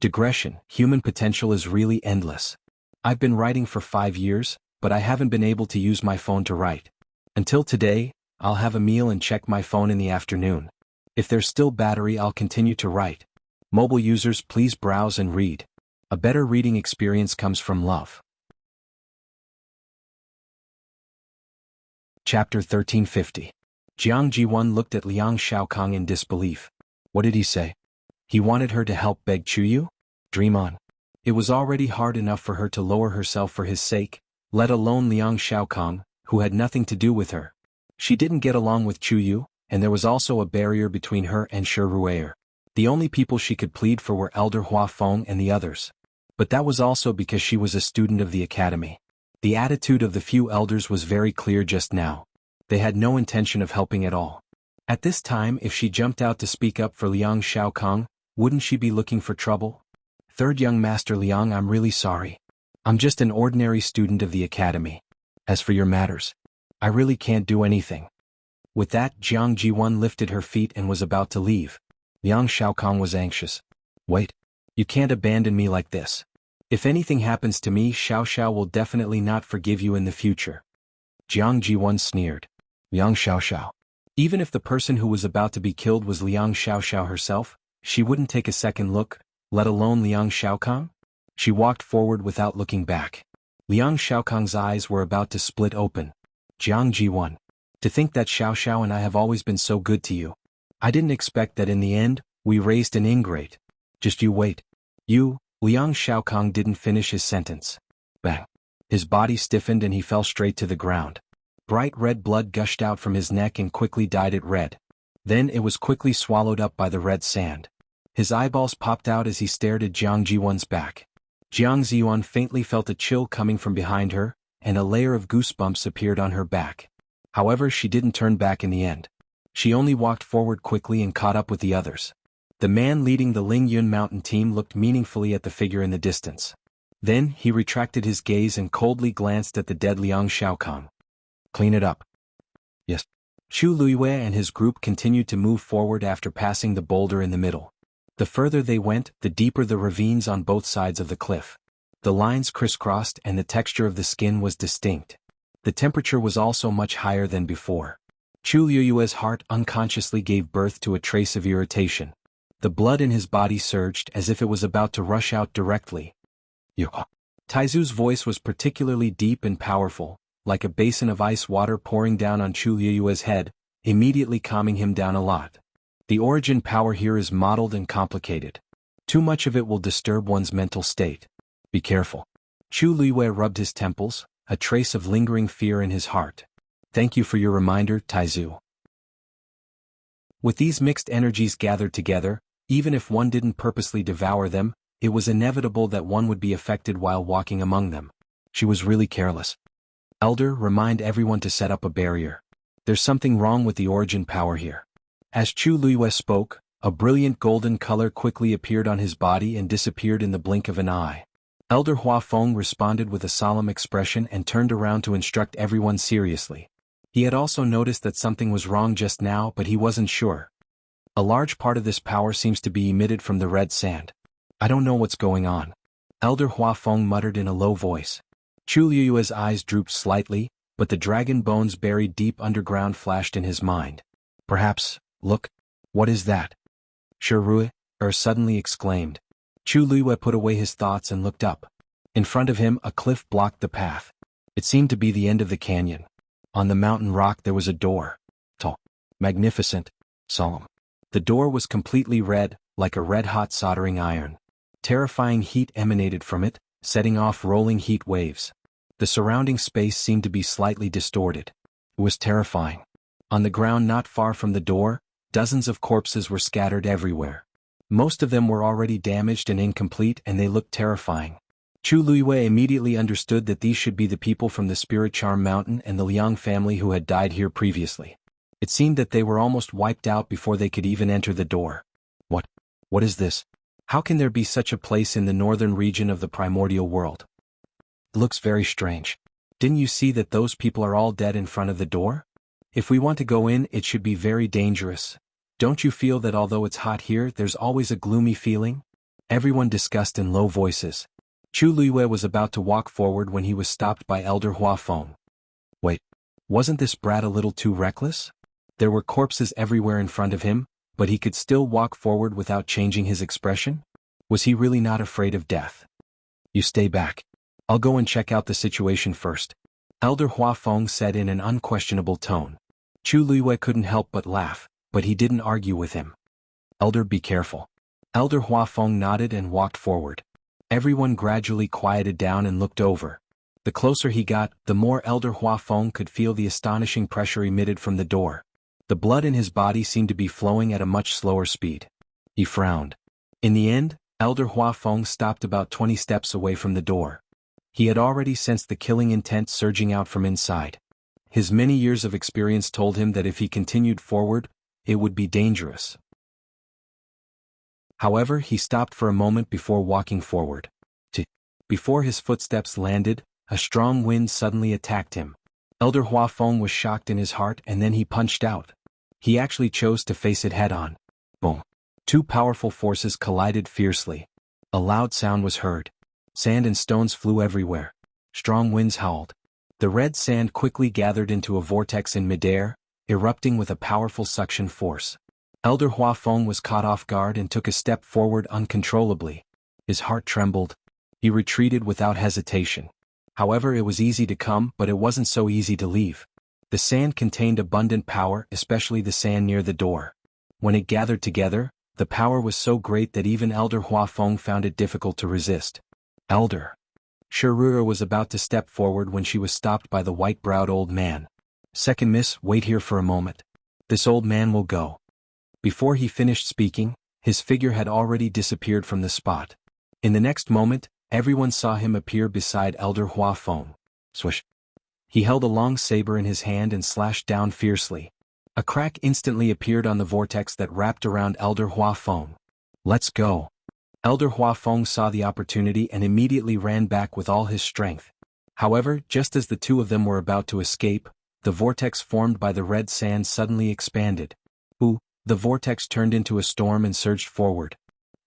A: Digression: human potential is really endless. I've been writing for 5 years, but I haven't been able to use my phone to write. Until today, I'll have a meal and check my phone in the afternoon. If there's still battery, I'll continue to write. Mobile users, please browse and read. A better reading experience comes from love. Chapter 1350. Jiang Jiwan looked at Liang Xiaokang in disbelief. What did he say? He wanted her to help beg Chuyu? Dream on. It was already hard enough for her to lower herself for his sake, let alone Liang Xiaokang, who had nothing to do with her. She didn't get along with Chuyu, and there was also a barrier between her and Shi Ruier. The only people she could plead for were Elder Hua Feng and the others. But that was also because she was a student of the academy. The attitude of the few elders was very clear just now. They had no intention of helping at all. At this time, if she jumped out to speak up for Liang Xiaokang, wouldn't she be looking for trouble? "Third young master Liang, I'm really sorry. I'm just an ordinary student of the academy. As for your matters, I really can't do anything." With that, Jiang Jiwan lifted her feet and was about to leave. Liang Xiaokang was anxious. "Wait. You can't abandon me like this. If anything happens to me, Xiaoxiao will definitely not forgive you in the future." Jiang Jiwan sneered. Liang Xiaoxiao. Even if the person who was about to be killed was Liang Xiaoxiao herself, she wouldn't take a second look, let alone Liang Xiaokang? She walked forward without looking back. Liang Xiaokang's eyes were about to split open. "Jiang Jiwan. To think that Xiaoxiao and I have always been so good to you. I didn't expect that in the end, we raised an ingrate. Just you wait." Liang Xiaokang didn't finish his sentence. Bang. His body stiffened and he fell straight to the ground. Bright red blood gushed out from his neck and quickly dyed it red. Then it was quickly swallowed up by the red sand. His eyeballs popped out as he stared at Jiang Jiwan's back. Jiang Ziyuan faintly felt a chill coming from behind her, and a layer of goosebumps appeared on her back. However, she didn't turn back in the end. She only walked forward quickly and caught up with the others. The man leading the Lingyun Mountain team looked meaningfully at the figure in the distance. Then, he retracted his gaze and coldly glanced at the dead Liang Xiaokang. "Clean it up." "Yes." Chu Luiyue and his group continued to move forward after passing the boulder in the middle. The further they went, the deeper the ravines on both sides of the cliff. The lines crisscrossed and the texture of the skin was distinct. The temperature was also much higher than before. Chu Luiyue's heart unconsciously gave birth to a trace of irritation. The blood in his body surged as if it was about to rush out directly. Taizu's voice was particularly deep and powerful, like a basin of ice water pouring down on Chu Luiyue's head, immediately calming him down a lot. The origin power here is modeled and complicated. Too much of it will disturb one's mental state. Be careful. Chu Luiyue rubbed his temples, a trace of lingering fear in his heart. Thank you for your reminder, Taizu. With these mixed energies gathered together, even if one didn't purposely devour them, it was inevitable that one would be affected while walking among them. She was really careless. Elder, remind everyone to set up a barrier. There's something wrong with the origin power here. As Chu Luiyue spoke, a brilliant golden color quickly appeared on his body and disappeared in the blink of an eye. Elder Hua Feng responded with a solemn expression and turned around to instruct everyone seriously. He had also noticed that something was wrong just now, but he wasn't sure. A large part of this power seems to be emitted from the red sand. I don't know what's going on. Elder Hua Feng muttered in a low voice. Chu Luiyue's eyes drooped slightly, but the dragon bones buried deep underground flashed in his mind. Perhaps, look, what is that? Shi Ruier suddenly exclaimed. Chu Luiyue put away his thoughts and looked up. In front of him, a cliff blocked the path. It seemed to be the end of the canyon. On the mountain rock there was a door. Tall, magnificent, solemn. The door was completely red, like a red-hot soldering iron. Terrifying heat emanated from it, setting off rolling heat waves. The surrounding space seemed to be slightly distorted. It was terrifying. On the ground not far from the door, Dozens of corpses were scattered everywhere. Most of them were already damaged and incomplete, and they looked terrifying. Chu Luiwei immediately understood that these should be the people from the Spirit Charm Mountain and the Liang family who had died here previously. It seemed that they were almost wiped out before they could even enter the door. What is this? How can there be such a place in the northern region of the primordial world? It looks very strange. Didn't you see that those people are all dead in front of the door? If we want to go in, it should be very dangerous. Don't you feel that although it's hot here, there's always a gloomy feeling? Everyone discussed in low voices. Chu Luiwei was about to walk forward when he was stopped by Elder Hua Feng. Wait, wasn't this brat a little too reckless? There were corpses everywhere in front of him, but he could still walk forward without changing his expression? Was he really not afraid of death? You stay back. I'll go and check out the situation first, Elder Hua Feng said in an unquestionable tone. Chu Luiwei couldn't help but laugh, but he didn't argue with him. Elder, be careful. Elder Hua Feng nodded and walked forward. Everyone gradually quieted down and looked over. The closer he got, the more Elder Hua Feng could feel the astonishing pressure emitted from the door. The blood in his body seemed to be flowing at a much slower speed. He frowned. In the end, Elder Hua Feng stopped about 20 steps away from the door. He had already sensed the killing intent surging out from inside. His many years of experience told him that if he continued forward, it would be dangerous. However, he stopped for a moment before walking forward. Before his footsteps landed, a strong wind suddenly attacked him. Elder Hua Feng was shocked in his heart, and then he punched out. He actually chose to face it head-on. Boom. Two powerful forces collided fiercely. A loud sound was heard. Sand and stones flew everywhere. Strong winds howled. The red sand quickly gathered into a vortex in midair, erupting with a powerful suction force. Elder Hua Feng was caught off guard and took a step forward uncontrollably. His heart trembled. He retreated without hesitation. However, it was easy to come, but it wasn't so easy to leave. The sand contained abundant power, especially the sand near the door. When it gathered together, the power was so great that even Elder Hua Feng found it difficult to resist. Elder. Shirura was about to step forward when she was stopped by the white-browed old man. Second miss, wait here for a moment. This old man will go. Before he finished speaking, his figure had already disappeared from the spot. In the next moment, everyone saw him appear beside Elder Hua Feng. Swish. He held a long saber in his hand and slashed down fiercely. A crack instantly appeared on the vortex that wrapped around Elder Hua Feng. Let's go. Elder Hua Feng saw the opportunity and immediately ran back with all his strength. However, just as the two of them were about to escape, the vortex formed by the red sand suddenly expanded. The vortex turned into a storm and surged forward.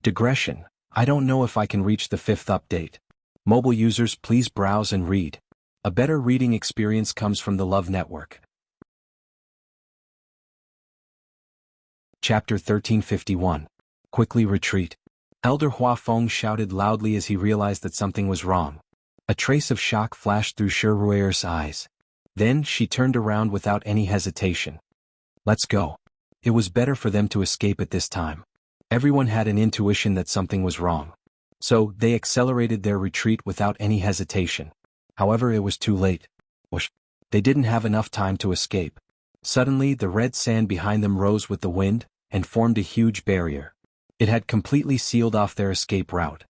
A: Digression. I don't know if I can reach the 5th update. Mobile users, please browse and read. A better reading experience comes from the Love Network. Chapter 1351. Quickly retreat. Elder Hua Feng shouted loudly as he realized that something was wrong. A trace of shock flashed through Shiruer's eyes. Then she turned around without any hesitation. Let's go. It was better for them to escape at this time. Everyone had an intuition that something was wrong. So, they accelerated their retreat without any hesitation. However, it was too late. Whoosh. They didn't have enough time to escape. Suddenly, the red sand behind them rose with the wind, and formed a huge barrier. It had completely sealed off their escape route.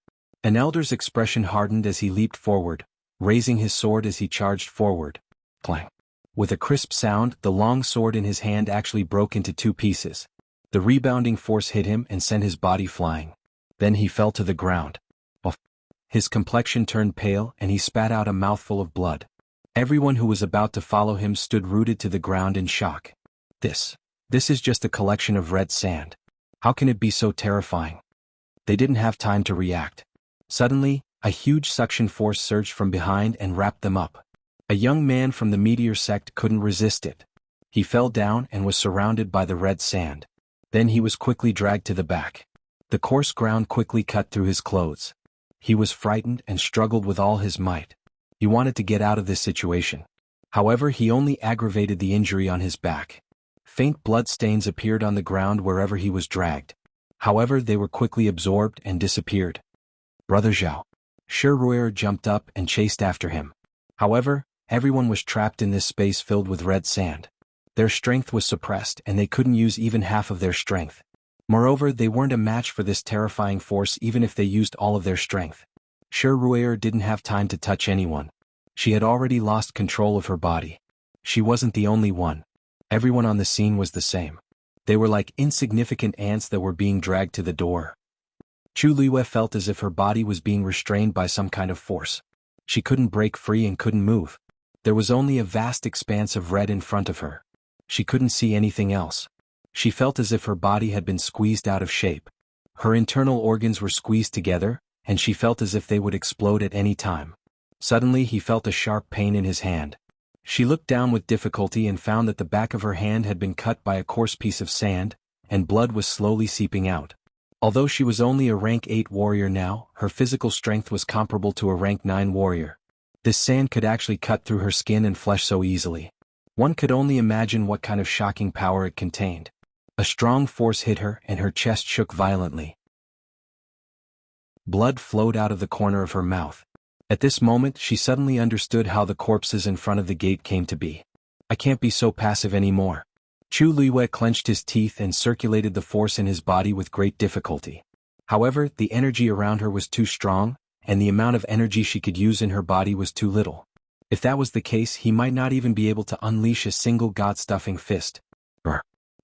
A: An elder's expression hardened as he leaped forward, raising his sword as he charged forward. Clang. With a crisp sound, the long sword in his hand actually broke into 2 pieces. The rebounding force hit him and sent his body flying. Then he fell to the ground. His complexion turned pale and he spat out a mouthful of blood. Everyone who was about to follow him stood rooted to the ground in shock. This is just a collection of red sand. How can it be so terrifying? They didn't have time to react. Suddenly, a huge suction force surged from behind and wrapped them up. A young man from the meteor sect couldn't resist it. He fell down and was surrounded by the red sand. Then he was quickly dragged to the back. The coarse ground quickly cut through his clothes. He was frightened and struggled with all his might. He wanted to get out of this situation. However, he only aggravated the injury on his back. Faint blood stains appeared on the ground wherever he was dragged. However, they were quickly absorbed and disappeared. Brother Zhao. Shiruer jumped up and chased after him. However, everyone was trapped in this space filled with red sand. Their strength was suppressed and they couldn't use even half of their strength. Moreover, they weren't a match for this terrifying force even if they used all of their strength. Ruer didn't have time to touch anyone. She had already lost control of her body. She wasn't the only one. Everyone on the scene was the same. They were like insignificant ants that were being dragged to the door. Chu Liyue felt as if her body was being restrained by some kind of force. She couldn't break free and couldn't move. There was only a vast expanse of red in front of her. She couldn't see anything else. She felt as if her body had been squeezed out of shape. Her internal organs were squeezed together, and she felt as if they would explode at any time. Suddenly he felt a sharp pain in his hand. She looked down with difficulty and found that the back of her hand had been cut by a coarse piece of sand, and blood was slowly seeping out. Although she was only a rank 8 warrior now, her physical strength was comparable to a rank 9 warrior. This sand could actually cut through her skin and flesh so easily. One could only imagine what kind of shocking power it contained. A strong force hit her and her chest shook violently. Blood flowed out of the corner of her mouth. At this moment she suddenly understood how the corpses in front of the gate came to be. I can't be so passive anymore. Chu Liyue clenched his teeth and circulated the force in his body with great difficulty. However, the energy around her was too strong, and the amount of energy she could use in her body was too little. If that was the case, he might not even be able to unleash a single god-stuffing fist.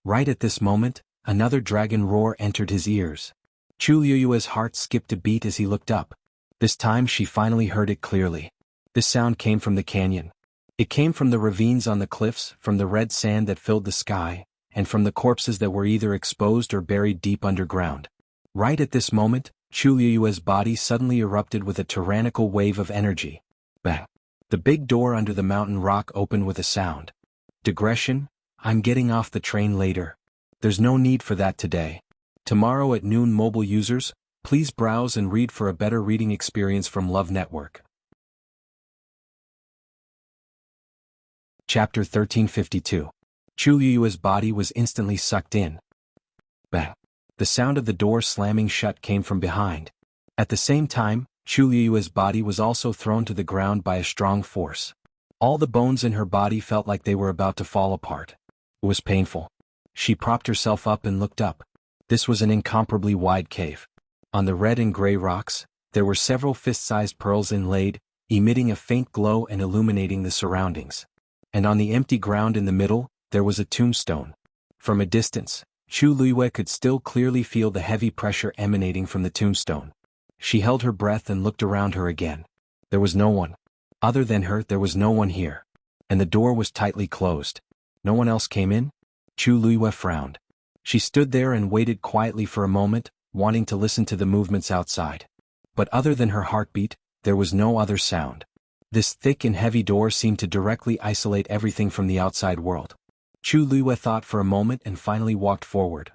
A: Right at this moment, another dragon roar entered his ears. Chu Liyue's heart skipped a beat as he looked up. This time she finally heard it clearly. This sound came from the canyon. It came from the ravines on the cliffs, from the red sand that filled the sky, and from the corpses that were either exposed or buried deep underground. Right at this moment, Chu Liyue's body suddenly erupted with a tyrannical wave of energy. Bang! The big door under the mountain rock opened with a sound. Digression: I'm getting off the train later. There's no need for that today. Tomorrow at noon. Mobile users, please browse and read for a better reading experience from Love Network. Chapter 1352. Chu Liyue's body was instantly sucked in. Bang! The sound of the door slamming shut came from behind. At the same time, Chu Liyue's body was also thrown to the ground by a strong force. All the bones in her body felt like they were about to fall apart. It was painful. She propped herself up and looked up. This was an incomparably wide cave. On the red and gray rocks, there were several fist-sized pearls inlaid, emitting a faint glow and illuminating the surroundings. And on the empty ground in the middle, there was a tombstone. From a distance, Chu Liyue could still clearly feel the heavy pressure emanating from the tombstone. She held her breath and looked around her again. There was no one. Other than her, there was no one here. And the door was tightly closed. No one else came in? Chu Liyue frowned. She stood there and waited quietly for a moment, wanting to listen to the movements outside. But other than her heartbeat, there was no other sound. This thick and heavy door seemed to directly isolate everything from the outside world. Chu Liyue thought for a moment and finally walked forward.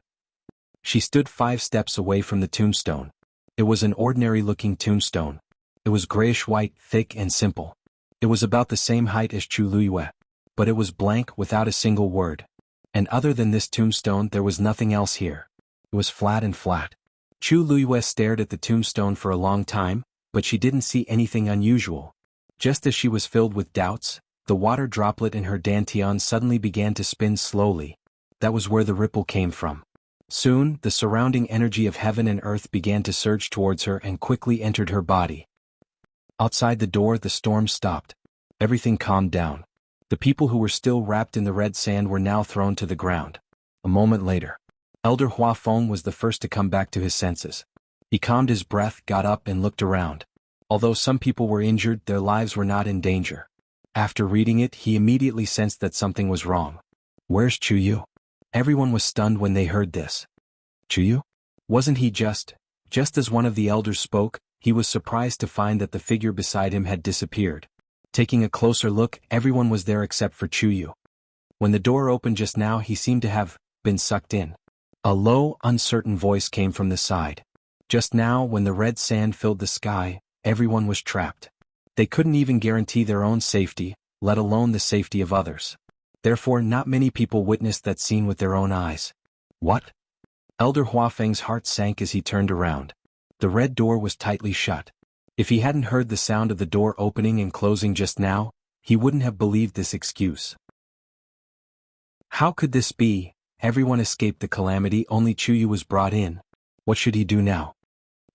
A: She stood 5 steps away from the tombstone. It was an ordinary-looking tombstone. It was grayish-white, thick and simple. It was about the same height as Chu Liyue, but it was blank without a single word. And other than this tombstone there was nothing else here. It was flat and flat. Chu Liyue stared at the tombstone for a long time, but she didn't see anything unusual. Just as she was filled with doubts, the water droplet in her dantian suddenly began to spin slowly. That was where the ripple came from. Soon, the surrounding energy of heaven and earth began to surge towards her and quickly entered her body. Outside the door, the storm stopped. Everything calmed down. The people who were still wrapped in the red sand were now thrown to the ground. A moment later, Elder Hua Feng was the first to come back to his senses. He calmed his breath, got up and looked around. Although some people were injured, their lives were not in danger. After reading it, he immediately sensed that something was wrong. Where's Chu Yu? Everyone was stunned when they heard this. Chu Yu? Wasn't he just as one of the elders spoke, he was surprised to find that the figure beside him had disappeared. Taking a closer look, everyone was there except for Chu Yu. When the door opened just now, he seemed to have been sucked in. A low, uncertain voice came from the side. Just now, when the red sand filled the sky, everyone was trapped. They couldn't even guarantee their own safety, let alone the safety of others. Therefore, not many people witnessed that scene with their own eyes. What? Elder Huafeng's heart sank as he turned around. The red door was tightly shut. If he hadn't heard the sound of the door opening and closing just now, he wouldn't have believed this excuse. How could this be? Everyone escaped the calamity, only Chuyu was brought in. What should he do now?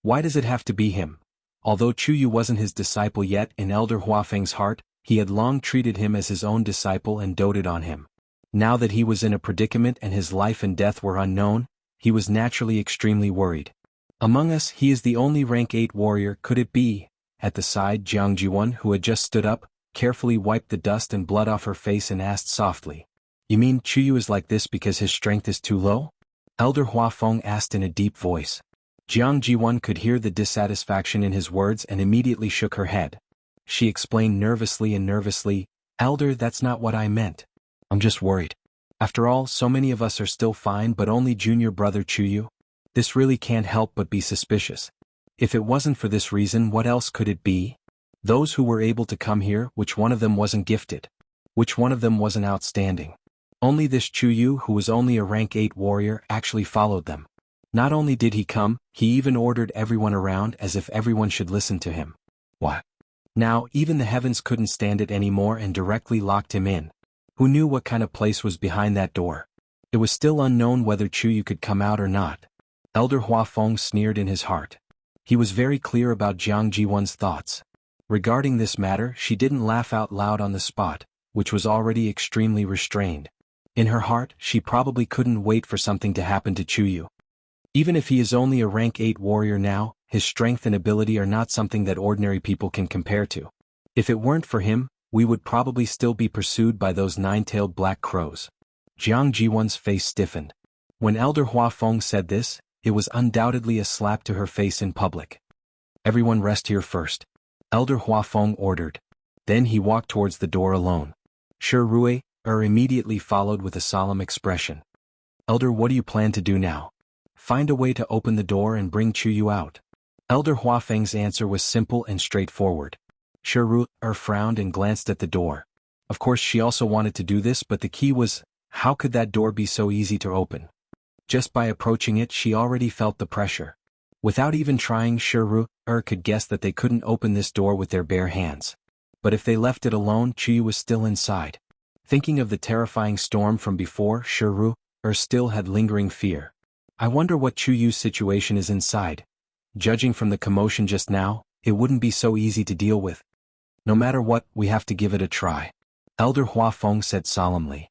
A: Why does it have to be him? Although Chuyu wasn't his disciple yet, in Elder Huafeng's heart, he had long treated him as his own disciple and doted on him. Now that he was in a predicament and his life and death were unknown, he was naturally extremely worried. Among us, he is the only rank 8 warrior, could it be? At the side, Jiang Jiwon, who had just stood up, carefully wiped the dust and blood off her face and asked softly, "You mean Chuyu is like this because his strength is too low?" Elder Huafeng asked in a deep voice. Jiang Jiwon could hear the dissatisfaction in his words and immediately shook her head. She explained nervously, "Elder, that's not what I meant. I'm just worried. After all, so many of us are still fine, but only junior brother Chuyu. This really can't help but be suspicious. If it wasn't for this reason, what else could it be? Those who were able to come here, which one of them wasn't gifted? Which one of them wasn't outstanding? Only this Chuyu, who was only a rank 8 warrior, actually followed them. Not only did he come, he even ordered everyone around as if everyone should listen to him. What? Now, even the heavens couldn't stand it anymore and directly locked him in. Who knew what kind of place was behind that door? It was still unknown whether Chuyu could come out or not. Elder Huafeng sneered in his heart. He was very clear about Jiang Jiwon's thoughts. Regarding this matter, she didn't laugh out loud on the spot, which was already extremely restrained. In her heart, she probably couldn't wait for something to happen to Chuyu. Even if he is only a rank 8 warrior now, his strength and ability are not something that ordinary people can compare to. If it weren't for him, we would probably still be pursued by those 9-tailed black crows. Jiang Jiwon's face stiffened. When Elder Huafeng said this, it was undoubtedly a slap to her face in public. "Everyone rest here first," Elder Huafeng ordered. Then he walked towards the door alone. Shi immediately followed with a solemn expression. "Elder, what do you plan to do now?" "Find a way to open the door and bring Chuyu out." Elder Huafeng's answer was simple and straightforward. Shi frowned and glanced at the door. Of course she also wanted to do this, but the key was, how could that door be so easy to open? Just by approaching it she already felt the pressure. Without even trying, Shi could guess that they couldn't open this door with their bare hands. But if they left it alone, Chuyu was still inside. Thinking of the terrifying storm from before, Shi still had lingering fear. I wonder what Chuyu's situation is inside. Judging from the commotion just now, it wouldn't be so easy to deal with. No matter what, we have to give it a try, Elder Huafeng said solemnly.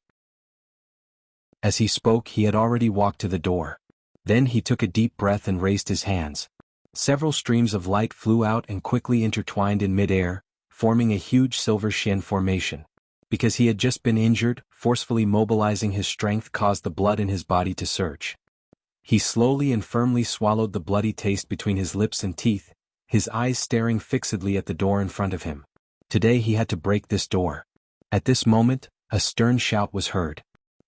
A: As he spoke, he had already walked to the door. Then he took a deep breath and raised his hands. Several streams of light flew out and quickly intertwined in mid-air, forming a huge silver Shen formation. Because he had just been injured, forcefully mobilizing his strength caused the blood in his body to surge. He slowly and firmly swallowed the bloody taste between his lips and teeth, his eyes staring fixedly at the door in front of him. Today he had to break this door. At this moment, a stern shout was heard.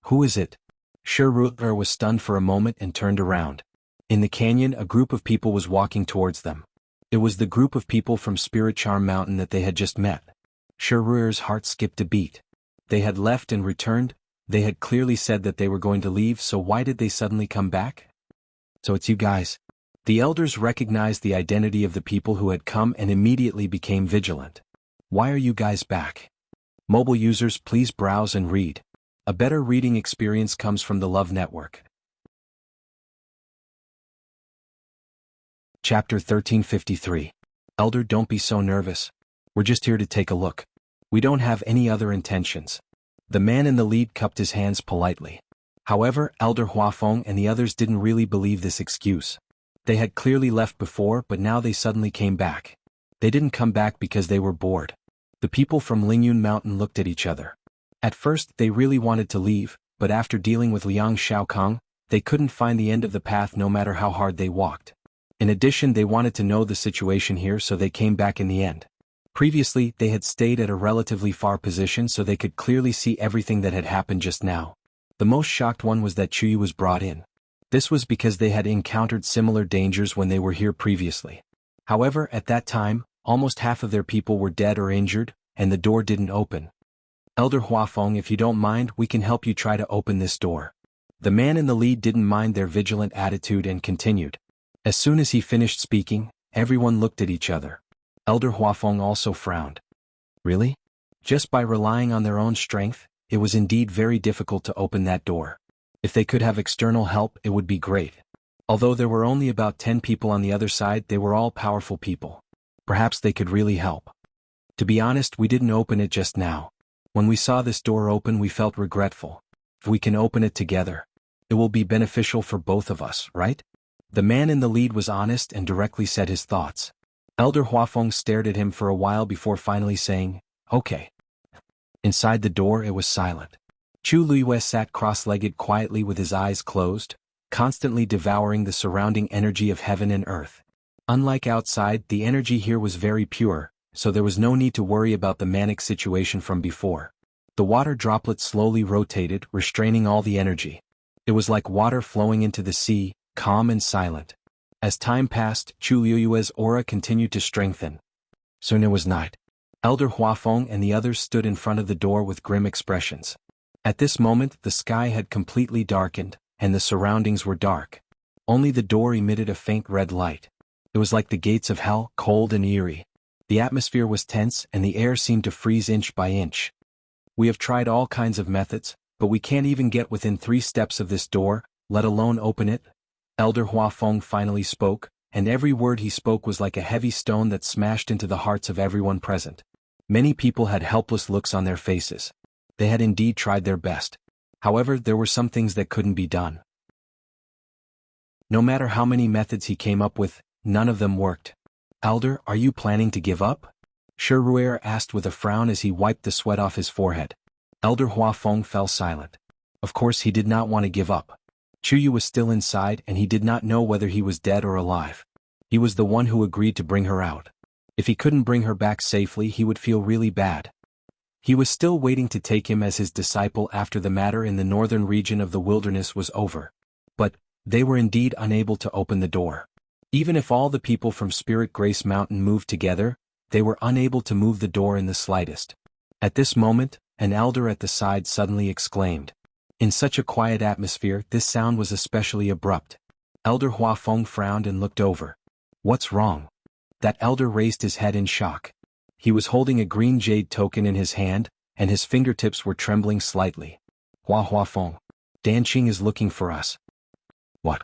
A: "Who is it?" Shi was stunned for a moment and turned around. In the canyon, a group of people was walking towards them. It was the group of people from Spirit Charm Mountain that they had just met. Shi's heart skipped a beat. They had left and returned. They had clearly said that they were going to leave, so why did they suddenly come back? "So it's you guys." The elders recognized the identity of the people who had come and immediately became vigilant. "Why are you guys back?" Mobile users, please browse and read. A better reading experience comes from the Love Network. Chapter 1353. Elder, don't be so nervous. We're just here to take a look. We don't have any other intentions. The man in the lead cupped his hands politely. However, Elder Huafeng and the others didn't really believe this excuse. They had clearly left before, but now they suddenly came back. They didn't come back because they were bored. The people from Lingyun Mountain looked at each other. At first, they really wanted to leave, but after dealing with Liang Shaokong, they couldn't find the end of the path no matter how hard they walked. In addition, they wanted to know the situation here, so they came back in the end. Previously, they had stayed at a relatively far position so they could clearly see everything that had happened just now. The most shocked one was that Chuyu was brought in. This was because they had encountered similar dangers when they were here previously. However, at that time, almost half of their people were dead or injured, and the door didn't open. "Elder Huafeng, if you don't mind, we can help you try to open this door." The man in the lead didn't mind their vigilant attitude and continued. As soon as he finished speaking, everyone looked at each other. Elder Huafeng also frowned. Really? Just by relying on their own strength, it was indeed very difficult to open that door. If they could have external help, it would be great. Although there were only about 10 people on the other side, they were all powerful people. Perhaps they could really help. To be honest, we didn't open it just now. When we saw this door open, we felt regretful. If we can open it together, it will be beneficial for both of us, right? The man in the lead was honest and directly said his thoughts. Elder Huafeng stared at him for a while before finally saying, "Okay." Inside the door, it was silent. Chu Liyue sat cross-legged quietly with his eyes closed, constantly devouring the surrounding energy of heaven and earth. Unlike outside, the energy here was very pure, so there was no need to worry about the manic situation from before. The water droplets slowly rotated, restraining all the energy. It was like water flowing into the sea, calm and silent. As time passed, Chu Liyue's aura continued to strengthen. Soon it was night. Elder Huafeng and the others stood in front of the door with grim expressions. At this moment, the sky had completely darkened, and the surroundings were dark. Only the door emitted a faint red light. It was like the gates of hell, cold and eerie. The atmosphere was tense, and the air seemed to freeze inch by inch. "We have tried all kinds of methods, but we can't even get within 3 steps of this door, let alone open it." Elder Huafeng finally spoke, and every word he spoke was like a heavy stone that smashed into the hearts of everyone present. Many people had helpless looks on their faces. They had indeed tried their best. However, there were some things that couldn't be done. No matter how many methods he came up with, none of them worked. "Elder, are you planning to give up?" Shiruer asked with a frown as he wiped the sweat off his forehead. Elder Huafeng fell silent. Of course he did not want to give up. Chuyu was still inside and he did not know whether he was dead or alive. He was the one who agreed to bring her out. If he couldn't bring her back safely, he would feel really bad. He was still waiting to take him as his disciple after the matter in the northern region of the wilderness was over. But they were indeed unable to open the door. Even if all the people from Spirit Grace Mountain moved together, they were unable to move the door in the slightest. At this moment, an elder at the side suddenly exclaimed. In such a quiet atmosphere, this sound was especially abrupt. Elder Huafeng frowned and looked over. "What's wrong?" That elder raised his head in shock. He was holding a green jade token in his hand, and his fingertips were trembling slightly. Huafeng, Danqing is looking for us." "What?"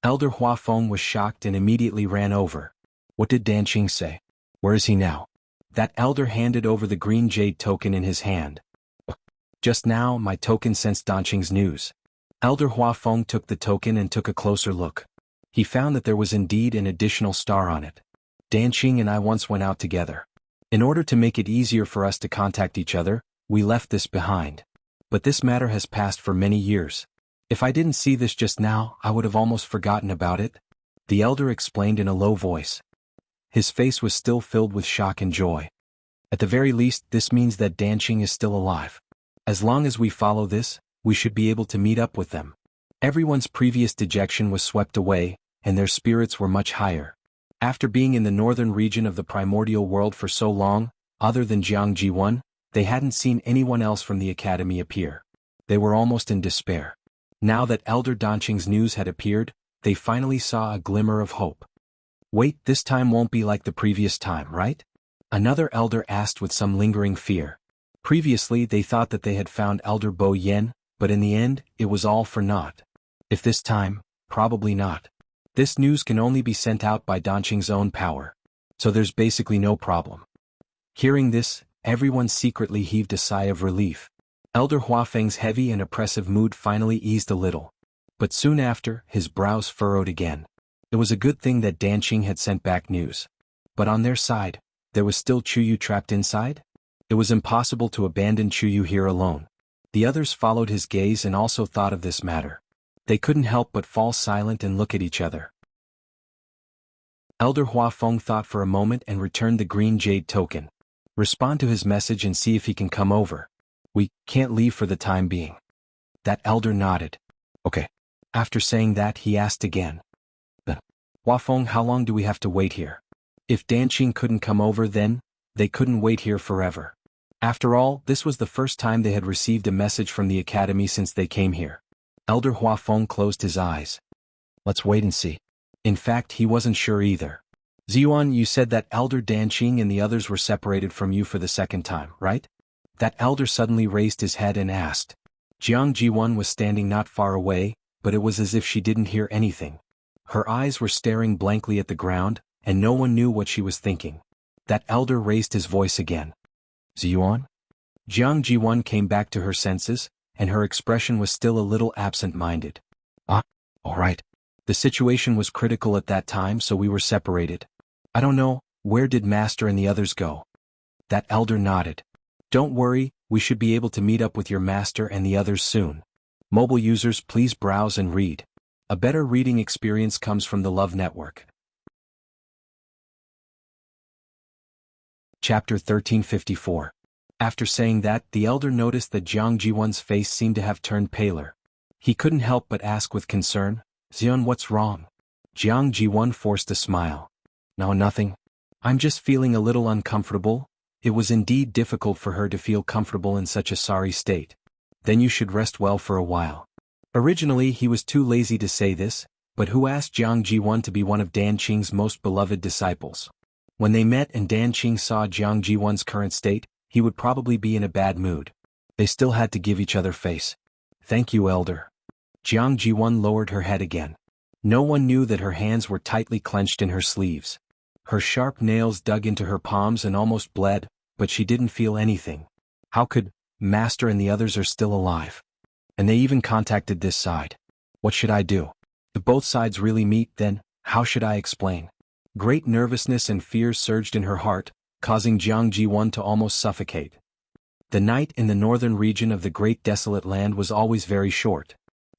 A: Elder Huafeng was shocked and immediately ran over. "What did Danqing say? Where is he now?" That elder handed over the green jade token in his hand. "Just now, my token sensed Danqing's news." Elder Huafeng took the token and took a closer look. He found that there was indeed an additional star on it. "Danqing and I once went out together. In order to make it easier for us to contact each other, we left this behind. But this matter has passed for many years. If I didn't see this just now, I would have almost forgotten about it," the elder explained in a low voice. His face was still filled with shock and joy. "At the very least, this means that Danqing is still alive. As long as we follow this, we should be able to meet up with them." Everyone's previous dejection was swept away, and their spirits were much higher. After being in the northern region of the primordial world for so long, other than Jiang Ji1, they hadn't seen anyone else from the academy appear. They were almost in despair. Now that Elder Danqing's news had appeared, they finally saw a glimmer of hope. "Wait, this time won't be like the previous time, right?" Another elder asked with some lingering fear. Previously they thought that they had found Elder Bo Yen, but in the end, it was all for naught. If this time, probably not. This news can only be sent out by Danqing's own power. So there's basically no problem. Hearing this, everyone secretly heaved a sigh of relief. Elder Huafeng's heavy and oppressive mood finally eased a little. But soon after, his brows furrowed again. It was a good thing that Danqing had sent back news. But on their side, there was still Chuyu trapped inside? It was impossible to abandon Chuyu here alone. The others followed his gaze and also thought of this matter. They couldn't help but fall silent and look at each other. Elder Huafeng thought for a moment and returned the green jade token. "Respond to his message and see if he can come over. We can't leave for the time being." That elder nodded. "Okay." After saying that, he asked again. "Huafeng, how long do we have to wait here? If Danqing couldn't come over then, they couldn't wait here forever. After all, this was the first time they had received a message from the academy since they came here." Elder Huafeng closed his eyes. "Let's wait and see." In fact, he wasn't sure either. "Ziyuan, you said that Elder Danqing and the others were separated from you for the second time, right?" That elder suddenly raised his head and asked. Jiang Jiwon was standing not far away, but it was as if she didn't hear anything. Her eyes were staring blankly at the ground, and no one knew what she was thinking. That elder raised his voice again. Ziyuan? Jiang Jiwon came back to her senses, and her expression was still a little absent-minded. Ah, all right. The situation was critical at that time, so we were separated. I don't know, where did Master and the others go? That elder nodded. Don't worry, we should be able to meet up with your Master and the others soon. Mobile users, please browse and read. A better reading experience comes from the Love Network. Chapter 1354. After saying that, the elder noticed that Jiang Jiwon's face seemed to have turned paler. He couldn't help but ask with concern, Zion, what's wrong? Jiang Jiwon forced a smile. No, nothing. I'm just feeling a little uncomfortable. It was indeed difficult for her to feel comfortable in such a sorry state. Then you should rest well for a while. Originally he was too lazy to say this, but who asked Jiang Jiwon to be one of Dan Qing's most beloved disciples? When they met and Dan Qing saw Jiang Jiwon's current state, he would probably be in a bad mood. They still had to give each other face. Thank you, elder. Jiang Jiwon lowered her head again. No one knew that her hands were tightly clenched in her sleeves. Her sharp nails dug into her palms and almost bled, but she didn't feel anything. How could Master and the others are still alive? And they even contacted this side. What should I do? If both sides really meet, then how should I explain? Great nervousness and fear surged in her heart, causing Jiang Jiwon to almost suffocate. The night in the northern region of the Great Desolate Land was always very short.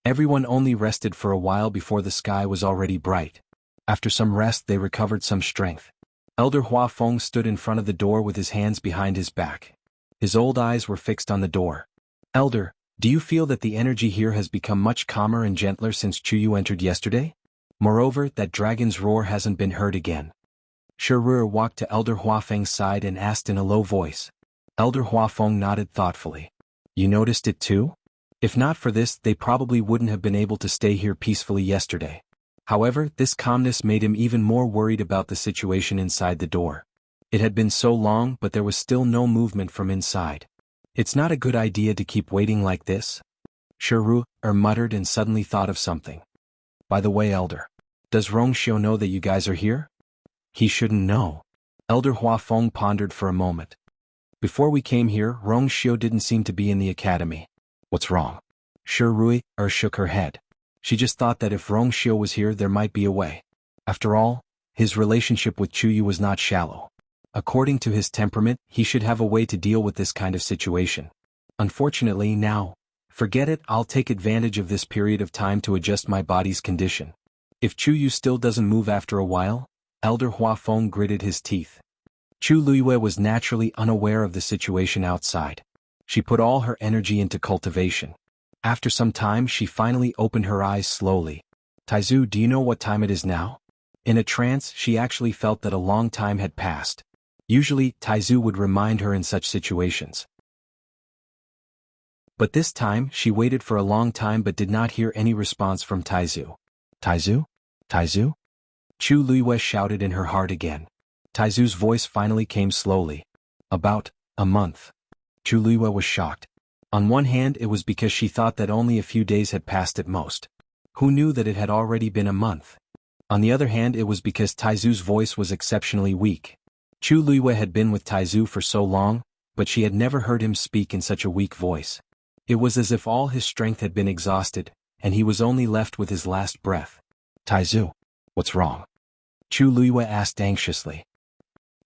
A: Everyone only rested for a while before the sky was already bright. After some rest they recovered some strength. Elder Hua Feng stood in front of the door with his hands behind his back. His old eyes were fixed on the door. Elder, do you feel that the energy here has become much calmer and gentler since Chuyu entered yesterday? Moreover, that dragon's roar hasn't been heard again. Shiru walked to Elder Hua Feng's side and asked in a low voice. Elder Hua Feng nodded thoughtfully. You noticed it too? If not for this, they probably wouldn't have been able to stay here peacefully yesterday. However, this calmness made him even more worried about the situation inside the door. It had been so long, but there was still no movement from inside. It's not a good idea to keep waiting like this. Shiru muttered and suddenly thought of something. By the way, Elder, does Rongxiu know that you guys are here? He shouldn't know. Elder Hua Feng pondered for a moment. Before we came here, Rongxiu didn't seem to be in the academy. What's wrong? Shiru shook her head. She just thought that if Rongxiu was here there might be a way. After all, his relationship with Chuyu was not shallow. According to his temperament, he should have a way to deal with this kind of situation. Unfortunately now, forget it, I'll take advantage of this period of time to adjust my body's condition. If Chuyu still doesn't move after a while, Elder Hua Feng gritted his teeth. Chu Luiyue was naturally unaware of the situation outside. She put all her energy into cultivation. After some time she finally opened her eyes slowly. Taizu, do you know what time it is now? In a trance she actually felt that a long time had passed. Usually, Taizu would remind her in such situations. But this time, she waited for a long time but did not hear any response from Taizu. Taizu? Taizu? Chu Luiyue shouted in her heart again. Taizu's voice finally came slowly. About a month. Chu Luiyue was shocked. On one hand, it was because she thought that only a few days had passed at most. Who knew that it had already been a month? On the other hand, it was because Taizu's voice was exceptionally weak. Chu Luiyue had been with Taizu for so long, but she had never heard him speak in such a weak voice. It was as if all his strength had been exhausted, and he was only left with his last breath. Taizu, what's wrong? Chu Luiyue asked anxiously.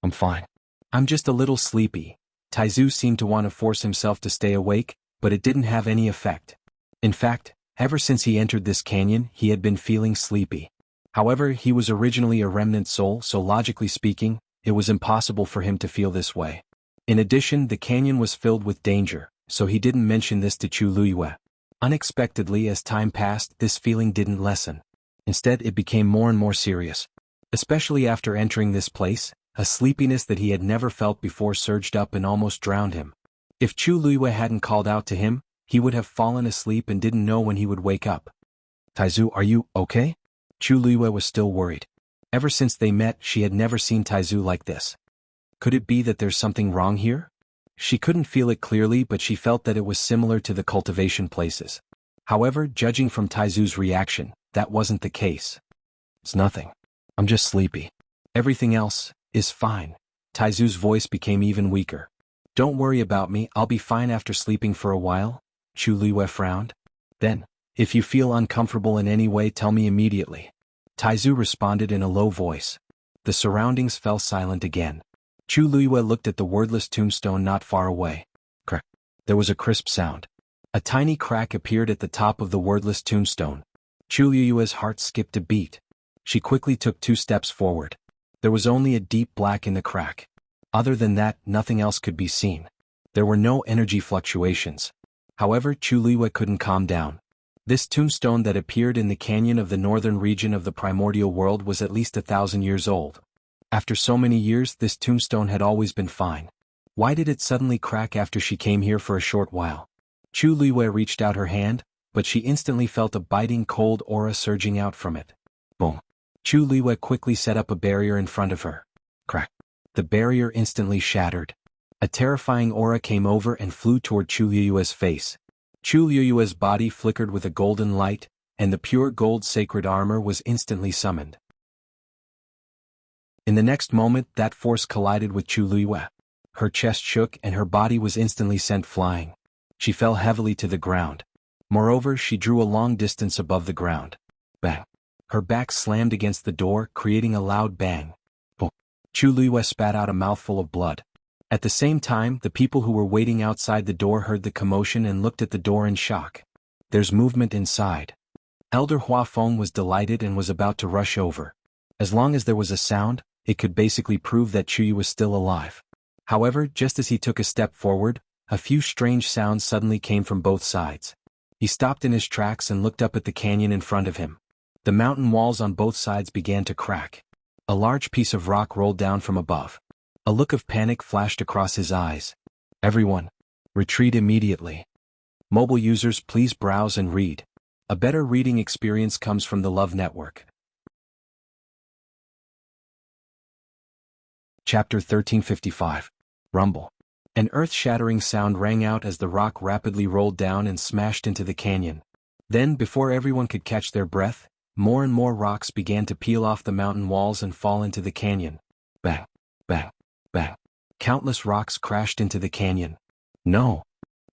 A: I'm fine. I'm just a little sleepy. Taizu seemed to want to force himself to stay awake, but it didn't have any effect. In fact, ever since he entered this canyon, he had been feeling sleepy. However, he was originally a remnant soul, so logically speaking, it was impossible for him to feel this way. In addition, the canyon was filled with danger, so he didn't mention this to Chu Luiyue. Unexpectedly, as time passed, this feeling didn't lessen. Instead, it became more and more serious. Especially after entering this place, a sleepiness that he had never felt before surged up and almost drowned him. If Chu Luiyue hadn't called out to him, he would have fallen asleep and didn't know when he would wake up. Taizu, are you okay? Chu Luiyue was still worried. Ever since they met, she had never seen Taizu like this. Could it be that there's something wrong here? She couldn't feel it clearly, but she felt that it was similar to the cultivation places. However, judging from Taizu's reaction, that wasn't the case. It's nothing. I'm just sleepy. Everything else is fine. Taizu's voice became even weaker. Don't worry about me, I'll be fine after sleeping for a while. Chu Liyue frowned. Then, if you feel uncomfortable in any way, tell me immediately. Taizu responded in a low voice. The surroundings fell silent again. Chu Liyue looked at the wordless tombstone not far away. Crack. There was a crisp sound. A tiny crack appeared at the top of the wordless tombstone. Chu Liyue's heart skipped a beat. She quickly took 2 steps forward. There was only a deep black in the crack. Other than that, nothing else could be seen. There were no energy fluctuations. However, Chu Liyue couldn't calm down. This tombstone that appeared in the canyon of the northern region of the primordial world was at least 1,000 years old. After so many years, this tombstone had always been fine. Why did it suddenly crack after she came here for a short while? Chu Liyue reached out her hand, but she instantly felt a biting cold aura surging out from it. Boom. Chu Liyue quickly set up a barrier in front of her. Crack. The barrier instantly shattered. A terrifying aura came over and flew toward Chu Liyue's face. Chu Liyue's body flickered with a golden light, and the pure gold sacred armor was instantly summoned. In the next moment, that force collided with Chu Liyue. Her chest shook and her body was instantly sent flying. She fell heavily to the ground. Moreover, she drew a long distance above the ground. Bang. Her back slammed against the door, creating a loud bang. Boom. Chu Liyue spat out a mouthful of blood. At the same time, the people who were waiting outside the door heard the commotion and looked at the door in shock. There's movement inside. Elder Hua Feng was delighted and was about to rush over. As long as there was a sound, it could basically prove that Chu Yu was still alive. However, just as he took a step forward, a few strange sounds suddenly came from both sides. He stopped in his tracks and looked up at the canyon in front of him. The mountain walls on both sides began to crack. A large piece of rock rolled down from above. A look of panic flashed across his eyes. Everyone, retreat immediately. Mobile users, please browse and read. A better reading experience comes from the Love Network. Chapter 1355. Rumble. An earth-shattering sound rang out as the rock rapidly rolled down and smashed into the canyon. Then, before everyone could catch their breath, more and more rocks began to peel off the mountain walls and fall into the canyon. Bang, bang, bang. Countless rocks crashed into the canyon. No.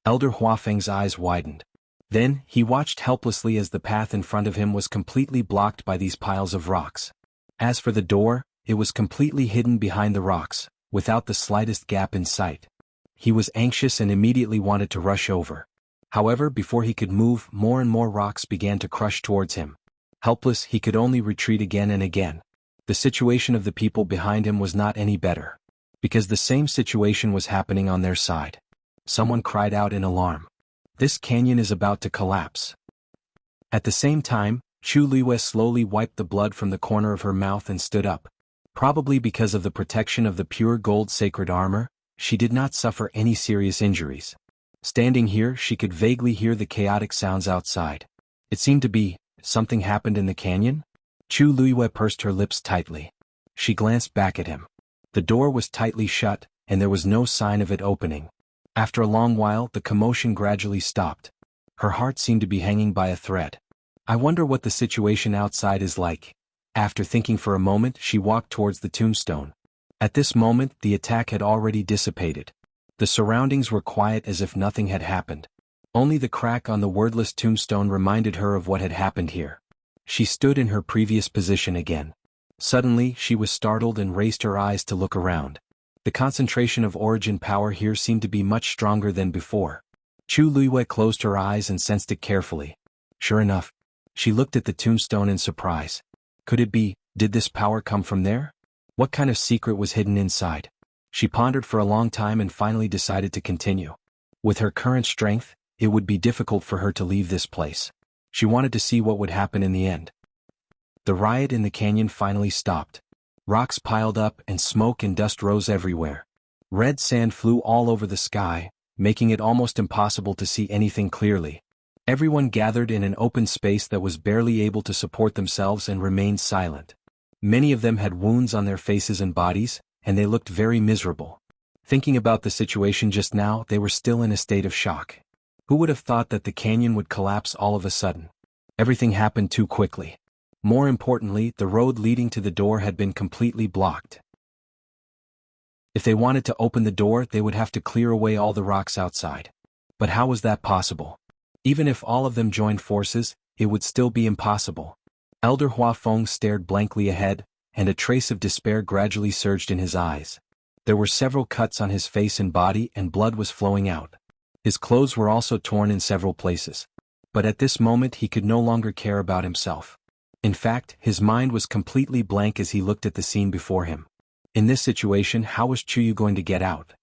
A: Elder Huafeng's eyes widened. Then, he watched helplessly as the path in front of him was completely blocked by these piles of rocks. As for the door, it was completely hidden behind the rocks, without the slightest gap in sight. He was anxious and immediately wanted to rush over. However, before he could move, more and more rocks began to crush towards him. Helpless, he could only retreat again and again. The situation of the people behind him was not any better, because the same situation was happening on their side. Someone cried out in alarm. This canyon is about to collapse. At the same time, Chu Liyue slowly wiped the blood from the corner of her mouth and stood up. Probably because of the protection of the pure gold sacred armor, she did not suffer any serious injuries. Standing here, she could vaguely hear the chaotic sounds outside. It seemed to be, something happened in the canyon? Chu Liyue pursed her lips tightly. She glanced back at him. The door was tightly shut, and there was no sign of it opening. After a long while, the commotion gradually stopped. Her heart seemed to be hanging by a thread. I wonder what the situation outside is like. After thinking for a moment, she walked towards the tombstone. At this moment, the attack had already dissipated. The surroundings were quiet as if nothing had happened. Only the crack on the wordless tombstone reminded her of what had happened here. She stood in her previous position again. Suddenly, she was startled and raised her eyes to look around. The concentration of origin power here seemed to be much stronger than before. Chu Liyue closed her eyes and sensed it carefully. Sure enough, she looked at the tombstone in surprise. Could it be, did this power come from there? What kind of secret was hidden inside? She pondered for a long time and finally decided to continue. With her current strength, it would be difficult for her to leave this place. She wanted to see what would happen in the end. The riot in the canyon finally stopped. Rocks piled up and smoke and dust rose everywhere. Red sand flew all over the sky, making it almost impossible to see anything clearly. Everyone gathered in an open space that was barely able to support themselves and remained silent. Many of them had wounds on their faces and bodies, and they looked very miserable. Thinking about the situation just now, they were still in a state of shock. Who would have thought that the canyon would collapse all of a sudden? Everything happened too quickly. More importantly, the road leading to the door had been completely blocked. If they wanted to open the door, they would have to clear away all the rocks outside. But how was that possible? Even if all of them joined forces, it would still be impossible. Elder Huafeng stared blankly ahead, and a trace of despair gradually surged in his eyes. There were several cuts on his face and body, and blood was flowing out. His clothes were also torn in several places. But at this moment he could no longer care about himself. In fact, his mind was completely blank as he looked at the scene before him. In this situation, how was Chuyu going to get out?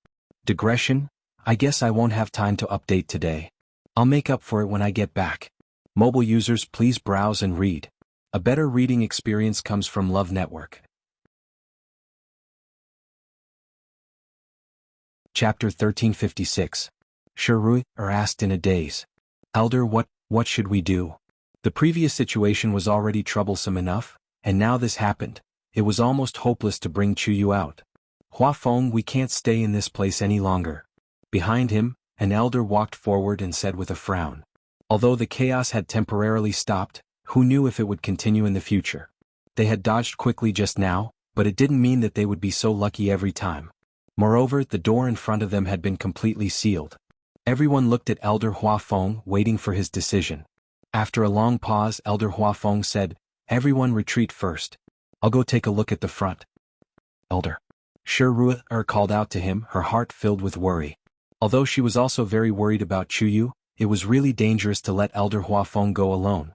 A: Digression? I guess I won't have time to update today. I'll make up for it when I get back. Mobile users, please browse and read. A better reading experience comes from Love Network. Chapter 1356. Shirui are asked in a daze. Elder, what should we do? The previous situation was already troublesome enough, and now this happened. It was almost hopeless to bring Chuyu out. Huafeng, we can't stay in this place any longer. Behind him, an elder walked forward and said with a frown. Although the chaos had temporarily stopped, who knew if it would continue in the future? They had dodged quickly just now, but it didn't mean that they would be so lucky every time. Moreover, the door in front of them had been completely sealed. Everyone looked at Elder Huafeng, waiting for his decision. After a long pause, Elder Huafeng said, "Everyone retreat first. I'll go take a look at the front." Elder Shirui called out to him, her heart filled with worry. Although she was also very worried about Chuyu, it was really dangerous to let Elder Huafeng go alone.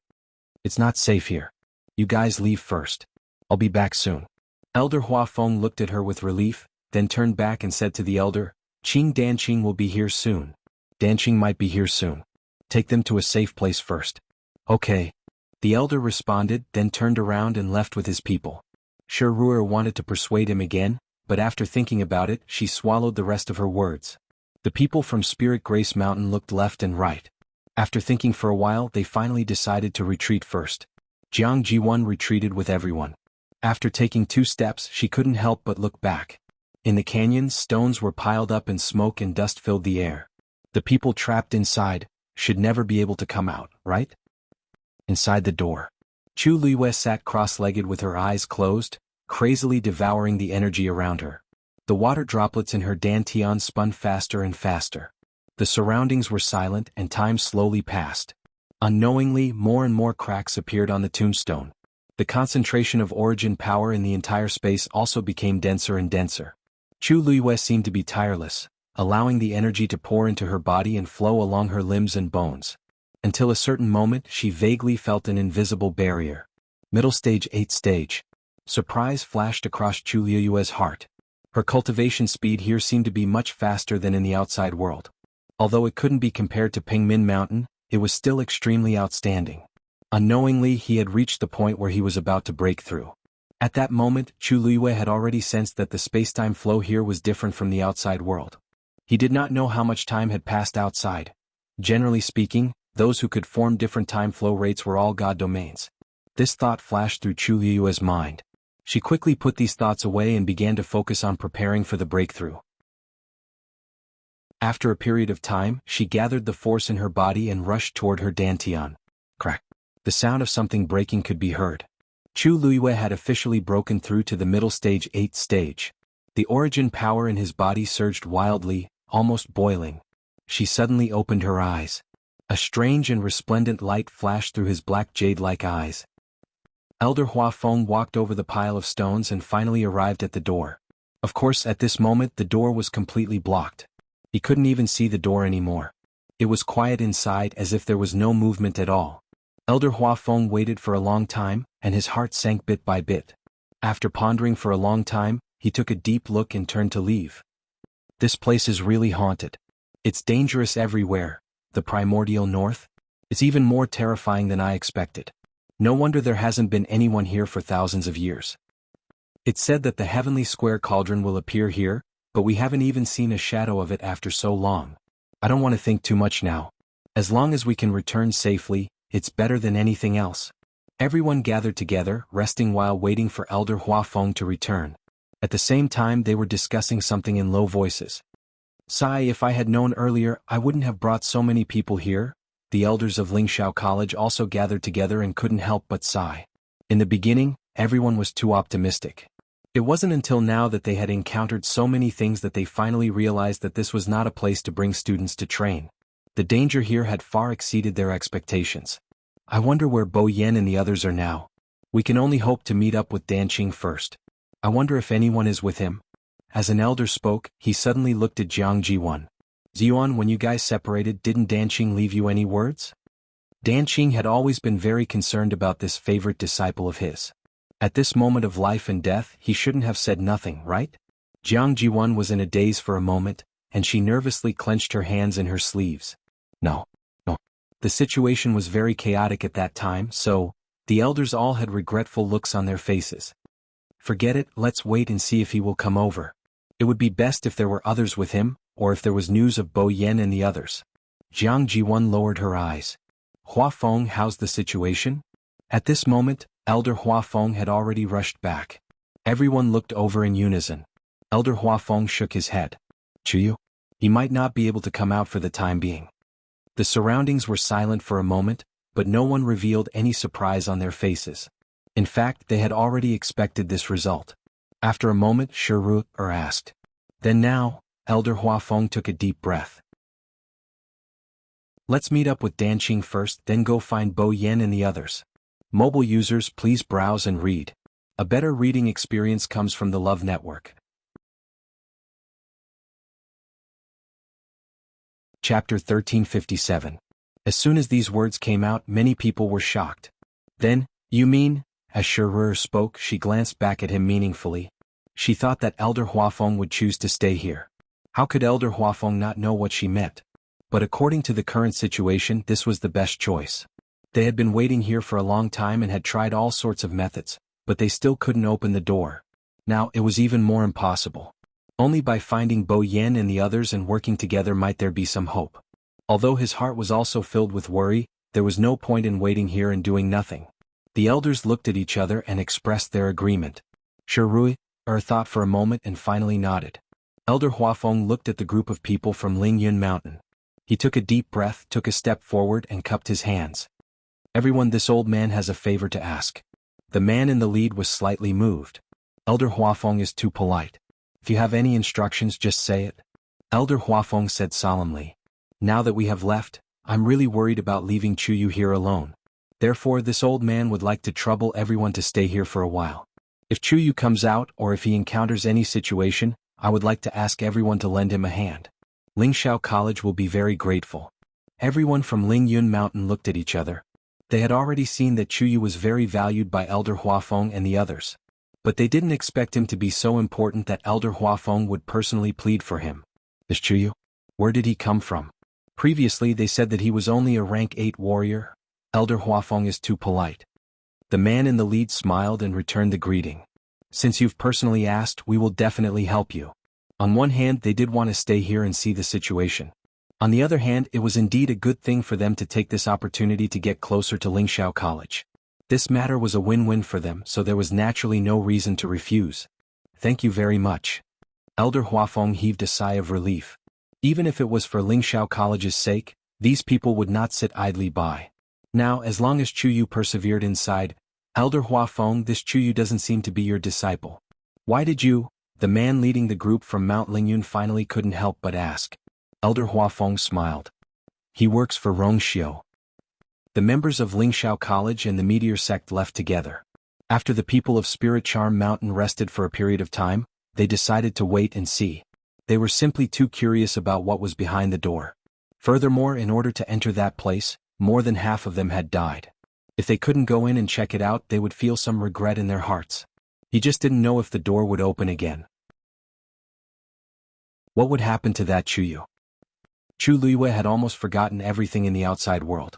A: "It's not safe here. You guys leave first. I'll be back soon." Elder Huafeng looked at her with relief, then turned back and said to the elder, "Qing Danqing will be here soon. Danqing might be here soon. Take them to a safe place first." "Okay." The elder responded, then turned around and left with his people. Shirui wanted to persuade him again, but after thinking about it, she swallowed the rest of her words. The people from Spirit Grace Mountain looked left and right. After thinking for a while, they finally decided to retreat first. Jiang Jiwan retreated with everyone. After taking 2 steps, she couldn't help but look back. In the canyon, stones were piled up and smoke and dust filled the air. The people trapped inside should never be able to come out, right? Inside the door, Chu Luiyue sat cross-legged with her eyes closed, crazily devouring the energy around her. The water droplets in her dantian spun faster and faster. The surroundings were silent and time slowly passed. Unknowingly, more and more cracks appeared on the tombstone. The concentration of origin power in the entire space also became denser and denser. Chu Luiyue seemed to be tireless, allowing the energy to pour into her body and flow along her limbs and bones. Until a certain moment, she vaguely felt an invisible barrier. Middle stage 8 stage. Surprise flashed across Chu Luiyue's heart. Her cultivation speed here seemed to be much faster than in the outside world. Although it couldn't be compared to Pingmin Mountain, it was still extremely outstanding. Unknowingly, he had reached the point where he was about to break through. At that moment, Chu Luiyue had already sensed that the spacetime flow here was different from the outside world. He did not know how much time had passed outside. Generally speaking, those who could form different time flow rates were all god domains. This thought flashed through Chu Luiyue's mind. She quickly put these thoughts away and began to focus on preparing for the breakthrough. After a period of time, she gathered the force in her body and rushed toward her dantian. Crack. The sound of something breaking could be heard. Chu Luiyue had officially broken through to the middle stage 8 stage. The origin power in his body surged wildly, almost boiling. She suddenly opened her eyes. A strange and resplendent light flashed through his black jade-like eyes. Elder Huafeng walked over the pile of stones and finally arrived at the door. Of course, at this moment the door was completely blocked. He couldn't even see the door anymore. It was quiet inside, as if there was no movement at all. Elder Huafeng waited for a long time, and his heart sank bit by bit. After pondering for a long time, he took a deep look and turned to leave. This place is really haunted. It's dangerous everywhere. The primordial north? It's even more terrifying than I expected. No wonder there hasn't been anyone here for thousands of years. It's said that the heavenly square cauldron will appear here, but we haven't even seen a shadow of it after so long. I don't want to think too much now. As long as we can return safely, it's better than anything else. Everyone gathered together, resting while waiting for Elder Huafeng to return. At the same time they were discussing something in low voices. Sigh, if I had known earlier, I wouldn't have brought so many people here. The elders of Lingxiao College also gathered together and couldn't help but sigh. In the beginning, everyone was too optimistic. It wasn't until now that they had encountered so many things that they finally realized that this was not a place to bring students to train. The danger here had far exceeded their expectations. I wonder where Bo Yan and the others are now. We can only hope to meet up with Danqing first. I wonder if anyone is with him. As an elder spoke, he suddenly looked at Jiang Jiwan. Ziyuan, when you guys separated, didn't Danqing leave you any words? Danqing had always been very concerned about this favorite disciple of his. At this moment of life and death, he shouldn't have said nothing, right? Jiang Jiwan was in a daze for a moment, and she nervously clenched her hands in her sleeves. No. The situation was very chaotic at that time, so the elders all had regretful looks on their faces. Forget it, let's wait and see if he will come over. It would be best if there were others with him, or if there was news of Bo Yan and the others. Jiang Jiwan lowered her eyes. Hua Feng, how's the situation? At this moment, Elder Hua Feng had already rushed back. Everyone looked over in unison. Elder Hua Feng shook his head. Chuyu? He might not be able to come out for the time being. The surroundings were silent for a moment, but no one revealed any surprise on their faces. In fact, they had already expected this result. After a moment, Shiru asked. Then now, Elder Hua Feng took a deep breath. Let's meet up with Danqing first, then go find Bo Yan and the others. Mobile users, please browse and read. A better reading experience comes from the Love Network. Chapter 1357. As soon as these words came out, many people were shocked. Then, you mean? As Shiru spoke, she glanced back at him meaningfully. She thought that Elder Huafeng would choose to stay here. How could Elder Huafeng not know what she meant? But according to the current situation, this was the best choice. They had been waiting here for a long time and had tried all sorts of methods, but they still couldn't open the door. Now it was even more impossible. Only by finding Bo Yan and the others and working together might there be some hope. Although his heart was also filled with worry, there was no point in waiting here and doing nothing. The elders looked at each other and expressed their agreement. Shirui thought for a moment and finally nodded. Elder Huafeng looked at the group of people from Lingyun Mountain. He took a deep breath, took a step forward and cupped his hands. Everyone, this old man has a favor to ask. The man in the lead was slightly moved. Elder Huafeng is too polite. If you have any instructions, just say it. Elder Huafeng said solemnly. Now that we have left, I'm really worried about leaving Chuyu here alone. Therefore this old man would like to trouble everyone to stay here for a while. If Chuyu comes out or if he encounters any situation, I would like to ask everyone to lend him a hand. Lingxiao College will be very grateful. Everyone from Lingyun Mountain looked at each other. They had already seen that Chuyu was very valued by Elder Huafeng and the others. But they didn't expect him to be so important that Elder Huafeng would personally plead for him. This Chuyu? Where did he come from? Previously they said that he was only a rank 8 warrior. Elder Huafeng is too polite. The man in the lead smiled and returned the greeting. Since you've personally asked, we will definitely help you. On one hand, they did want to stay here and see the situation. On the other hand, it was indeed a good thing for them to take this opportunity to get closer to Lingxiao College. This matter was a win-win for them, so there was naturally no reason to refuse. Thank you very much. Elder Huafeng heaved a sigh of relief. Even if it was for Lingxiao College's sake, these people would not sit idly by. Now, as long as Chuyu persevered inside, Elder Huafeng, this Chuyu doesn't seem to be your disciple. Why did you? The man leading the group from Mount Lingyun finally couldn't help but ask. Elder Huafeng smiled. He works for Rongxiu. The members of Lingxiao College and the Meteor Sect left together. After the people of Spirit Charm Mountain rested for a period of time, they decided to wait and see. They were simply too curious about what was behind the door. Furthermore, in order to enter that place, more than half of them had died. If they couldn't go in and check it out, they would feel some regret in their hearts. He just didn't know if the door would open again. What would happen to that Chuyu? Chu Luiyue had almost forgotten everything in the outside world.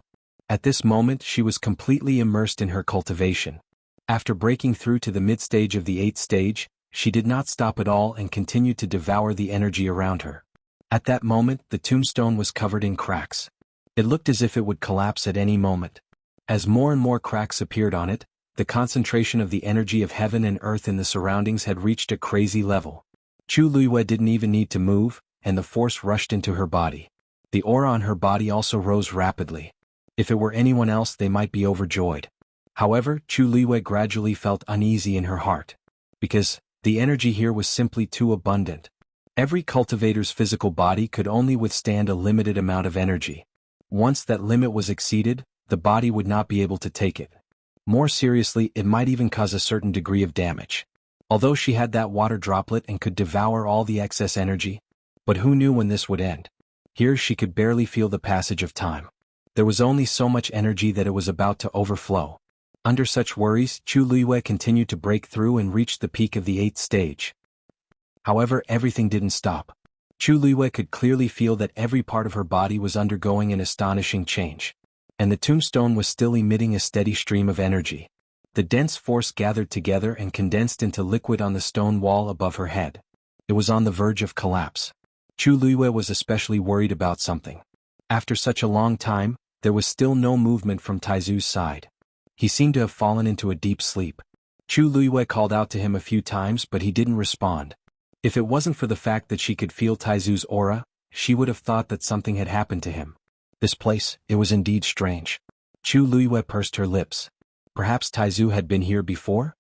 A: At this moment she was completely immersed in her cultivation. After breaking through to the mid-stage of the 8th stage, she did not stop at all and continued to devour the energy around her. At that moment, the tombstone was covered in cracks. It looked as if it would collapse at any moment. As more and more cracks appeared on it, The concentration of the energy of heaven and earth in the surroundings had reached a crazy level. Chu Luiyue didn't even need to move, and the force rushed into her body. The aura on her body also rose rapidly. If it were anyone else, they might be overjoyed. However, Chu Luiyue gradually felt uneasy in her heart. Because the energy here was simply too abundant. Every cultivator's physical body could only withstand a limited amount of energy. Once that limit was exceeded, the body would not be able to take it. More seriously, it might even cause a certain degree of damage. Although she had that water droplet and could devour all the excess energy, but who knew when this would end? Here she could barely feel the passage of time. There was only so much energy that it was about to overflow. Under such worries, Chu Luiyue continued to break through and reached the peak of the 8th stage. However, everything didn't stop. Chu Luiyue could clearly feel that every part of her body was undergoing an astonishing change. And the tombstone was still emitting a steady stream of energy. The dense force gathered together and condensed into liquid on the stone wall above her head. It was on the verge of collapse. Chu Luiyue was especially worried about something. After such a long time, there was still no movement from Taizu's side. He seemed to have fallen into a deep sleep. Chu Luiyue called out to him a few times, but he didn't respond. If it wasn't for the fact that she could feel Taizu's aura, she would have thought that something had happened to him. This place, it was indeed strange. Chu Luiyue pursed her lips. Perhaps Taizu had been here before?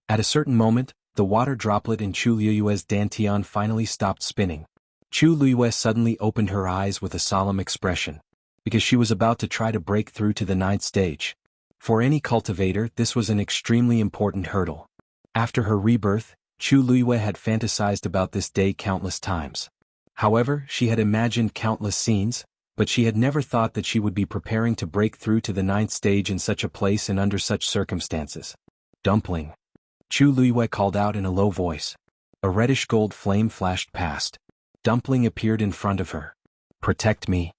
A: At a certain moment, the water droplet in Chu Luiyue's dantian finally stopped spinning. Chu Luiyue suddenly opened her eyes with a solemn expression. Because she was about to try to break through to the 9th stage. For any cultivator, this was an extremely important hurdle. After her rebirth, Chu Luiyue had fantasized about this day countless times. However, she had imagined countless scenes, but she had never thought that she would be preparing to break through to the 9th stage in such a place and under such circumstances. Dumpling. Chu Luiyue called out in a low voice. A reddish gold flame flashed past. Dumpling appeared in front of her. Protect me.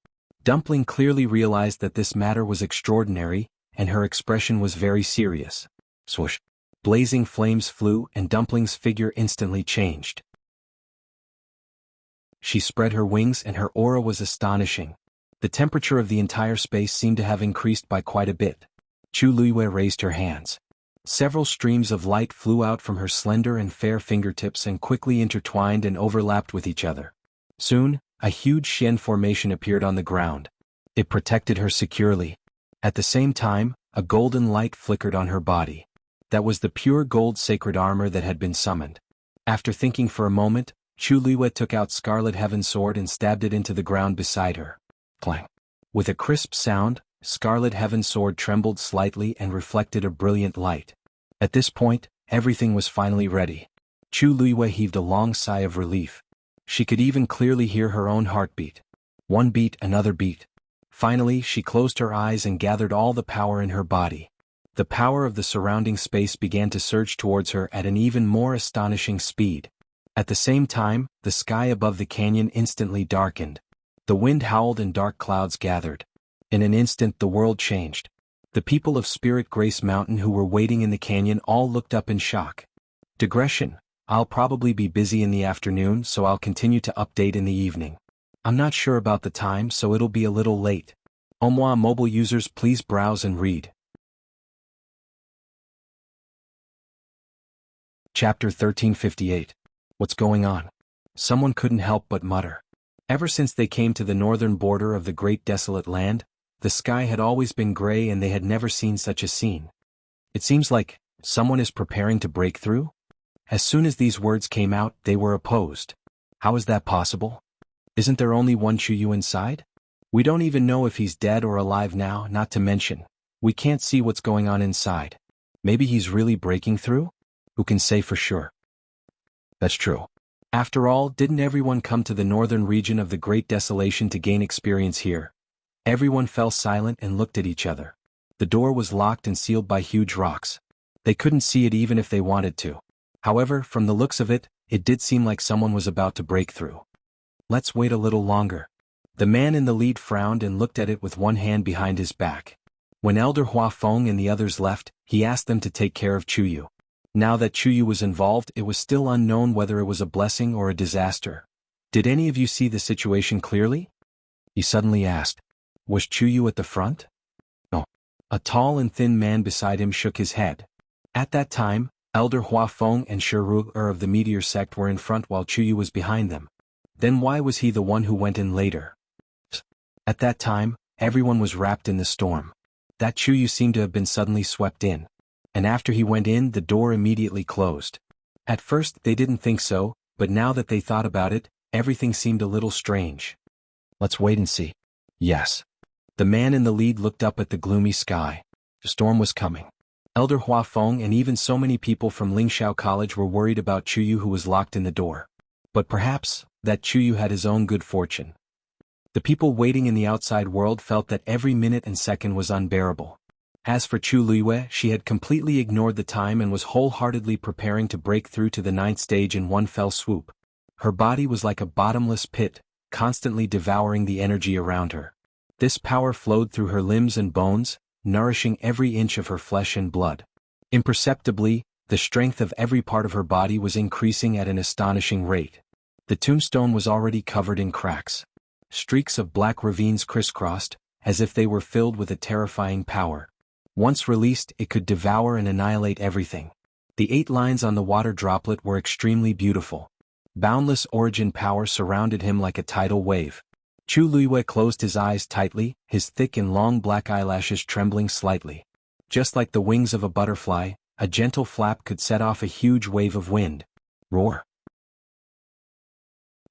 A: Dumpling clearly realized that this matter was extraordinary, and her expression was very serious. Swoosh. Blazing flames flew and Dumpling's figure instantly changed. She spread her wings and her aura was astonishing. The temperature of the entire space seemed to have increased by quite a bit. Chu Luiyue raised her hands. Several streams of light flew out from her slender and fair fingertips and quickly intertwined and overlapped with each other. Soon, a huge Xian formation appeared on the ground. It protected her securely. At the same time, a golden light flickered on her body. That was the pure gold sacred armor that had been summoned. After thinking for a moment, Chu Luiyue took out Scarlet Heaven Sword and stabbed it into the ground beside her. Clang. With a crisp sound, Scarlet Heaven Sword trembled slightly and reflected a brilliant light. At this point, everything was finally ready. Chu Luiyue heaved a long sigh of relief. She could even clearly hear her own heartbeat. One beat, another beat. Finally, she closed her eyes and gathered all the power in her body. The power of the surrounding space began to surge towards her at an even more astonishing speed. At the same time, the sky above the canyon instantly darkened. The wind howled and dark clouds gathered. In an instant the world changed. The people of Spirit Grace Mountain who were waiting in the canyon all looked up in shock. Digression. I'll probably be busy in the afternoon, so I'll continue to update in the evening. I'm not sure about the time, so it'll be a little late. Au revoir, mobile users, please browse and read. Chapter 1358. What's going on? Someone couldn't help but mutter. Ever since they came to the northern border of the great desolate land, the sky had always been gray and they had never seen such a scene. It seems like someone is preparing to break through? As soon as these words came out, they were opposed. How is that possible? Isn't there only one Chuyu inside? We don't even know if he's dead or alive now, not to mention, we can't see what's going on inside. Maybe he's really breaking through? Who can say for sure? That's true. After all, didn't everyone come to the northern region of the Great Desolation to gain experience here? Everyone fell silent and looked at each other. The door was locked and sealed by huge rocks. They couldn't see it even if they wanted to. However, from the looks of it, it did seem like someone was about to break through. Let's wait a little longer. The man in the lead frowned and looked at it with one hand behind his back. When Elder Hua Feng and the others left, he asked them to take care of Chuyu. Now that Chuyu was involved, it was still unknown whether it was a blessing or a disaster. Did any of you see the situation clearly? He suddenly asked. Was Chuyu at the front? No. A tall and thin man beside him shook his head. At that time, Elder Hua Feng and Shi Ru'er of the meteor sect were in front while Chuyu was behind them. Then why was he the one who went in later? At that time, everyone was wrapped in the storm. That Chuyu seemed to have been suddenly swept in. And after he went in, the door immediately closed. At first they didn't think so, but now that they thought about it, everything seemed a little strange. Let's wait and see. Yes. The man in the lead looked up at the gloomy sky. The storm was coming. Elder Hua Feng and even so many people from Lingxiao College were worried about Chuyu who was locked in the door. But perhaps, that Chuyu had his own good fortune. The people waiting in the outside world felt that every minute and second was unbearable. As for Chu Luiyue, she had completely ignored the time and was wholeheartedly preparing to break through to the 9th stage in one fell swoop. Her body was like a bottomless pit, constantly devouring the energy around her. This power flowed through her limbs and bones, nourishing every inch of her flesh and blood. Imperceptibly, the strength of every part of her body was increasing at an astonishing rate. The tombstone was already covered in cracks. Streaks of black ravines crisscrossed, as if they were filled with a terrifying power. Once released, it could devour and annihilate everything. The 8 lines on the water droplet were extremely beautiful. Boundless origin power surrounded him like a tidal wave. Chu Luiyue closed his eyes tightly, his thick and long black eyelashes trembling slightly. Just like the wings of a butterfly, a gentle flap could set off a huge wave of wind. Roar!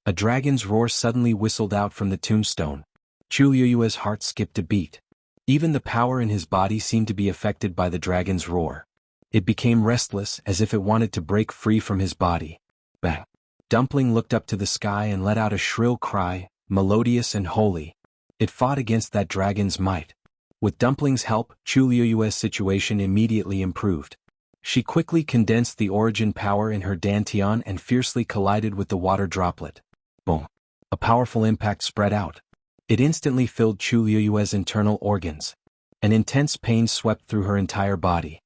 A: A dragon's roar suddenly whistled out from the tombstone. Chu Luiyue's heart skipped a beat. Even the power in his body seemed to be affected by the dragon's roar. It became restless, as if it wanted to break free from his body. Bang! Dumpling looked up to the sky and let out a shrill cry, melodious and holy. It fought against that dragon's might. With Dumpling's help, Chu Luiyue's situation immediately improved. She quickly condensed the origin power in her dantian and fiercely collided with the water droplet. Boom! A powerful impact spread out. It instantly filled Chu Luiyue's internal organs. An intense pain swept through her entire body.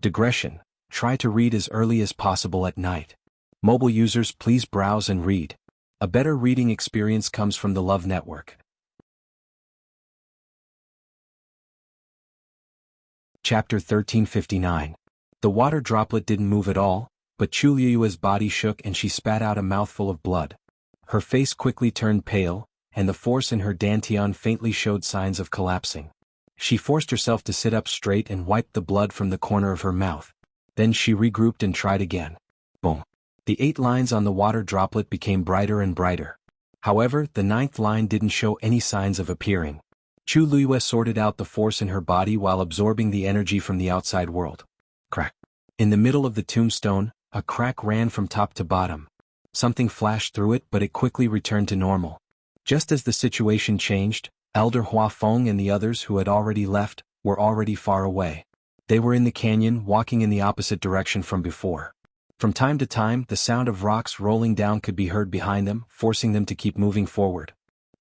A: Digression: try to read as early as possible at night. Mobile users, please browse and read. A better reading experience comes from the Love Network. Chapter 1359. The water droplet didn't move at all, but Chu Luiyue's body shook and she spat out a mouthful of blood. Her face quickly turned pale, and the force in her dantian faintly showed signs of collapsing. She forced herself to sit up straight and wiped the blood from the corner of her mouth. Then she regrouped and tried again. Boom! The 8 lines on the water droplet became brighter and brighter. However, the 9th line didn't show any signs of appearing. Chu Luiyue sorted out the force in her body while absorbing the energy from the outside world. Crack! In the middle of the tombstone, a crack ran from top to bottom. Something flashed through it, but it quickly returned to normal. Just as the situation changed, Elder Hua Feng and the others who had already left were already far away. They were in the canyon, walking in the opposite direction from before. From time to time, the sound of rocks rolling down could be heard behind them, forcing them to keep moving forward.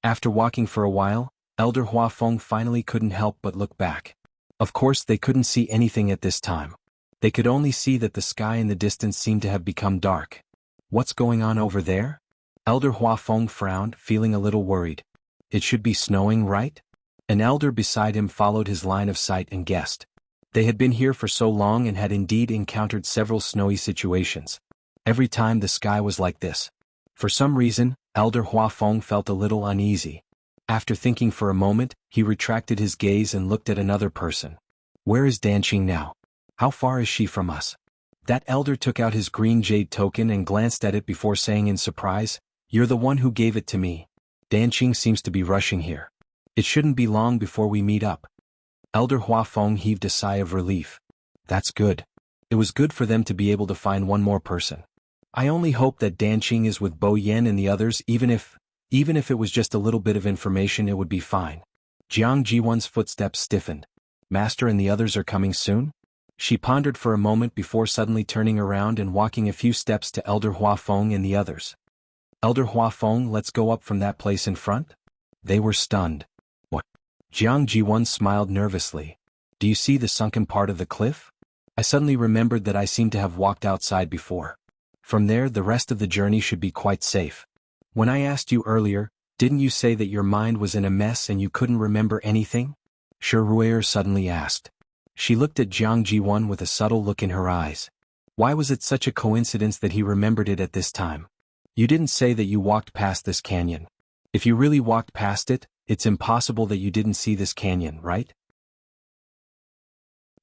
A: After walking for a while, Elder Hua Feng finally couldn't help but look back. Of course, they couldn't see anything at this time. They could only see that the sky in the distance seemed to have become dark. What's going on over there? Elder Hua Feng frowned, feeling a little worried. It should be snowing, right? An elder beside him followed his line of sight and guessed. They had been here for so long and had indeed encountered several snowy situations. Every time the sky was like this. For some reason, Elder Hua Feng felt a little uneasy. After thinking for a moment, he retracted his gaze and looked at another person. Where is Danqing now? How far is she from us? That elder took out his green jade token and glanced at it before saying in surprise, "You're the one who gave it to me. Danqing seems to be rushing here. It shouldn't be long before we meet up." Elder Hua Feng heaved a sigh of relief. That's good. It was good for them to be able to find one more person. I only hope that Danqing is with Bo Yen and the others, even if it was just a little bit of information, it would be fine. Jiang Jiwan's footsteps stiffened. Master and the others are coming soon? She pondered for a moment before suddenly turning around and walking a few steps to Elder Hua Feng and the others. Elder Hua Feng, let's go up from that place in front? They were stunned. What? Jiang Jiwan smiled nervously. Do you see the sunken part of the cliff? I suddenly remembered that I seemed to have walked outside before. From there, the rest of the journey should be quite safe. When I asked you earlier, didn't you say that your mind was in a mess and you couldn't remember anything? Shi Ru'er suddenly asked. She looked at Jiang Jiwon with a subtle look in her eyes. Why was it such a coincidence that he remembered it at this time? You didn't say that you walked past this canyon. If you really walked past it, it's impossible that you didn't see this canyon, right?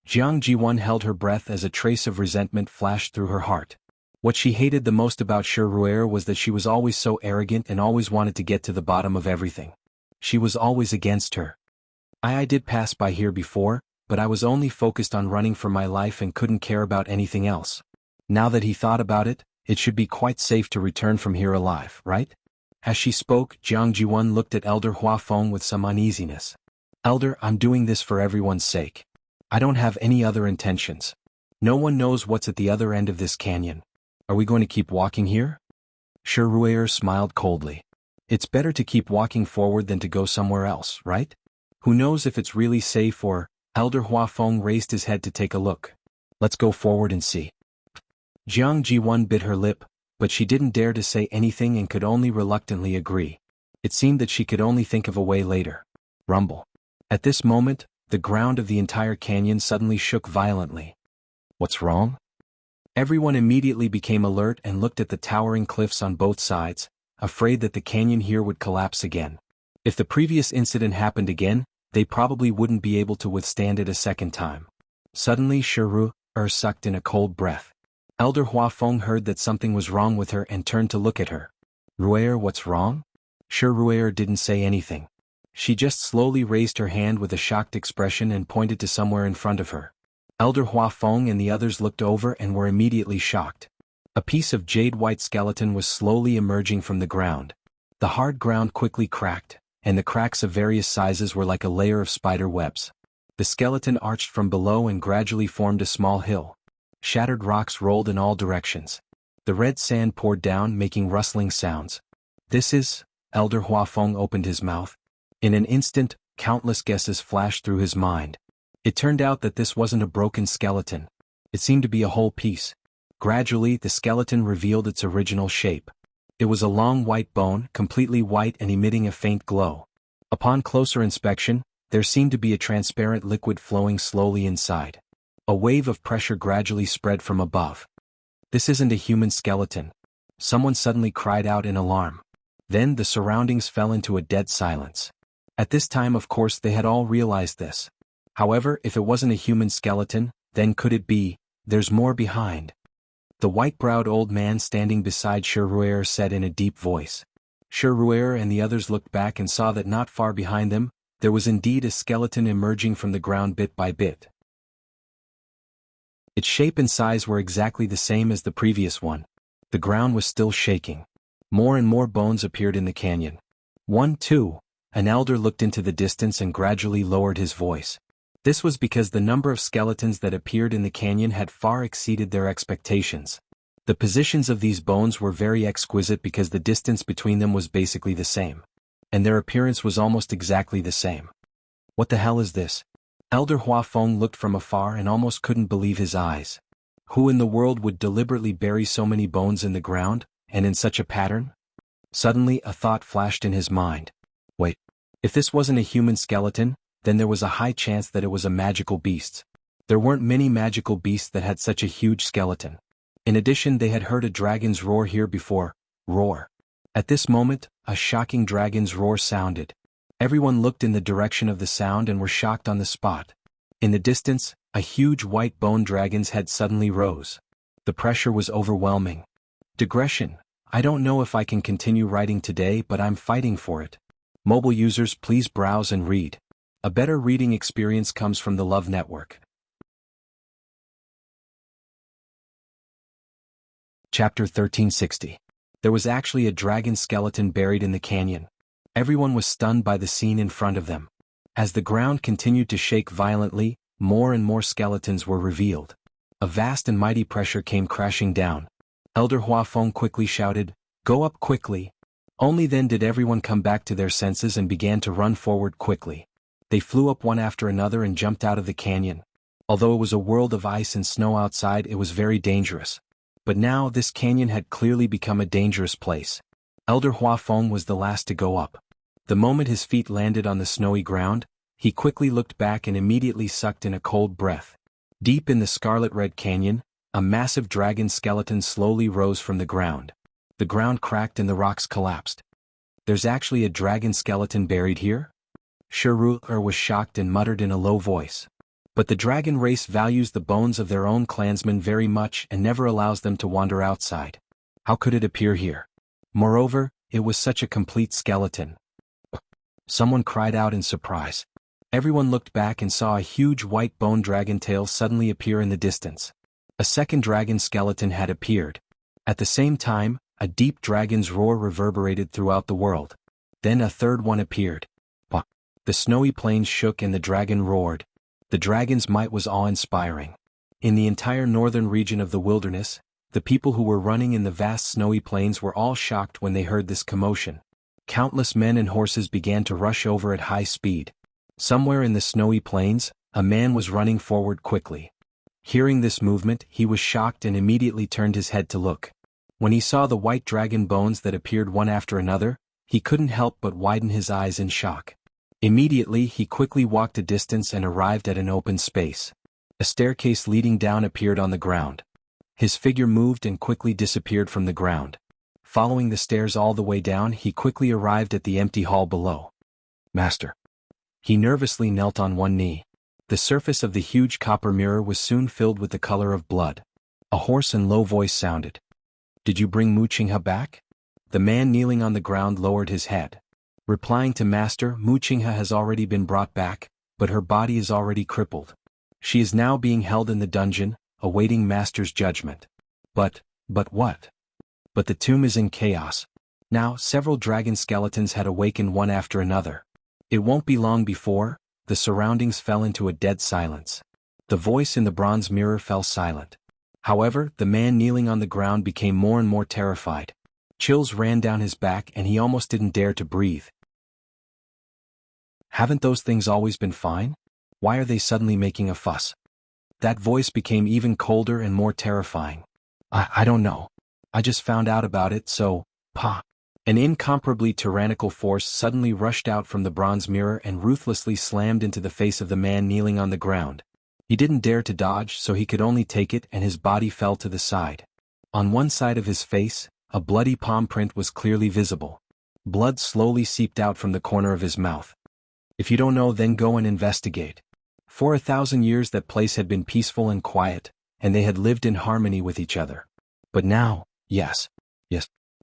A: Jiang Jiwon held her breath as a trace of resentment flashed through her heart. What she hated the most about Shi Ru'er was that she was always so arrogant and always wanted to get to the bottom of everything. She was always against her. I did pass by here before, but I was only focused on running for my life and couldn't care about anything else. Now that he thought about it, it should be quite safe to return from here alive, right? As she spoke, Jiang Jiwon looked at Elder Hua Feng with some uneasiness. Elder, I'm doing this for everyone's sake. I don't have any other intentions. No one knows what's at the other end of this canyon. Are we going to keep walking here? Shi Ru'er smiled coldly. It's better to keep walking forward than to go somewhere else, right? Who knows if it's really safe or... Elder Hua Feng raised his head to take a look. Let's go forward and see. Jiang Jiwon bit her lip, but she didn't dare to say anything and could only reluctantly agree. It seemed that she could only think of a way later. Rumble. At this moment, the ground of the entire canyon suddenly shook violently. What's wrong? Everyone immediately became alert and looked at the towering cliffs on both sides, afraid that the canyon here would collapse again. If the previous incident happened again, they probably wouldn't be able to withstand it a second time. Suddenly Shi Ru'er sucked in a cold breath. Elder Hua Feng heard that something was wrong with her and turned to look at her. Ru'er, what's wrong? Shi Ru'er didn't say anything. She just slowly raised her hand with a shocked expression and pointed to somewhere in front of her. Elder Hua Feng and the others looked over and were immediately shocked. A piece of jade-white skeleton was slowly emerging from the ground. The hard ground quickly cracked, and the cracks of various sizes were like a layer of spider webs. The skeleton arched from below and gradually formed a small hill. Shattered rocks rolled in all directions. The red sand poured down, making rustling sounds. This is... Elder Hua Feng opened his mouth. In an instant, countless guesses flashed through his mind. It turned out that this wasn't a broken skeleton. It seemed to be a whole piece. Gradually, the skeleton revealed its original shape. It was a long white bone, completely white and emitting a faint glow. Upon closer inspection, there seemed to be a transparent liquid flowing slowly inside. A wave of pressure gradually spread from above. This isn't a human skeleton. Someone suddenly cried out in alarm. Then the surroundings fell into a dead silence. At this time, of course, they had all realized this. However, if it wasn't a human skeleton, then could it be, there's more behind? The white-browed old man standing beside Shi Ru'er said in a deep voice. Shi Ru'er and the others looked back and saw that not far behind them, there was indeed a skeleton emerging from the ground bit by bit. Its shape and size were exactly the same as the previous one. The ground was still shaking. More and more bones appeared in the canyon. 1, 2. An elder looked into the distance and gradually lowered his voice. This was because the number of skeletons that appeared in the canyon had far exceeded their expectations. The positions of these bones were very exquisite because the distance between them was basically the same. And their appearance was almost exactly the same. What the hell is this? Elder Hua Feng looked from afar and almost couldn't believe his eyes. Who in the world would deliberately bury so many bones in the ground, and in such a pattern? Suddenly a thought flashed in his mind. Wait, if this wasn't a human skeleton, then there was a high chance that it was a magical beast. There weren't many magical beasts that had such a huge skeleton. In addition, they had heard a dragon's roar here before. Roar. At this moment, a shocking dragon's roar sounded. Everyone looked in the direction of the sound and were shocked on the spot. In the distance, a huge white bone dragon's head suddenly rose. The pressure was overwhelming. Digression. I don't know if I can continue writing today, but I'm fighting for it. Mobile users, please browse and read. A better reading experience comes from the Love Network. Chapter 1360. There was actually a dragon skeleton buried in the canyon. Everyone was stunned by the scene in front of them. As the ground continued to shake violently, more and more skeletons were revealed. A vast and mighty pressure came crashing down. Elder Hua Feng quickly shouted, "Go up quickly!" Only then did everyone come back to their senses and began to run forward quickly. They flew up one after another and jumped out of the canyon. Although it was a world of ice and snow outside, it was very dangerous. But now this canyon had clearly become a dangerous place. Elder Hua Feng was the last to go up. The moment his feet landed on the snowy ground, He quickly looked back and immediately sucked in a cold breath. Deep in the scarlet-red canyon, a massive dragon skeleton slowly rose from the ground. The ground cracked and the rocks collapsed. There's actually a dragon skeleton buried here? Sherur was shocked and muttered in a low voice. But the dragon race values the bones of their own clansmen very much and never allows them to wander outside. How could it appear here? Moreover, it was such a complete skeleton. Someone cried out in surprise. Everyone looked back and saw a huge white bone dragon tail suddenly appear in the distance. A second dragon skeleton had appeared. At the same time, a deep dragon's roar reverberated throughout the world. Then a third one appeared. The snowy plains shook and the dragon roared. The dragon's might was awe-inspiring. In the entire northern region of the wilderness, the people who were running in the vast snowy plains were all shocked when they heard this commotion. Countless men and horses began to rush over at high speed. Somewhere in the snowy plains, a man was running forward quickly. Hearing this movement, he was shocked and immediately turned his head to look. When he saw the white dragon bones that appeared one after another, he couldn't help but widen his eyes in shock. Immediately he quickly walked a distance and arrived at an open space. A staircase leading down appeared on the ground. His figure moved and quickly disappeared from the ground. Following the stairs all the way down, he quickly arrived at the empty hall below. Master. He nervously knelt on one knee. The surface of the huge copper mirror was soon filled with the color of blood. A hoarse and low voice sounded. Did you bring Wuxia back? The man kneeling on the ground lowered his head. Replying to Master, Wuxia has already been brought back, but her body is already crippled. She is now being held in the dungeon, awaiting Master's judgment. But what? But the tomb is in chaos. Now, several dragon skeletons had awakened one after another. It won't be long before, the surroundings fell into a dead silence. The voice in the bronze mirror fell silent. However, the man kneeling on the ground became more and more terrified. Chills ran down his back and he almost didn't dare to breathe. Haven't those things always been fine? Why are they suddenly making a fuss? That voice became even colder and more terrifying. I don't know. I just found out about it, so, Pa. An incomparably tyrannical force suddenly rushed out from the bronze mirror and ruthlessly slammed into the face of the man kneeling on the ground. He didn't dare to dodge, so he could only take it, and his body fell to the side. On one side of his face, a bloody palm print was clearly visible. Blood slowly seeped out from the corner of his mouth. If you don't know, then go and investigate. For 1,000 years that place had been peaceful and quiet, and they had lived in harmony with each other. But now, yes,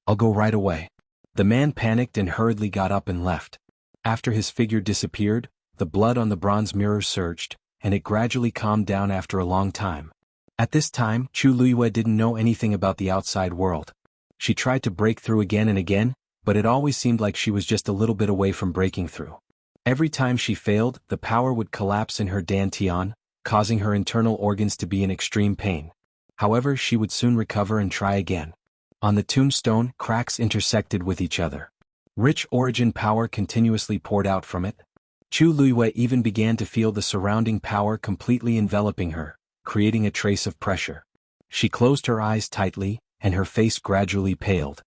A: I'll go right away. The man panicked and hurriedly got up and left. After his figure disappeared, the blood on the bronze mirror surged, and it gradually calmed down after a long time. At this time, Chu Luiyue didn't know anything about the outside world. She tried to break through again and again, but it always seemed like she was just a little bit away from breaking through. Every time she failed, the power would collapse in her dantian, causing her internal organs to be in extreme pain. However, she would soon recover and try again. On the tombstone, cracks intersected with each other. Rich origin power continuously poured out from it. Chu Luiyue even began to feel the surrounding power completely enveloping her, creating a trace of pressure. She closed her eyes tightly, and her face gradually paled.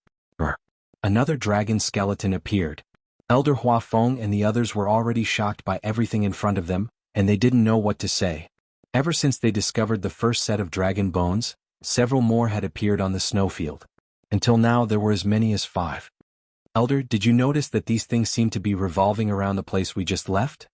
A: Another dragon skeleton appeared. Elder Huafeng and the others were already shocked by everything in front of them, and they didn't know what to say. Ever since they discovered the first set of dragon bones, several more had appeared on the snowfield. Until now there were as many as 5. Elder, did you notice that these things seem to be revolving around the place we just left?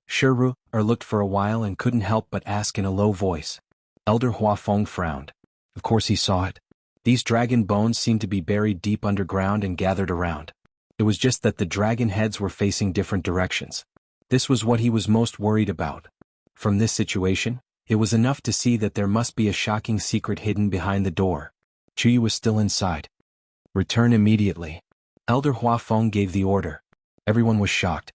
A: Sherur looked for a while and couldn't help but ask in a low voice. Elder Huafeng frowned. Of course he saw it. These dragon bones seemed to be buried deep underground and gathered around. It was just that the dragon heads were facing different directions. This was what he was most worried about. From this situation, it was enough to see that there must be a shocking secret hidden behind the door. Chuyi was still inside. Return immediately. Elder Huafeng gave the order. Everyone was shocked.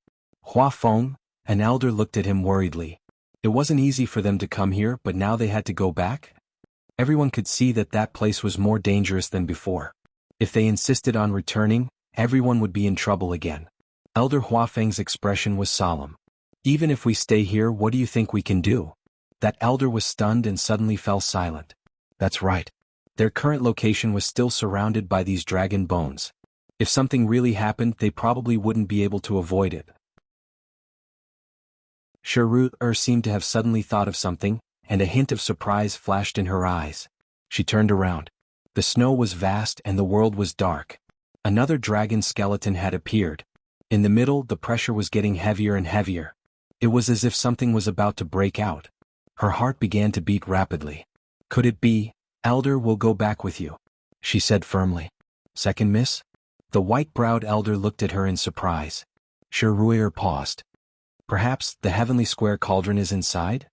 A: Huafeng, an elder, looked at him worriedly. It wasn't easy for them to come here, but now they had to go back? Everyone could see that that place was more dangerous than before. If they insisted on returning, everyone would be in trouble again. Elder Huafeng's expression was solemn. Even if we stay here, what do you think we can do? That elder was stunned and suddenly fell silent. That's right. Their current location was still surrounded by these dragon bones. If something really happened, they probably wouldn't be able to avoid it. Sherru seemed to have suddenly thought of something, and a hint of surprise flashed in her eyes. She turned around. The snow was vast and the world was dark. Another dragon skeleton had appeared. In the middle, the pressure was getting heavier and heavier. It was as if something was about to break out. Her heart began to beat rapidly. Could it be? Elder will go back with you, she said firmly. Second miss? The white-browed elder looked at her in surprise. Sherru paused. Perhaps the heavenly square cauldron is inside?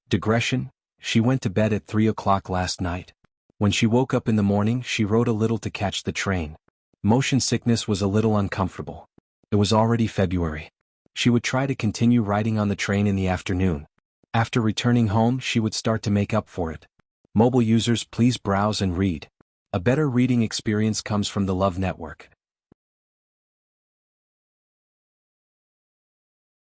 A: Digression, she went to bed at 3 o'clock last night. When she woke up in the morning, she rode a little to catch the train. Motion sickness was a little uncomfortable. It was already February. She would try to continue riding on the train in the afternoon. After returning home, she would start to make up for it. Mobile users, please browse and read. A better reading experience comes from the Love Network.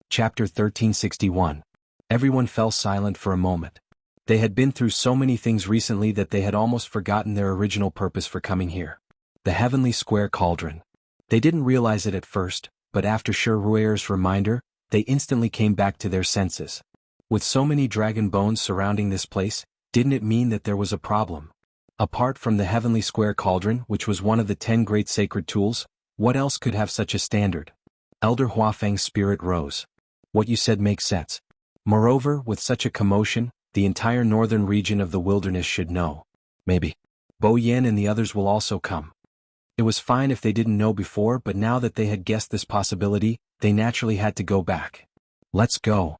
A: Chapter 1361. Everyone fell silent for a moment. They had been through so many things recently that they had almost forgotten their original purpose for coming here. The heavenly square cauldron. They didn't realize it at first, but after Sherru's reminder, they instantly came back to their senses. With so many dragon bones surrounding this place, didn't it mean that there was a problem? Apart from the heavenly square cauldron, which was one of the 10 great sacred tools, what else could have such a standard? Elder Huafeng's spirit rose. What you said makes sense. Moreover, with such a commotion, the entire northern region of the wilderness should know. Maybe Bo Yen and the others will also come. It was fine if they didn't know before, but now that they had guessed this possibility, they naturally had to go back. Let's go.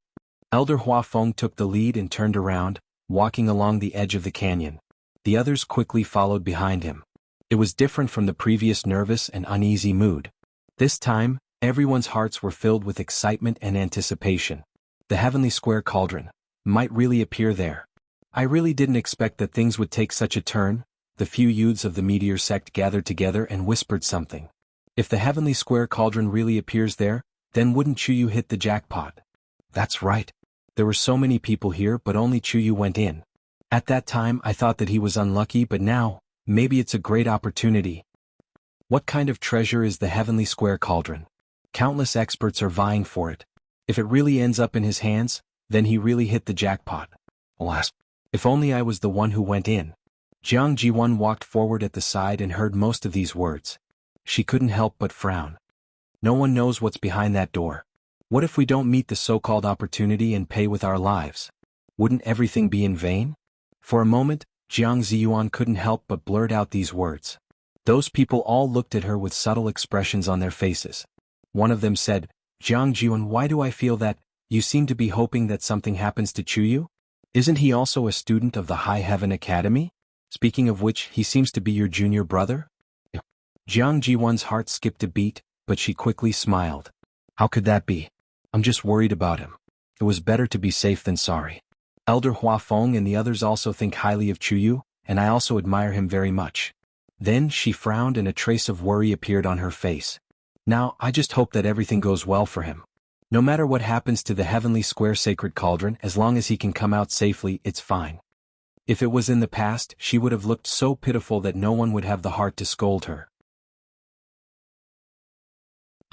A: Elder Huafeng took the lead and turned around, walking along the edge of the canyon. The others quickly followed behind him. It was different from the previous nervous and uneasy mood. This time, everyone's hearts were filled with excitement and anticipation. The heavenly square cauldron might really appear there. I really didn't expect that things would take such a turn. The few youths of the meteor sect gathered together and whispered something. If the heavenly square cauldron really appears there, then wouldn't Chuyu hit the jackpot? That's right. There were so many people here, but only Chuyu went in. At that time I thought that he was unlucky, but now, maybe it's a great opportunity. What kind of treasure is the heavenly square cauldron? Countless experts are vying for it. If it really ends up in his hands, then he really hit the jackpot. Alas, if only I was the one who went in. Jiang Jiwan walked forward at the side and heard most of these words. She couldn't help but frown. No one knows what's behind that door. What if we don't meet the so-called opportunity and pay with our lives? Wouldn't everything be in vain? For a moment, Jiang Ziyuan couldn't help but blurt out these words. Those people all looked at her with subtle expressions on their faces. One of them said, Jiang Jiwan, why do I feel that, you seem to be hoping that something happens to Chuyu? Isn't he also a student of the High Heaven Academy? Speaking of which, he seems to be your junior brother? Jiang Jiwan's heart skipped a beat, but she quickly smiled. How could that be? I'm just worried about him. It was better to be safe than sorry. Elder Huafeng and the others also think highly of Chuyu, and I also admire him very much. Then she frowned and a trace of worry appeared on her face. Now, I just hope that everything goes well for him. No matter what happens to the heavenly square sacred cauldron, as long as he can come out safely, it's fine. If it was in the past, she would have looked so pitiful that no one would have the heart to scold her.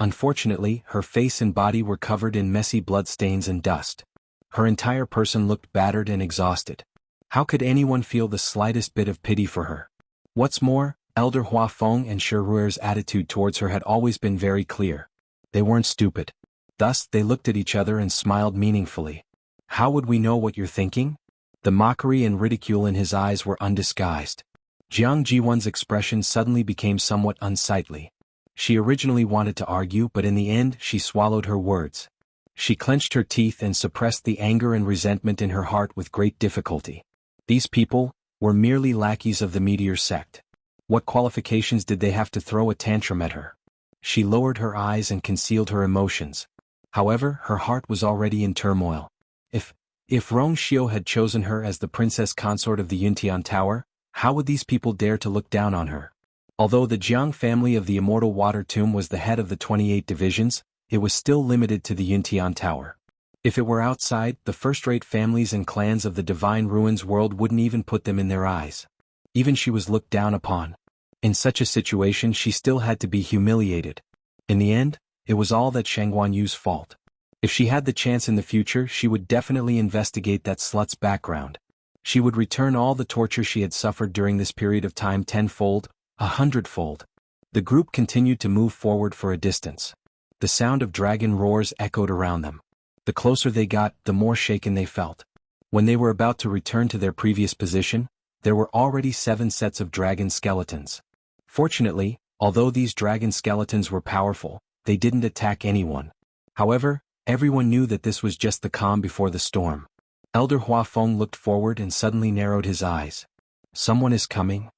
A: Unfortunately, her face and body were covered in messy bloodstains and dust. Her entire person looked battered and exhausted. How could anyone feel the slightest bit of pity for her? What's more, Elder Huafeng and Sherru's attitude towards her had always been very clear. They weren't stupid. Thus, they looked at each other and smiled meaningfully. How would we know what you're thinking? The mockery and ridicule in his eyes were undisguised. Jiang Jiwan's expression suddenly became somewhat unsightly. She originally wanted to argue, but in the end she swallowed her words. She clenched her teeth and suppressed the anger and resentment in her heart with great difficulty. These people were merely lackeys of the meteor sect. What qualifications did they have to throw a tantrum at her? She lowered her eyes and concealed her emotions. However, her heart was already in turmoil. If Rong Xiu had chosen her as the princess consort of the Yuntian Tower, how would these people dare to look down on her? Although the Jiang family of the Immortal Water Tomb was the head of the 28 divisions, it was still limited to the Yuntian Tower. If it were outside, the first-rate families and clans of the Divine Ruins world wouldn't even put them in their eyes. Even she was looked down upon. In such a situation she still had to be humiliated. In the end, it was all that Shang Guanyu's fault. If she had the chance in the future, she would definitely investigate that slut's background. She would return all the torture she had suffered during this period of time tenfold, 100-fold. The group continued to move forward for a distance. The sound of dragon roars echoed around them. The closer they got, the more shaken they felt. When they were about to return to their previous position, there were already 7 sets of dragon skeletons. Fortunately, although these dragon skeletons were powerful, they didn't attack anyone. However, everyone knew that this was just the calm before the storm. Elder Huafeng looked forward and suddenly narrowed his eyes. Someone is coming?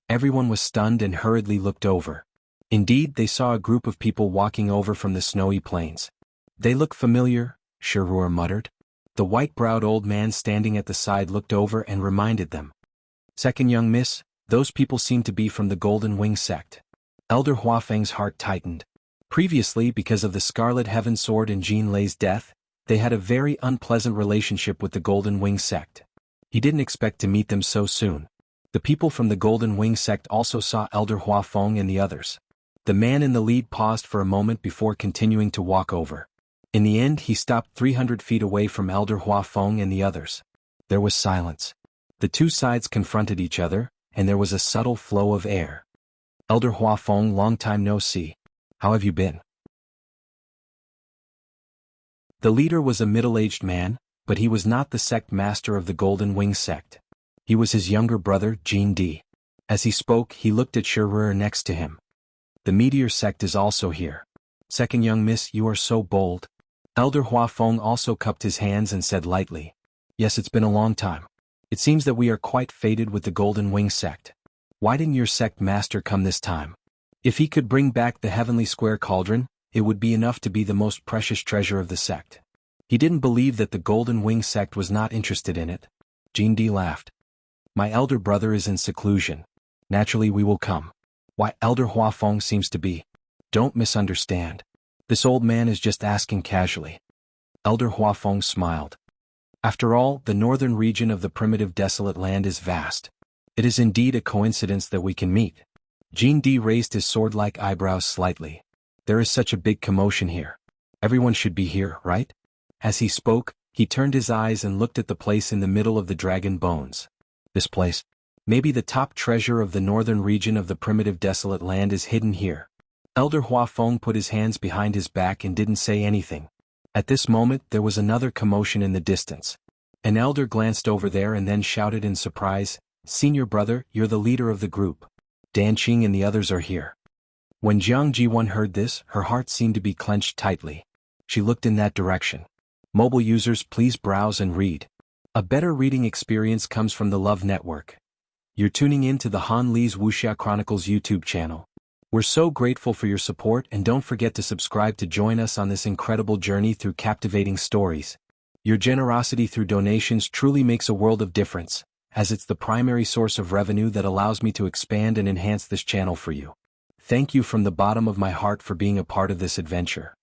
A: Everyone was stunned and hurriedly looked over. Indeed, they saw a group of people walking over from the snowy plains. They look familiar, Shirur muttered. The white-browed old man standing at the side looked over and reminded them. Second young miss, those people seem to be from the Golden Wing sect. Elder Huafeng's heart tightened. Previously, because of the Scarlet Heaven Sword and Jean Lei's death, they had a very unpleasant relationship with the Golden Wing sect. He didn't expect to meet them so soon. The people from the Golden Wing sect also saw Elder Huafeng and the others. The man in the lead paused for a moment before continuing to walk over. In the end, he stopped 300 feet away from Elder Huafeng and the others. There was silence. The two sides confronted each other, and there was a subtle flow of air. Elder Huafeng, long time no see. How have you been? The leader was a middle-aged man, but he was not the sect master of the Golden Wing sect. He was his younger brother, Jean D. As he spoke, he looked at Shirur next to him. The Meteor sect is also here. Second young miss, you are so bold. Elder Huafeng also cupped his hands and said lightly. Yes, it's been a long time. It seems that we are quite fated with the Golden Wing sect. Why didn't your sect master come this time? If he could bring back the Heavenly Square Cauldron, it would be enough to be the most precious treasure of the sect. He didn't believe that the Golden Wing sect was not interested in it. Jean D laughed. My elder brother is in seclusion. Naturally we will come. Why, Elder Huafeng seems to be. Don't misunderstand. This old man is just asking casually. Elder Huafeng smiled. After all, the northern region of the primitive desolate land is vast. It is indeed a coincidence that we can meet. Jean D raised his sword-like eyebrows slightly. There is such a big commotion here. Everyone should be here, right? As he spoke, he turned his eyes and looked at the place in the middle of the dragon bones. This place? Maybe the top treasure of the northern region of the primitive desolate land is hidden here. Elder Huafeng put his hands behind his back and didn't say anything. At this moment, there was another commotion in the distance. An elder glanced over there and then shouted in surprise, Senior brother, you're the leader of the group. Danqing and the others are here. When Jiang Jiwan heard this, her heart seemed to be clenched tightly. She looked in that direction. Mobile users, please browse and read. A better reading experience comes from the Love Network. You're tuning in to the Han Li's Wuxia Chronicles YouTube channel. We're so grateful for your support, and don't forget to subscribe to join us on this incredible journey through captivating stories. Your generosity through donations truly makes a world of difference, as it's the primary source of revenue that allows me to expand and enhance this channel for you. Thank you from the bottom of my heart for being a part of this adventure.